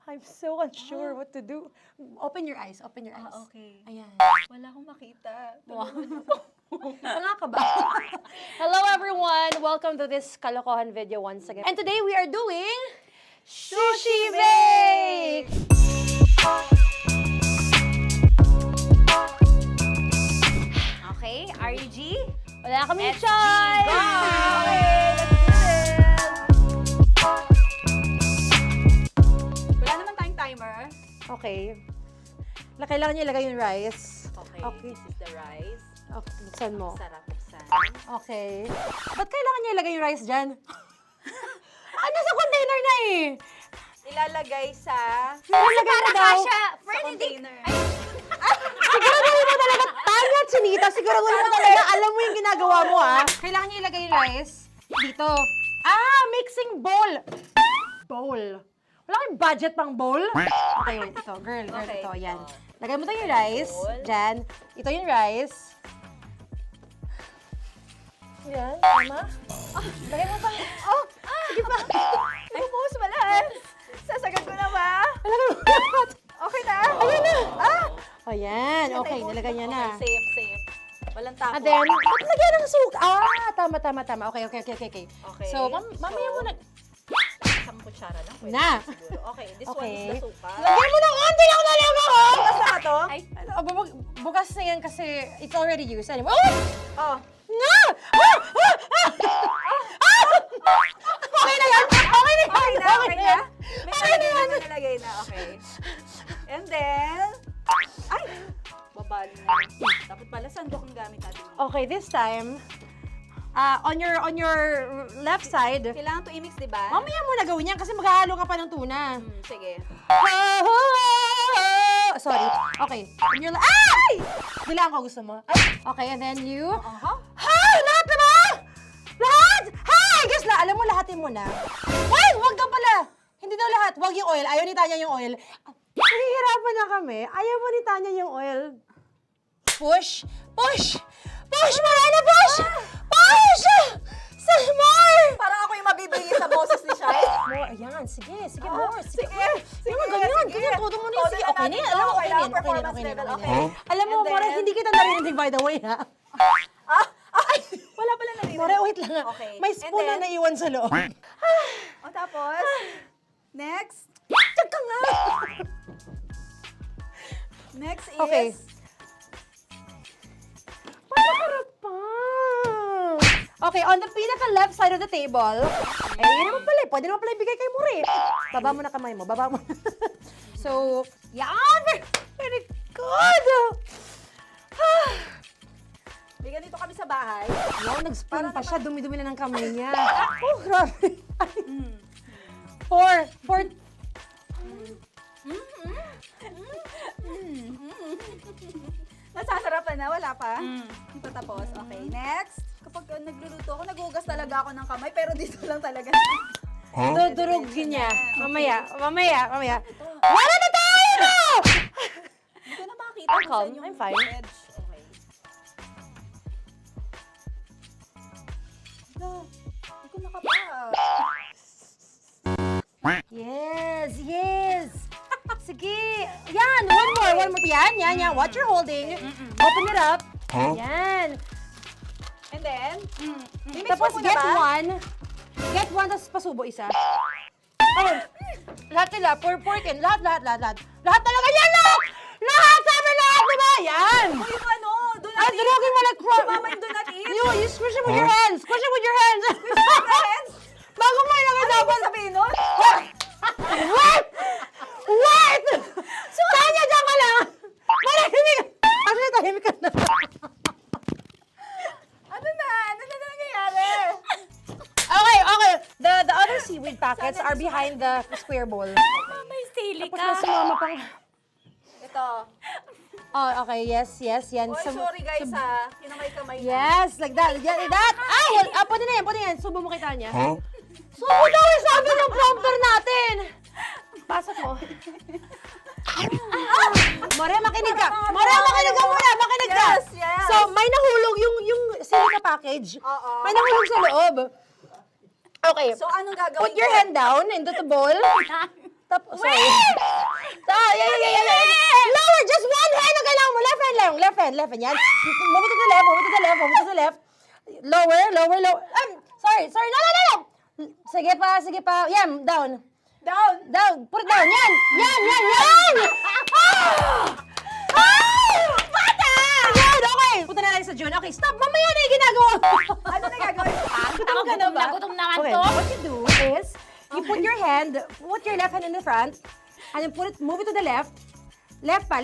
I'm so unsure what to do. Open your eyes. Open your eyes. Okay. Ayan. Wala akong makita. Tanga ka ba? Hello everyone! Welcome to this kalokohan video once again. And today we are doing Sushi Bake! Okay, REG? Wala kaming SG, choice! go! Okay, let's do this! Wala naman tayong timer. Okay. Kailangan niyo ilagay yung rice. Okay, this is the rice. Okay, buksan mo. Sarap buksan. Okay. Ba't kailangan niya ilagay yung rice dyan? Ano sa container na eh? Ilalagay sa... Ilalagay mo daw. container. Siguraduhin mo talaga, Tanya at Chinita, siguraduhin mo talaga, alam mo yung ginagawa mo ah. Kailangan niya ilagay yung rice dito. Mixing bowl. Bowl. Wala kayong budget pang bowl? Okay, wait, ito, girl, Okay. ito, yan. Lagay mo tayo yung rice, dyan. Ito yung rice. Yan, tama? Lagay mo pa. Sige pa. Ay, buhos malas. Sasagad ko na ba? Lagay mo lahat. Okay na. Ayan na. Ayan, okay, nilagay niya na. Okay, safe. Walang tapon. And then, ba't lagyan ng suka? Tama. Okay. Okay. So, mamaya mo na. Isang kutsara lang. Pwede Na. siguro. Okay, this one Okay. is the suka. Lagyan mo ng konti lang talaga ko! Bukas na ba to? Ay, bukas na yan kasi it's already used. Anyway, Oh. nga! Okay na yan! Okay na yan! Okay na? May Okay na yan! nalagay na. Okay. And then... Ay! Babali na. Dapat pala sandok ang gamit natin. Okay, this time, on your left side, Kailangan to i-mix, di ba? mamaya mo na gawin yan kasi maghahalo ka pa ng tuna. Sige. Sorry. Okay. On your ay! Dilaan ko gusto mo. Ay! Okay, and then you... Lahat na ba? Lahat? I guess alam mo, lahatin mo na. Wait! Wag daw pala! Hindi daw lahat. Wag yung oil. Ayaw ni Tanya yung oil. Nahihirapan na kami. Ayaw mo ni Tanya yung oil. Push! Push! Push! Marana! Push! Push! Some more! Parang ako yung mabibigay sa boses ni Shai. More. Ayan. Sige. Sige, more. Sige. Ganyan. Todo mo na yun. Sige, okay na yan. Alam mo, okay na yan. Performance level, okay. Alam mo, And More, then- hindi kita narinig by the way, ha? Wala pala narinig. More, wait lang. Okay. May spoon na And then- naiwan sa loob. O tapos, next. Tiyag ka nga! Next is... Okay. Panakarap pa! Okay, on the pinaka-left side of the table, yun naman pala, pwede naman pala ibigay kay More. Baba mo na kamay mo, baba mo. So, yan! Very good! Bigyan dito kami sa bahay. Wow, nag-spoon pa siya, dumi-dumi na ng kamay niya. Oh, grabe. Four. Nasasarapan na, wala pa? Hindi pa tapos. Okay, next. Kapag nagluluto ako, naghugas talaga ako ng kamay, pero dito lang talaga. Dudurugin niya. Mamaya. Wala na tayo! Hindi ko na makita I'm kung calm. saan yung I'm fine. edge. Okay. Hindi ko nakapa. Yes. Sige. Yan, one more. Yan. What you're holding. Open it up. Yan. And then, Tapos get one. Get one, tapos pasubo isa. Oh, lahat nila, pork and lahat. Lahat talaga yan, lahat! Lahat! Sabi lahat, diba? Yan! o yung ano, do not eat. Durugin mo like Si Mama yung do not eat. You squish it with your hands. Squish it with your hands. Squish it with your hands? Bago mo ilagay dapat. Sabihin nun? seaweed packets are behind the square bowl. May sili Tapos na sumama pang... Ito. Oh, okay. Yes, yan. Oy, sorry guys ha. Kinamay-kamay na. Yes, like that. Like that. Pwede na yan. Subo mo kay Tanya. Subo daw yung sabi ng prompter natin. Pasok mo. More, makinig ka. More, makinig ka muna. Makinig ka. Yes. So, may nahulog yung silica package. May nahulog sa loob. Okay. So, anong gagawin Put your ko? hand down into the bowl. Tapos, sorry. Yeah. Lower, just one hand ang kailangan mo. Left hand. Yan. Move it to the left. Lower. Sorry. No. Sige pa. Yan, down. Put it down. Yan. Bata! Yan, okay. Punta na lang sa June. Okay, stop. Mamaya na yung ginagawa. Ano na gagawin? Gutom ka na ba? Gutom naman Okay, to. what you do is, you put your left hand in the front, and then move it to the left. Left pa.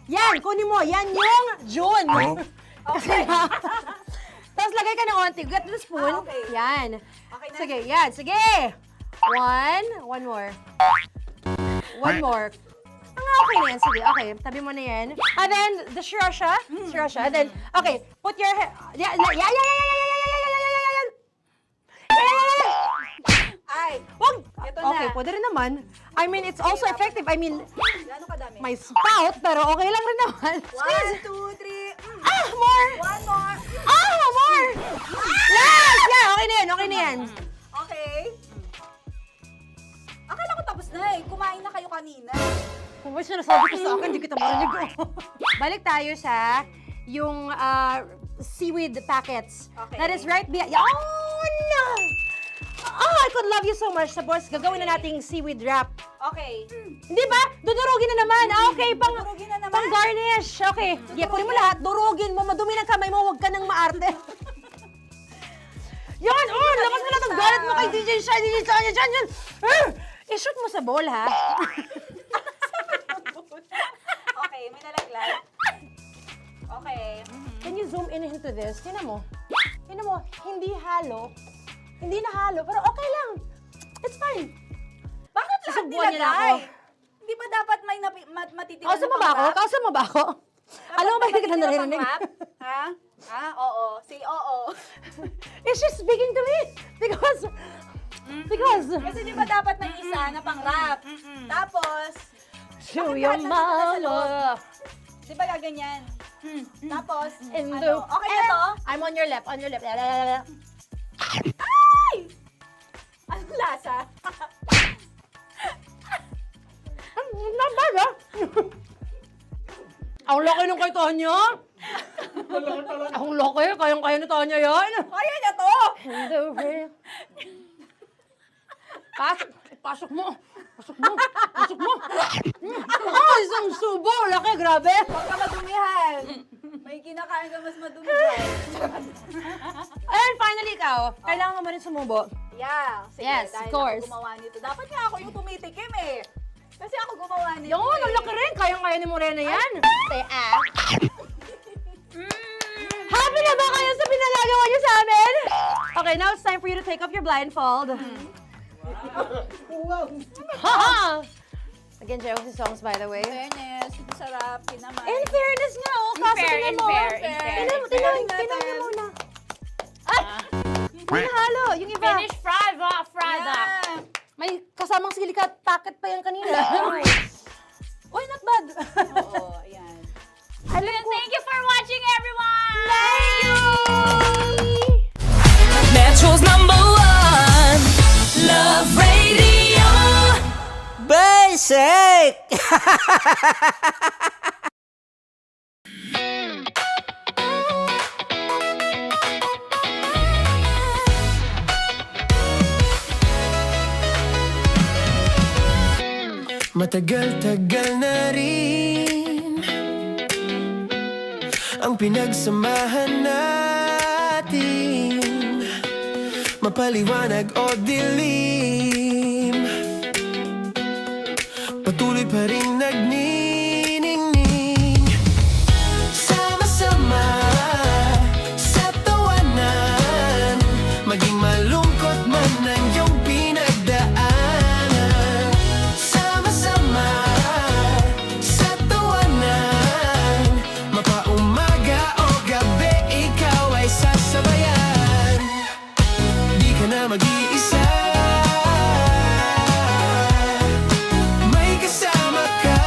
Yan, kunin mo. Yan yung June. Okay. Tapos lagay ka ng onti. Get the spoon. Okay. Yan. Okay na. Sige, yan. Sige. One more. Okay na yan. Sige, okay. Tabi mo na yan. And then, the sriracha. And then, okay. Put your hand. Yeah. Ay, Wag! Ito na. Okay, pwede rin naman. I mean, it's also effective. I mean, gano'n kadami? may spout, pero okay lang rin naman. 1, 2, 3. More! One more. More! Yes! Yeah, okay na yan. Okay. Akala ko tapos na eh. Kumain na kayo kanina. Kung may sinasabi ko sa akin, hindi kita marinig. Balik tayo sa yung seaweed packets. Okay. That is right behind. Oh, no! Oh, I could love you so much. Tapos, gagawin na nating seaweed wrap. Okay. Hindi ba? Dudurugin na naman. Okay, Dudurugin na naman? pang garnish. Okay. Yeah, kunin mo lahat. Durugin mo. Madumi ng kamay mo. Huwag ka nang maarte. Yan! Oh, lakas mo lang ang galit mo kay DJ Shiny. Yan. I-shoot mo sa bowl, ha? Okay, may nalaglag. Okay. Can you zoom in into this? Tingnan mo. Hindi halo. Hindi na halo, pero okay lang. It's fine. Bakit lahat Susubuan niya na ako. nilagay? Hindi ba dapat may matitira Kausa mo ba ako? Kausa mo ba ako? Alam mo ba hindi kita naririnig? Ha? Oo. Say oo. Is she speaking to me? Because... Kasi di ba dapat may isa na pang-rap? Tapos, Show bakit your lahat nandun na sa loob? mama. Di ba gaganyan? Tapos, In ano? the... Okay na to? I'm on your left. Ay! Anong lasa? Not bad, ha? Ang laki nung kay Tonya. Ang laki. Kayang-kaya ni Tonya yan. Kaya niya to! Pasok mo. Isang subo. Laki, grabe. Huwag ka madumihan. May kinakain ka mas madumi dyan. And finally, ikaw. Kailangan mo rin sumubo. Yeah. Sige, Yes, of dahil course. ako gumawa nito. Dapat nga ako yung tumitikim eh. Kasi ako gumawa nito. Yung, ang laki rin. Kayang-kaya ni Morena yan. Happy na ba kayo sa pinagagawa niyo sa amin? Okay, now it's time for you to take off your blindfold. Again, Josie songs, by the way. Fairness, sarap, kinamay. In fairness nga, oh. Kaso tingnan mo. Tingnan niyo muna. May nahalo. Yung iba. Finish fried, Yeah. May kasamang silika at packet pa yan kanina. Uy, not bad. Oo, ayan. Thank you for watching, everyone! Thank you! Metro's #1 Love Radio. Basic! Matagal-tagal na rin ang pinagsamahan natin, mapaliwanag o dilim, patuloy pa rin nagniningning. Sama-sama sa tawanan, maging malungkot man ang mag-iisa. May kasama ka,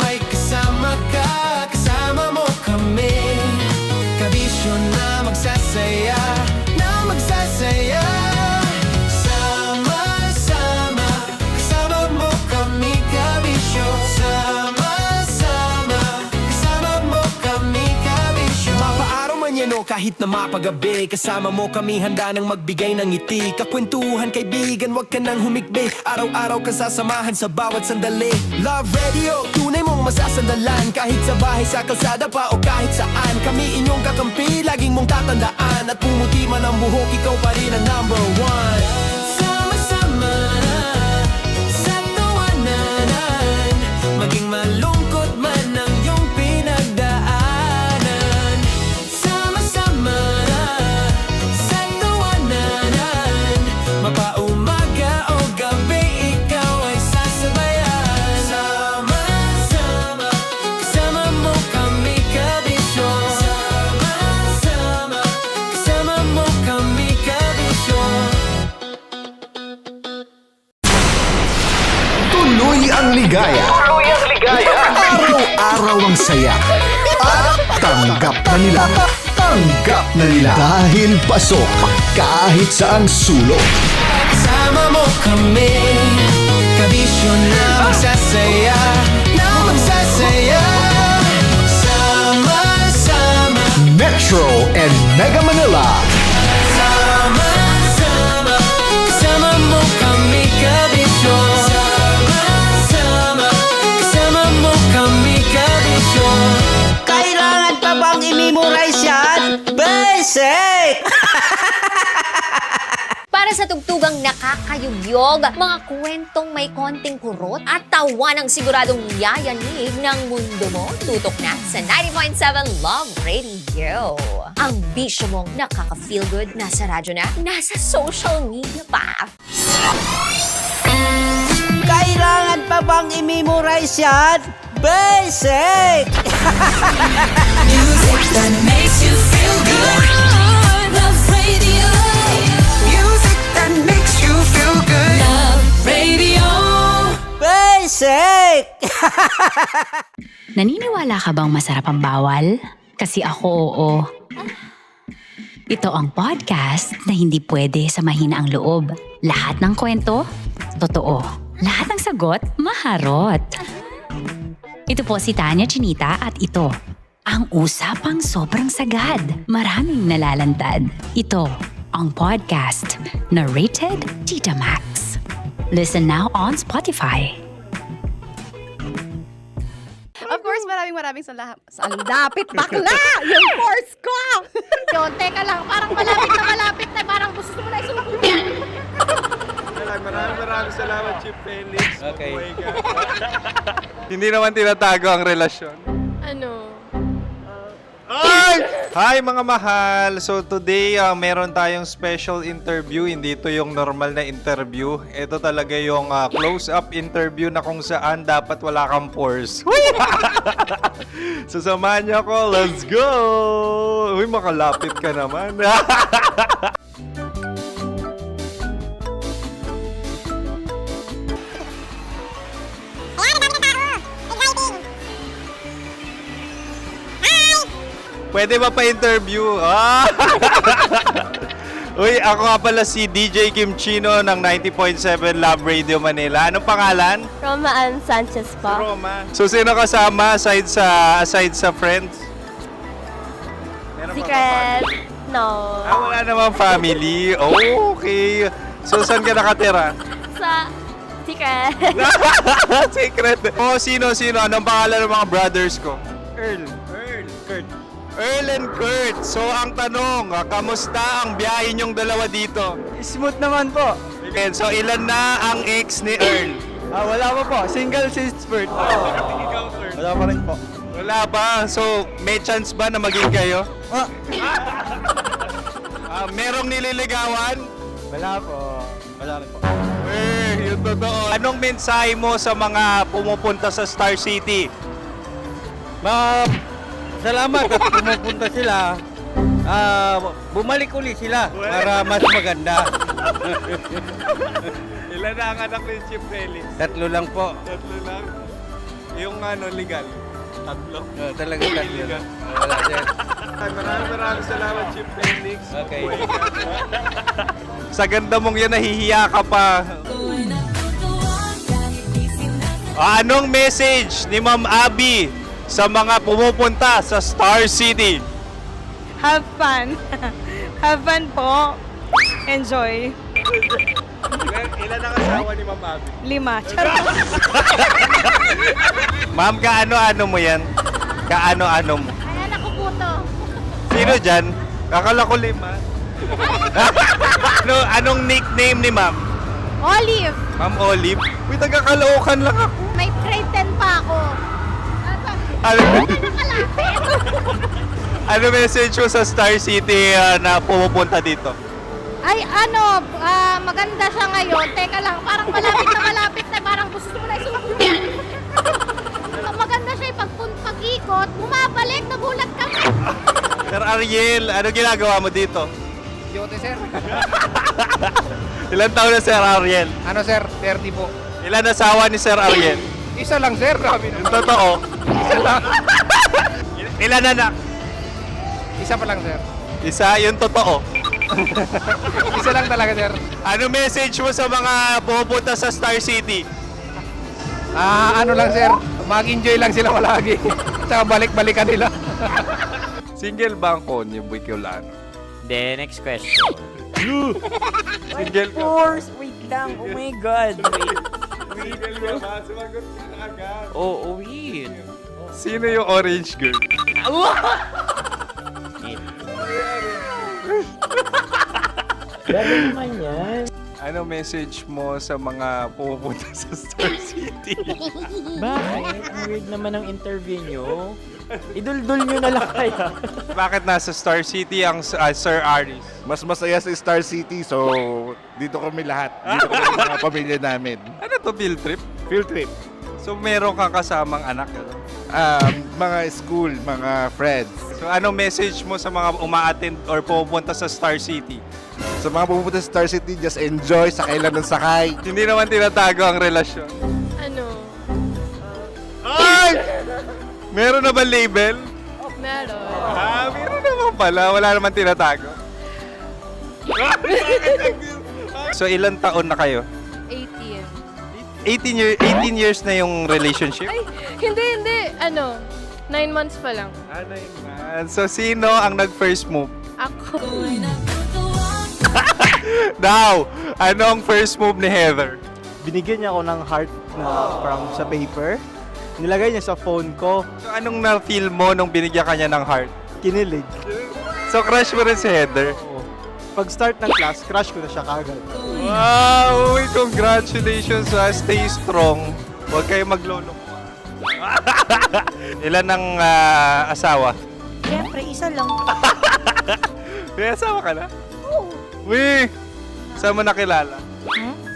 may kasama ka, kasama mo kami. Kabisyo na magsasaya, na magsasaya. Sama-sama, kasama mo kami, kabisyo. Sama-sama, kasama mo kami, kabisyo. Mapaaraw man yan o kahit na mapagabi, kasama mo kami handa nang magbigay ng ngiti. Kakwentuhan kaibigan, wag ka nang humikbi. Araw-araw ka sasamahan sa bawat sandali. Love Radio, tunay mong masasandalan. Kahit sa bahay, sa kalsada pa o kahit saan. Kami inyong kakampi, laging mong tatandaan. At pumuti man ang buhok, ikaw pa rin ang number one. Sama-sama sa tawanan, maging malungkot man ang iyong pinagdaanan. Sama-sama sa tawanan, mapaumaga o gabi, ikaw ay sasabayan. Sama-sama, kasama mo kami, kabisyo. Sama-sama, kasama mo kami, kabisyo. Tuloy ang ligaya. Tuloy ang ligaya. Araw-araw ang saya. At tanggap na nila. Tanggap na nila. Dahil pasok kahit saang sulok. Kasama mo kami, kabisyo na magsasaya, na magsasaya. Sama-sama, Metro and Mega Manila. sama-sama, kasama mo kami, kabisyo. Sama-sama, kasama mo kami, kabisyo. Kailangan pa bang i-memorize yan? Basic! Para sa tugtugang nakakayugyog, mga kwentong may konting kurot at tawa ng siguradong yayanig ng mundo mo, tutok na sa 90.7 Love Radio. Ang bisyo mong nakaka-feel good, nasa radyo na, nasa social media pa. Kailangan pa bang i-memorize yan? Basic! Music that makes you feel good. Love Radio. Music that makes you feel good. Love Radio. Basic! Naniniwala ka bang masarap ang bawal? Kasi ako oo. Ito ang podcast na hindi pwede sa mahina ang loob. Lahat ng kwento, totoo. Lahat ng sagot, maharot. Ito po si Tanya Chinita at ito, ang usapang sobrang sagad. Maraming nalalantad. Ito, ang podcast na rated Tita Max. Listen now on Spotify. Of course, maraming salamat. Ang lapit bakla! Yung force ko! Yun, teka lang, parang malapit na, parang gusto mo na isulat. Maraming salamat, Chief Felix. Okay. Mabuhay ka. Hindi naman tinatago ang relasyon. Ano? Hi mga mahal! So today, meron tayong special interview. Hindi ito yung normal na interview. Ito talaga yung close-up interview na kung saan dapat wala kang pores. So samahan niyo ako. Let's go! Uy, makalapit ka naman. Pwede ba pa-interview? Uy, ako nga pala si DJ Kim Chino ng 90.7 Love Radio Manila. Anong pangalan? Roma Ann Sanchez po. Roma. So, sino kasama aside sa friends? Meron ba Secret. No. wala namang family. Oh, okay. So, saan ka nakatira? Sa secret. Secret. Oh, sino? Anong pangalan ng mga brothers ko? Earl, Kurt. Earl and Kurt. So, ang tanong, kamusta ang biyahe niyong dalawa dito? Smooth naman po. Okay, so ilan na ang ex ni Earl? Wala pa po. Single since birth. Wala pa rin po. Wala ba? So, may chance ba na maging kayo? Merong nililigawan? Wala po. Wala rin po. Yung totoo. Anong mensahe mo sa mga pumupunta sa Star City? Salamat at pumupunta sila. bumalik uli sila para mas maganda. Ilan na ang anak ni Chief Felix? 3 lang po. 3 lang? Yung legal? 3? Talaga 3 lang. Wala, sir. Maraming salamat, Chief Felix. Okay. Sa ganda mong yan, nahihiya ka pa. Anong message ni Ma'am Abby sa mga pumupunta sa Star City? Have fun. Have fun po. Enjoy. Ilan ang asawa ni Ma'am Abby? 5. Charot. Ma'am, kaano-ano mo yan? Kaano-ano mo? Ay, anak ko po to. Sino dyan? Akala ko 5. Anong nickname ni Ma'am? Olive. Ma'am Olive? Uy, taga-Caloocan lang ako. May grade 10 pa ako. Ano, Nakalapit. ano message mo sa Star City na pumupunta dito? Ay, maganda siya ngayon. Teka lang, parang malapit na, parang gusto mo na isulat. Maganda siya pag-ikot, bumabalik, nagulat ka. Sir Ariel, ano ginagawa mo dito? Yote, sir. Ilan taon na Sir Ariel? Ano, sir? 30 po. Ilan asawa ni Sir Ariel? Isa lang, sir. Grabe Yung totoo? Ilan anak? Isa pa lang, sir. Isa, yung totoo. Isa lang talaga, sir. Ano message mo sa mga pumupunta sa Star City? Ano lang, sir. Mag-enjoy lang sila palagi. Tsaka balik-balikan nila. Single ba ang Konyo, Boy Kiolano? Then, next question. Single ka? Wait lang. Oh my God. Single ka ba? Sumagot ka na agad. Oo, wait. Sino yung orange girl? Grabe naman yan. Ano message mo sa mga pumupunta sa Star City? Bakit? Ang weird naman ang interview nyo. Idul-dul nyo na lang kaya. Bakit nasa Star City ang Sir Aris? Mas masaya sa Star City, so dito kami lahat. Dito kami mga pamilya namin. Ano to, field trip? Field trip. So meron kang kasamang anak? Ano? Mga school, mga friends. So anong message mo sa mga uma-attend or pumupunta sa Star City? Sa mga pupunta sa Star City, just enjoy, sakay lang ng sakay. Hindi naman tinatago ang relasyon. Ano? Ay! Meron na ba label? Meron. Meron naman pala. Wala naman tinatago. So ilan taon na kayo? 18. 18 years na yung relationship? Ay, hindi. 9 months pa lang. 9 months. So sino ang nag-first move? Ako. Daw, ano ang first move ni Heather? Binigyan niya ako ng heart na from sa paper. Nilagay niya sa phone ko. So anong na-feel mo nung binigyan ka niya ng heart? Kinilig. So crush mo rin si Heather? Pag-start ng class, crush ko na siya kagad. Wow! Uy, congratulations! Stay strong. Huwag kayo maglolo. Ilan ang asawa? Siyempre, isa lang. May asawa ka na? Oo. Uy! Saan mo nakilala?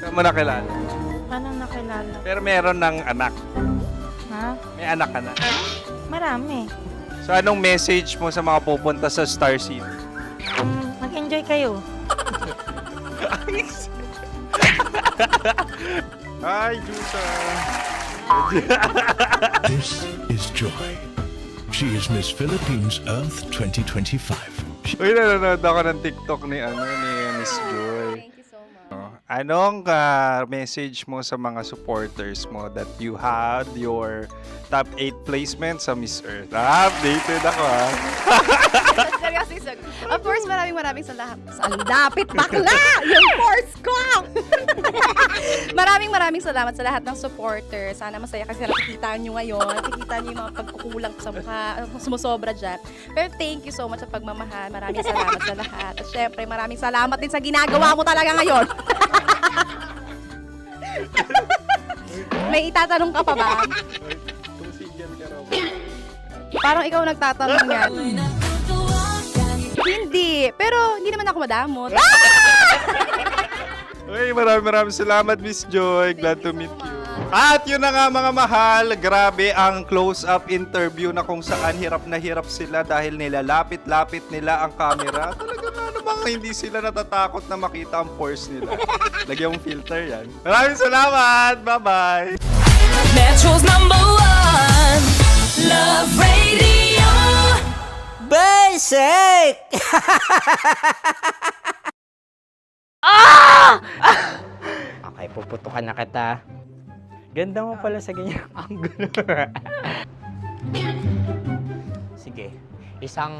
Saan mo nakilala? Paano nakilala? Pero meron ng anak. Ha? May anak ka na. Marami. So anong message mo sa mga pupunta sa Star City? Mag-enjoy kayo. Hi, Jusa! This is Joy. She is Miss Philippines Earth 2025. Uy, nanonood ako ng TikTok ni Miss Joy. Thank you so much. Anong message mo sa mga supporters mo that you had your top 8 placement sa Miss Earth? Updated ako Seryoso, of course, maraming salamat. Saan dapit bakla? Yung course ko! maraming salamat sa lahat ng supporters. Sana masaya kasi nakikita nyo ngayon. Nakikita nyo yung mga pagkukulang sa mukha, sumusobra dyan. Pero thank you so much sa pagmamahal. Maraming salamat sa lahat. At syempre, maraming salamat din sa ginagawa mo talaga ngayon. May itatanong ka pa ba? Parang ikaw nagtatanong yan. Hindi. Pero hindi naman ako madamot. Uy, maraming salamat, Miss Joy. Glad to meet you. At yun na nga mga mahal, grabe ang close-up interview na kung saan hirap na hirap sila dahil nilalapit-lapit nila ang camera. Talaga nga namang hindi sila natatakot na makita ang pores nila. Lagyan mong filter yan. Maraming salamat! Bye-bye! Metro's #1 Love Radio Basic! Okay, puputukan na kita. Ganda mo pala sa ganyang angulo. Sige, isang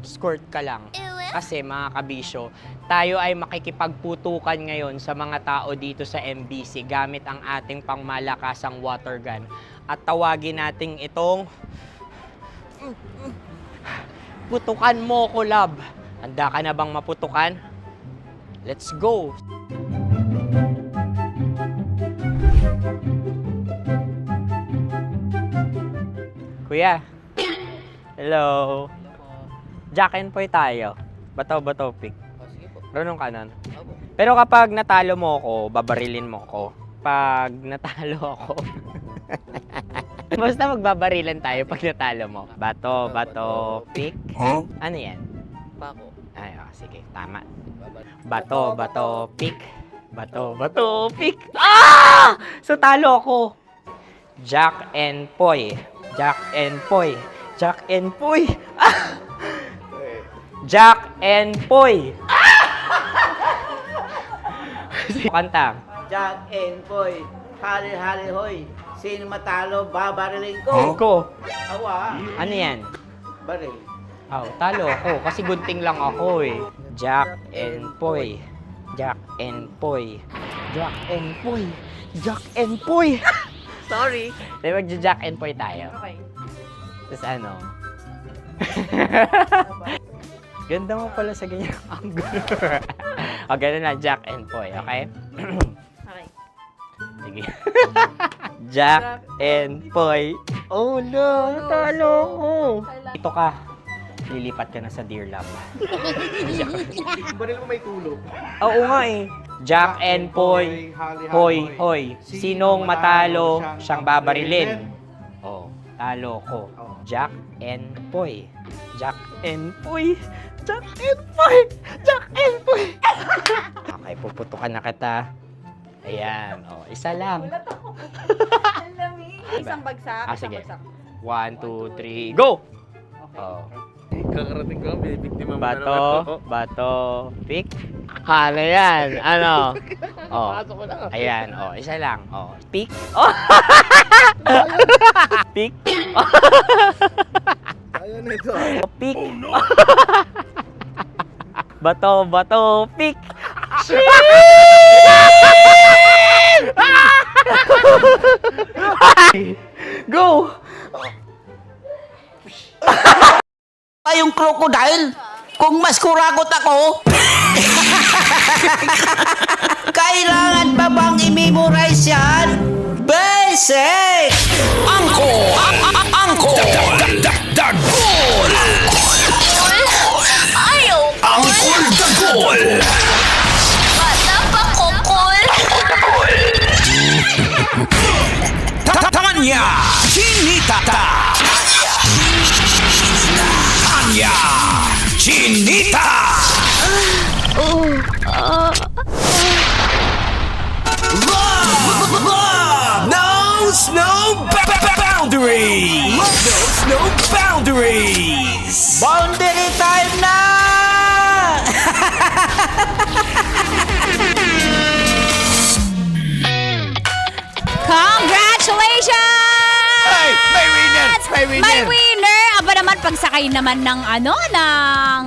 squirt ka lang. Kasi mga kabisyo, tayo ay makikipagputukan ngayon sa mga tao dito sa MBC gamit ang ating pangmalakasang water gun. At tawagin natin itong putukan mo ko, love. Handa ka na bang maputukan? Let's go! Kuya. Hello. Jack and Poy tayo. Bato-bato pick. Runong kanan. Pero kapag natalo mo ako, babarilin mo ako. Pag natalo ako, basta magbabarilan tayo pag natalo mo. Bato, pick. Huh? Ano yan? Bako. Ay, oh, sige, tama. Bato, pick. Bato, pick. Ah! So talo ako. Jack and Poy. Jack and Poy. Jack and Poy. Ah! Jack and Poy. Kanta. Jack and Poy, hali-hali hoy. Sino matalo, babariling ko. Ko. Awa. Ano yan? Baril. Oh, talo ako kasi gunting lang ako eh. Jack and Poy. Jack and Poy. Jack and Poy. Jack and Poy. Sorry. Dahil magja-Jack and Poy tayo. Okay. Tapos ano? Ganda mo pala sa ganyang angulo. O, ganun lang, Jack and Poy, okay? Okay. Sige. Jack and Poy. Oh no, natalo ko. Ito ka. Lilipat ka na sa Dear Love. Baril mo may tulog. Oo nga eh. Jack and Poy. Hoy. Sinong matalo, siyang babarilin. Oh, talo ko. Jack and Poy. Jack and Poy. Jack and Poy. Jack and Poy. Okay, puputukan na kita. Ayan. Oh, isa lang. Isang bagsak. Ah, sige. 1, 2, 3, go! Oh. Kakarating ko, may biktima mo na naman. Bato, pick. Ano yan? Ano? Oh. Ayan, oh, isa lang. Oh, pick. Oh. Pick. Ayan na ito. Oh, pick. Bato, pick. Go! Yung crocodile, kung mas kurakot ako, kailangan pa bang i-memorize yan? Basic! Angkol! Dagol! Ayaw! Angkol Dagol! Bata pa kokol! Tanya Chinita! Tanya Chinita! Love knows no boundaries! Love knows no boundaries! Boundary time na! Congratulations! Hey, may winner! May winner! May winner! Aba naman, pagsakay naman ng ng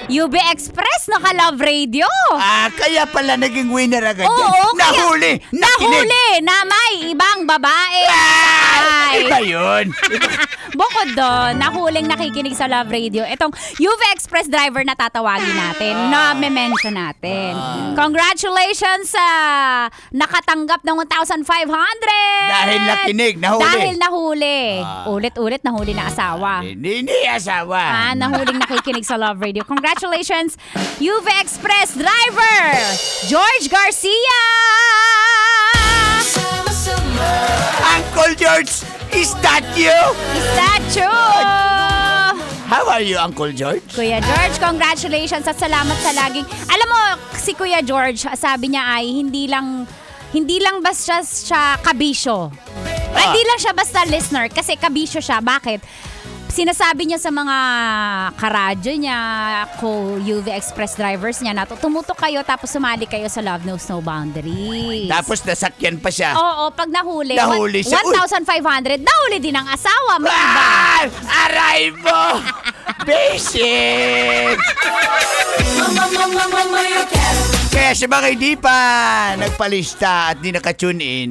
UB Express na ka-Love Radio. Ah, kaya pala naging winner agad. Oo, Nahuli! Nahuli na may ibang babae. Ay! Iba yun. Bukod doon, nahuling nakikinig sa Love Radio, itong UV Express driver na tatawagin natin, na mention natin. Congratulations sa nakatanggap ng 1,500! Dahil nakinig, nahuli. Dahil nahuli. Ulit-ulit nahuli na asawa. Hindi asawa. Nahuling nakikinig sa Love Radio. Congratulations, UV Express driver, George Garcia! Uncle George, is that you? Is that true? How are you, Uncle George? Kuya George, congratulations at salamat sa laging... Alam mo, si Kuya George, sabi niya ay hindi lang basta siya kabisyo. Hindi lang siya basta listener kasi kabisyo siya. Bakit? Sinasabi niya sa mga karadyo niya, UV Express drivers niya na tumutok kayo tapos sumali kayo sa Love Knows No Boundaries. Tapos nasakyan pa siya. Oo, pag nahuli siya. 1,500, nahuli din ang asawa. May iba. Aray mo! Basic! Kaya sa mga hindi pa nagpalista at di naka-tune in,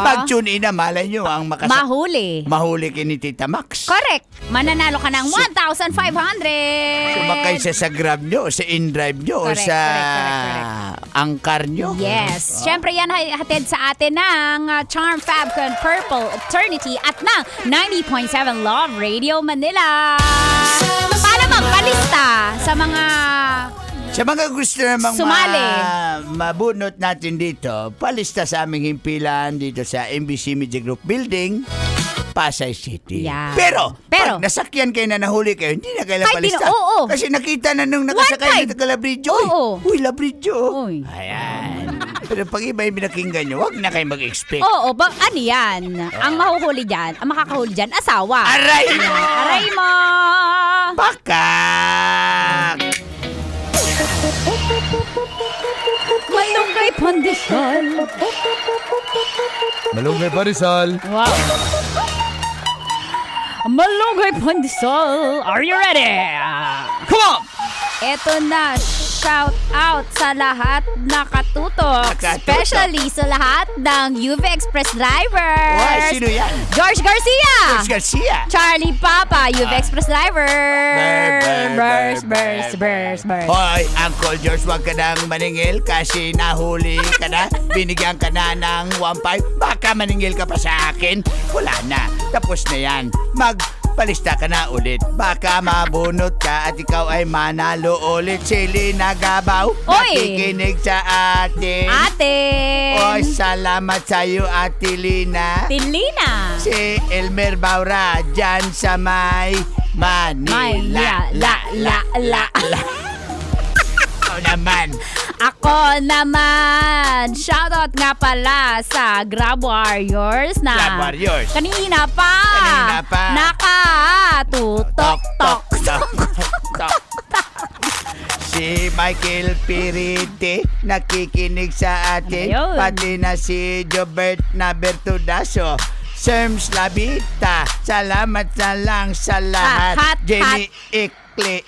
pag-tune in na malay nyo ang mahuli. Mahuli kay ni Tita Max. Correct. Mananalo ka ng 1,500. Sumakay siya sa Grab nyo, sa InDrive nyo, Correct, sa correct. Angkar nyo. Yes. Siyempre yan hatid sa atin ng Charm Fab con Purple Eternity at ng 90.7 Love Radio Manila. Paano magpalista sa mga... Sa mga gusto namang sumali, mabunot natin dito, palista sa aming himpilan dito sa MBC Media Group Building, Pasay City. Yeah. Pero, pag nasakyan kayo na nahuli kayo, hindi na kayo palista. Kasi nakita na nung nakasakay na Labridyo. Uy, Labridyo. Ayan. Pero pag iba yung binakinggan nyo, huwag na kayo mag-expect. Oo, ano yan? Ang mahuhuli dyan, ang makakahuli dyan, asawa. Aray mo! Aray mo! Bakak! Malunggay pandesal. Malunggay pandesal. Wow. Malunggay pandesal. Are you ready? Come on! Eto na, shout out sa lahat nakatutok. Especially sa lahat ng UV Express drivers. Wow, sino yan? George Garcia. George Garcia. Charlie Papa, UV Express driver. Burst. Hoy, Uncle George, wag ka nang maningil kasi nahuli ka na. Binigyan ka na ng 1.5. Baka maningil ka pa sa akin. Wala na. Tapos na yan. Palista ka na ulit. Baka mabunot ka at ikaw ay manalo ulit. Sili na gabaw. Nakikinig sa atin. Ate. Oy, salamat sa'yo, Ate Lina. Tilina. Si Elmer Baura, dyan sa may Manila. Ako naman. Shoutout nga pala sa Grab Warriors na Grab Warriors. Kanina pa. Nakatutok. Si Michael Pirite nakikinig sa atin. Ayun. Pati na si Jobert Nabertudaso. Serms Labita, salamat na lang sa lahat. Jenny Ikli.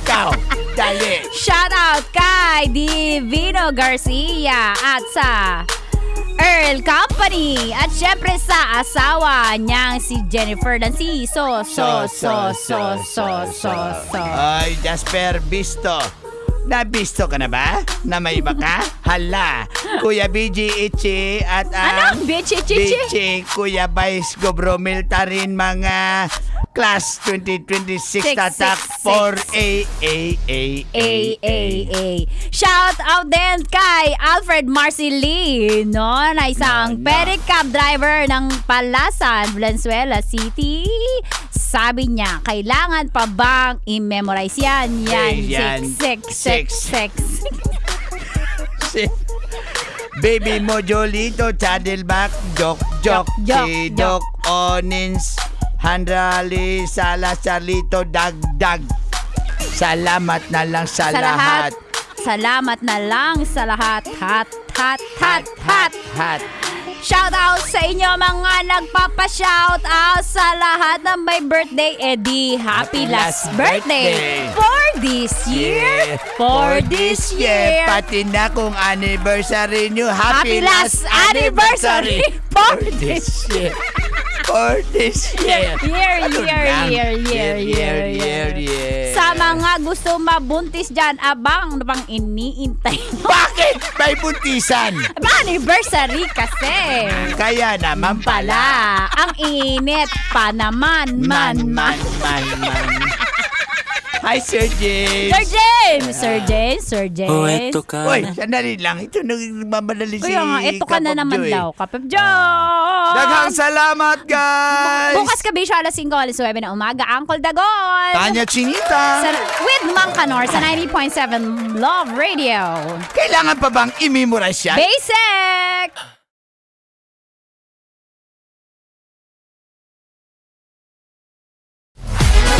Ikaw, dali. Shoutout kay Divino Garcia at sa Earl Company at syempre sa asawa niyang si Jennifer Danciso. Ay, Jasper Bisto. Nabisto ka na ba? Na may iba ka? Hala, Kuya BG Ichi at ang Bichi? Kuya Vice Gobromil Tarin mga Class 2026 tatak 4A. Shout out din kay Alfred Marcelino na isang pedicab driver ng Palasan, Valenzuela City. Sabi niya, kailangan pa bang i-memorize yan? Yan. 666. Baby mo Jolito, Saddleback, Jok, si Doc Onins, Handrali, Sala, Charlito, Dagdag. Salamat na lang sa lahat. Salamat na lang sa lahat. Hat. Shout out sa inyo mga nagpapa-shout out sa lahat na may birthday. Eddie, happy last birthday. For this year, for this year. Pati na kung anniversary nyo. Happy last anniversary for this year. For this year. Year. Sa mga gusto mabuntis dyan, abang ano bang iniintay mo? Bakit? May buntisan. Anniversary kasi. Kaya naman pala. Ang init pa naman. Man. Hi, Sir James. Sir James. Oh, eto ka. Uy, sandali lang. Ito nagmamadali si Kaya nga, eto ka na naman daw, Kapap Joy. Daghang salamat, guys. Bukas ka, Bisyo, alas 5, alas 9 na umaga. Uncle Dagon. Tanya Chinita. With Mang Kanor sa 90.7 Love Radio. Kailangan pa bang i-memorize yan? Basic!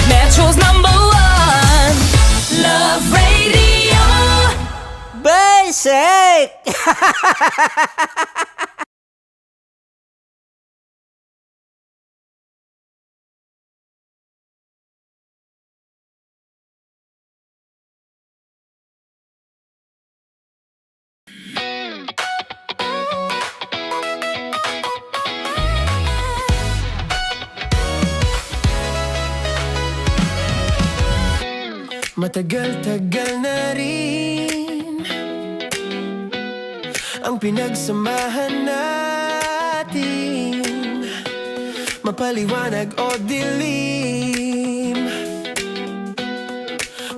Metro's #1 Love Radio Basic. Matagal-tagal na rin ang pinagsamahan natin, mapaliwanag o dilim,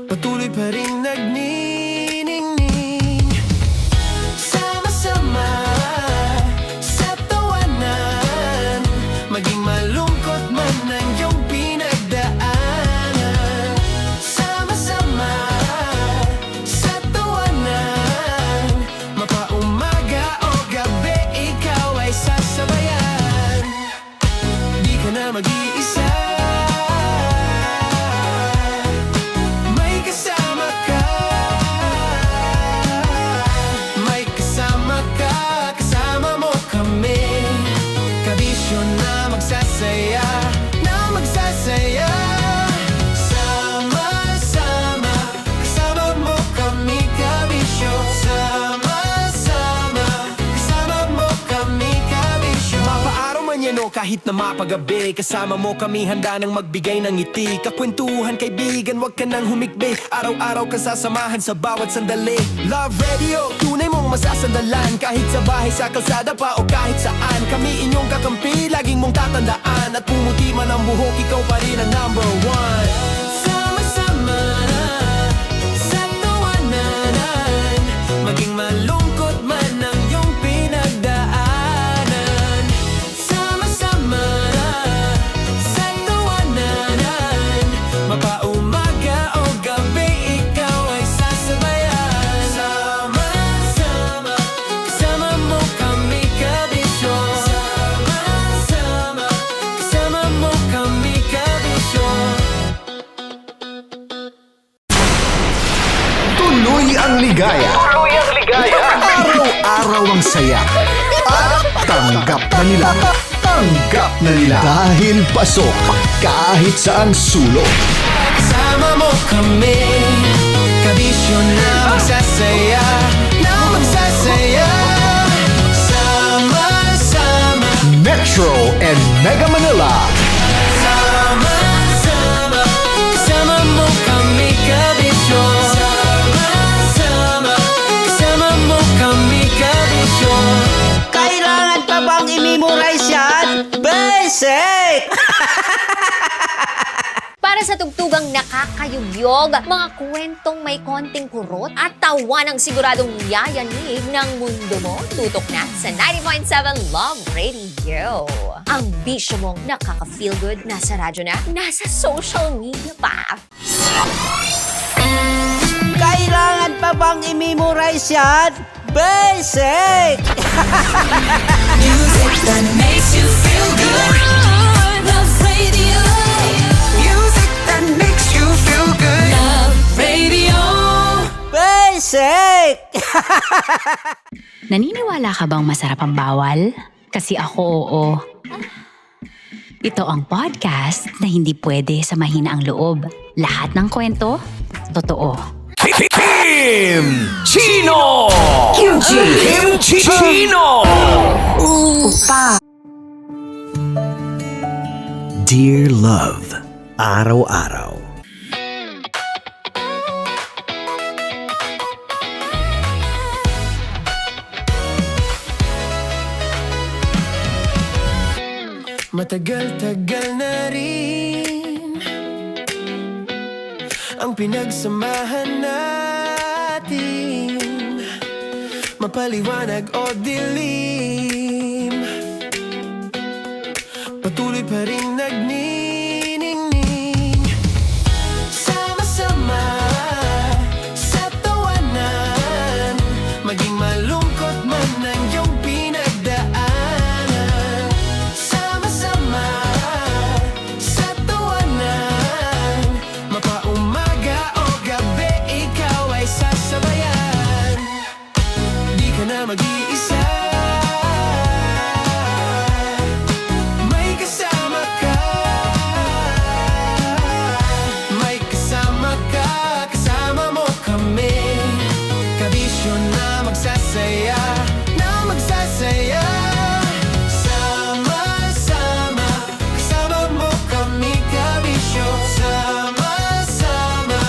patuloy pa rin nagniningning. Sama-sama sa tawanan, maging malungkot man ang iyong pinagdaanan. Mag-iisa, may kasama ka, kasama mo kami, kabisyo na magsasaya, sama-sama, kasama mo kami, kabisyo, sama-sama, kasama mo kami, kabisyo. Mapaaraw man yan o kahit na mapagabi, kasama mo kami handa nang magbigay ng ngiti. Kakwentuhan kaibigan, wag ka nang humikbi, araw-araw ka sasamahan sa bawat sandali. Love Radio, tunay mong masasandalan, kahit sa bahay, sa kalsada pa o kahit saan. Kami inyong kakampi, laging mong tatandaan, at pumuti man ang buhok, ikaw pa rin ang #1. Sama-sama sa tawanan, maging malungkot man ang iyong pinagdaanan. Sama-sama sa tawanan, mapaumaga o gabi, ikaw ay sasabayan. Sama-sama, kasama mo kami, kabisyo. Sama-sama, kasama mo kami, kabisyo. Tuloy ang ligaya. Araw-araw ang saya. At tanggap na nila. Dahil pasok kahit saan sulok. Kasama mo kami, kabisyo na magsasaya, sama-sama. Metro and Mega Manila. Sama-sama, kasama mo kami, kabisyo. Sama-sama, kasama mo kami, kabisyo. Kailangan pa bang i-memorize yan? Basic! Para sa tugtugang nakakayugyog, mga kwentong may konting kurot at tawa ng siguradong yayanig ng mundo mo, tutok na sa 90.7 Love Radio. Ang bisyo mong nakaka-feel good, nasa radyo na, nasa social media pa. Kailangan pa bang i-memorize yan? Basic! Music that makes you feel good. Love Radio. Music that makes you feel good. Love Radio. Basic! Naniniwala ka bang masarap ang bawal? Kasi ako oo. Ito ang podcast na hindi pwede sa mahina ang loob. Lahat ng kwento, Totoo. Kim Chino! Kimchi Chino! Dear Love, araw-araw. Matagal-tagal na rin ang pinagsamahan natin, mapaliwanag o dilim, patuloy pa rin nagniningning. Sama-sama sa tawanan, maging malungkot man ang iyong pinagdaanan. Sama-sama sa tawanan, mapaumaga o gabi, ikaw ay sasabayan. Di ka na mag-iisa, may kasama ka. May kasama ka, kasama mo kami. Kabisyo na magsasaya, na magsasaya. Sama-sama, kasama mo kami, kabisyo. Sama-sama,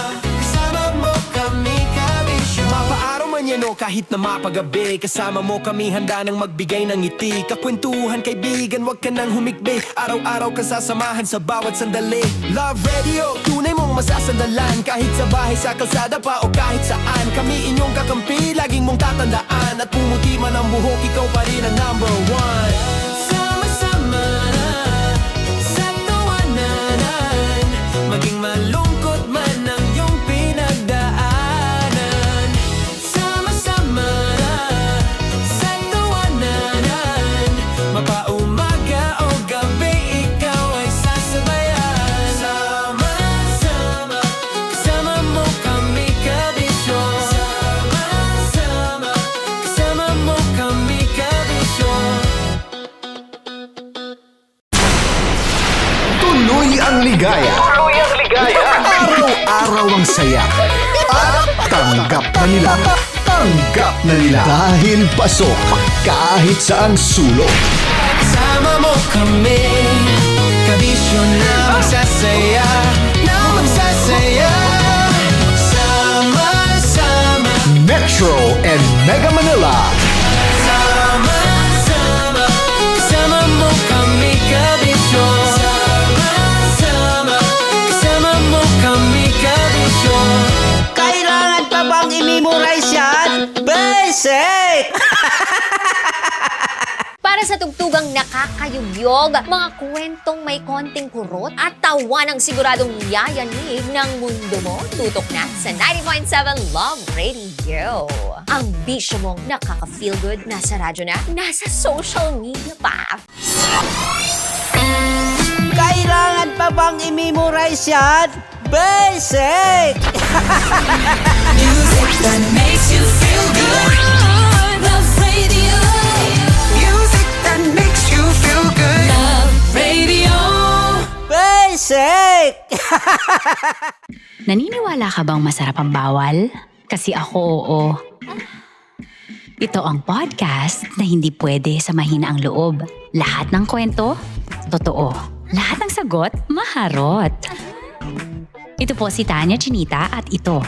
kasama mo kami, kabisyo. Mapaaraw man yan o kahit na mapagabi, kasama mo kami, handa nang magbigay ng ngiti. Kakwentuhan, kaibigan, wag ka nang humikbi. Araw-araw ka sasamahan sa bawat sandali. Love Radio, tunay mong masasandalan. Kahit sa bahay, sa kalsada pa o kahit saan, kami inyong kakampi, laging mong tatandaan. At pumuti man ang buhok, ikaw pa rin ang number one. Sama-sama sa tawanan, maging malungkot man ang iyong pinagdaanan. Sama-sama sa tawanan, mapaumaga o gabi, ikaw ay sasabayan. Sama-sama, kasama mo kami, kabisyo. Sama-sama, kasama mo kami, kabisyo. Tuloy ang ligaya. Tuloy ang ligaya. Araw-araw ang saya. At tanggap na nila. Tanggap na nila. Dahil pasok kahit saang sulok. Kasama mo kami, kabisyo na magsasaya, na magsasaya. Sama-sama, Metro and Mega Manila. sama-sama, kasama mo kami, kabisyo. Sama-sama, kasama mo kami, kabisyo. Kailangan pa bang i-memorize yan? Basic! Para sa tugtugang nakakayugyog, mga kwentong may konting kurot at tawa ng siguradong yayanig ng mundo mo, tutok na sa 90.7 Love Radio. Ang bisyo mong nakaka-feel good, nasa radyo na, nasa social media pa. Kailangan pa bang i-memorize yan? Basic! Music that makes you feel good. Love Radio. Music that makes you feel good. Love Radio. Basic! Naniniwala ka bang masarap ang bawal? Kasi ako oo. Ito ang podcast na hindi pwede sa mahina ang loob. Lahat ng kwento, totoo. Lahat ng sagot, maharot. Ito po si Tanya Chinita at ito,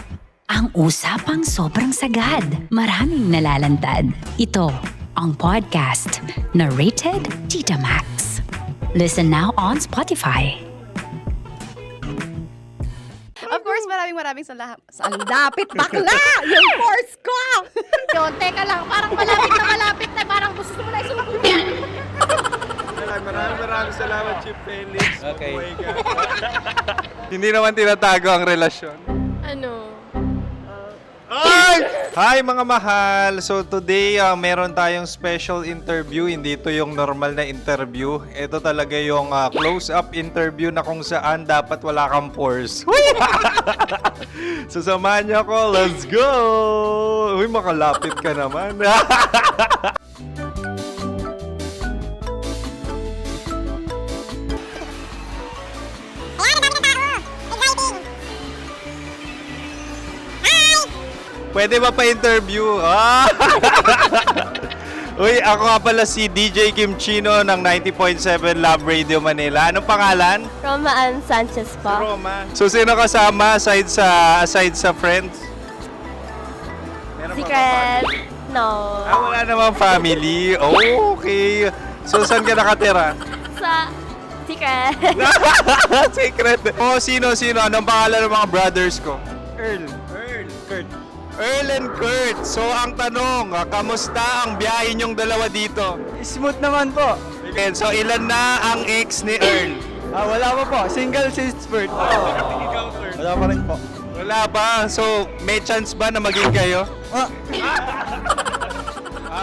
ang usapang sobrang sagad. Maraming nalalantad. Ito, ang podcast na rated Tita Max. Listen now on Spotify. Of course, maraming salamat. Ang lapit bakla! Yung course ko! Yun, teka lang, parang malapit na, parang gusto mo na isulat. Maraming salamat, Chief Felix. Okay. Oh my God. Hindi naman tinatago ang relasyon. Ano? Hi mga mahal! So today, meron tayong special interview. Hindi ito yung normal na interview. Ito talaga yung close-up interview na kung saan dapat wala kang pores. So samahan niyo ako. Let's go! Uy, makalapit ka naman. Pwede ba pa-interview? Ah! Uy, ako nga pala si DJ Kim Chino ng 90.7 Love Radio Manila. Anong pangalan? Roma Ann Sanchez po. Roma. So, sino kasama aside sa friends? Meron ba Secret. No. wala namang family. Oh, okay. So, saan ka nakatira? Sa Secret. Secret. Oh, sino? Anong pangalan ng mga brothers ko? Earl, Kurt. Earl and Kurt. So, ang tanong, kamusta ang biyahe niyong dalawa dito? Smooth naman po. And so, ilan na ang ex ni Earl? Wala pa po. Single since birth. Wala pa rin po. Wala pa. So, may chance ba na maging kayo?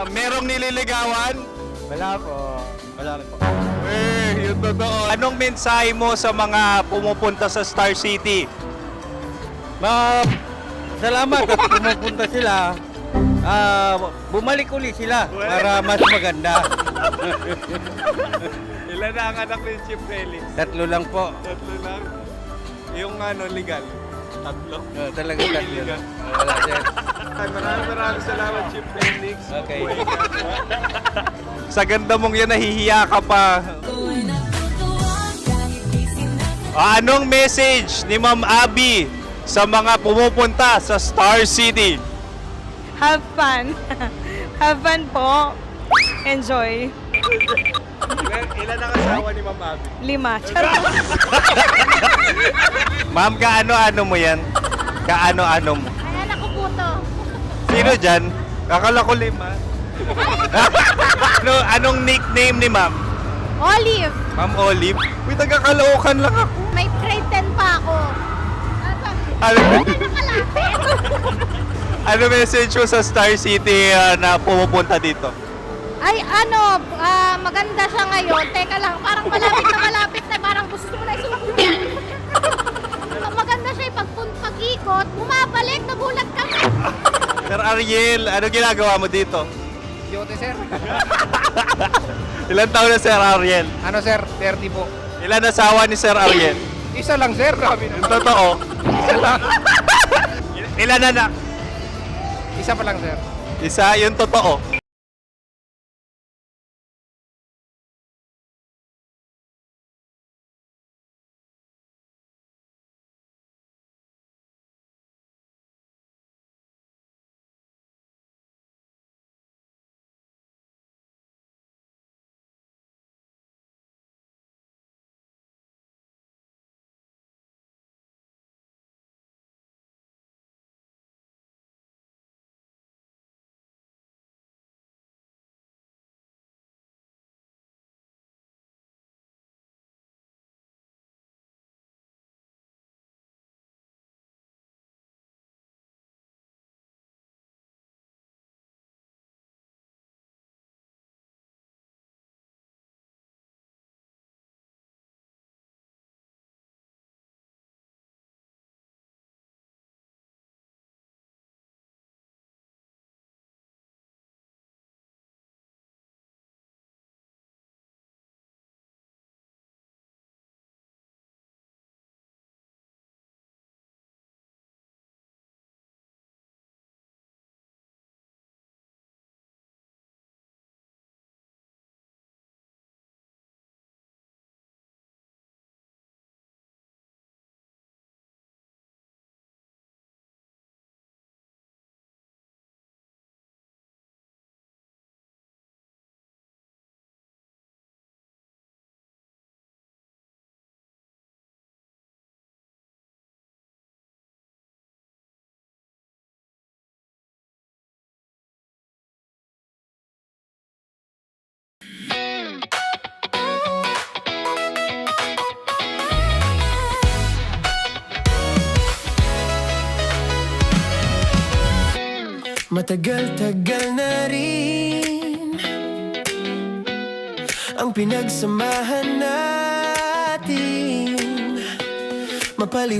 Merong nililigawan? Wala po. Wala rin po. Yung totoo. Anong mensahe mo sa mga pumupunta sa Star City? Salamat at pumupunta sila. Bumalik uli sila para mas maganda. Ilan na ang anak ni Chief Felix? 3 lang po. 3 lang? Yung legal? 3? Talaga 3 lang. Wala sir. Maraming salamat, Chief Felix. Okay. Sa ganda mong yan, nahihiya ka pa. Anong message ni Ma'am Abby sa mga pumupunta sa Star City? Have fun. Have fun po. Enjoy. Ilan ang asawa ni Ma'am Abby? 5. Charot. Ma'am, kaano-ano mo yan? Kaano-ano mo? Ay, anak ko po to. Sino dyan? Kakala ko 5. Anong nickname ni Ma'am? Olive. Ma'am Olive? Uy, taga-Caloocan lang ako. May grade 10 pa ako. Ano message mo sa Star City na pumupunta dito? Ay, maganda siya ngayon. Teka lang, parang malapit na, parang gusto mo na isuot. Maganda siya pag-ikot, bumabalik, nagulat kami. Sir Ariel, ano ginagawa mo dito? Yote sir. Ilan taon na Sir Ariel? Ano sir? 30 po. Ilan asawa ni Sir Ariel? Isa lang sir. Grabe Yung totoo? Isa lang. Ilan anak? Isa pa lang sir. Isa, yung totoo. Matagal-tagal na rin ang pinagsamahan natin. Mapaliwanag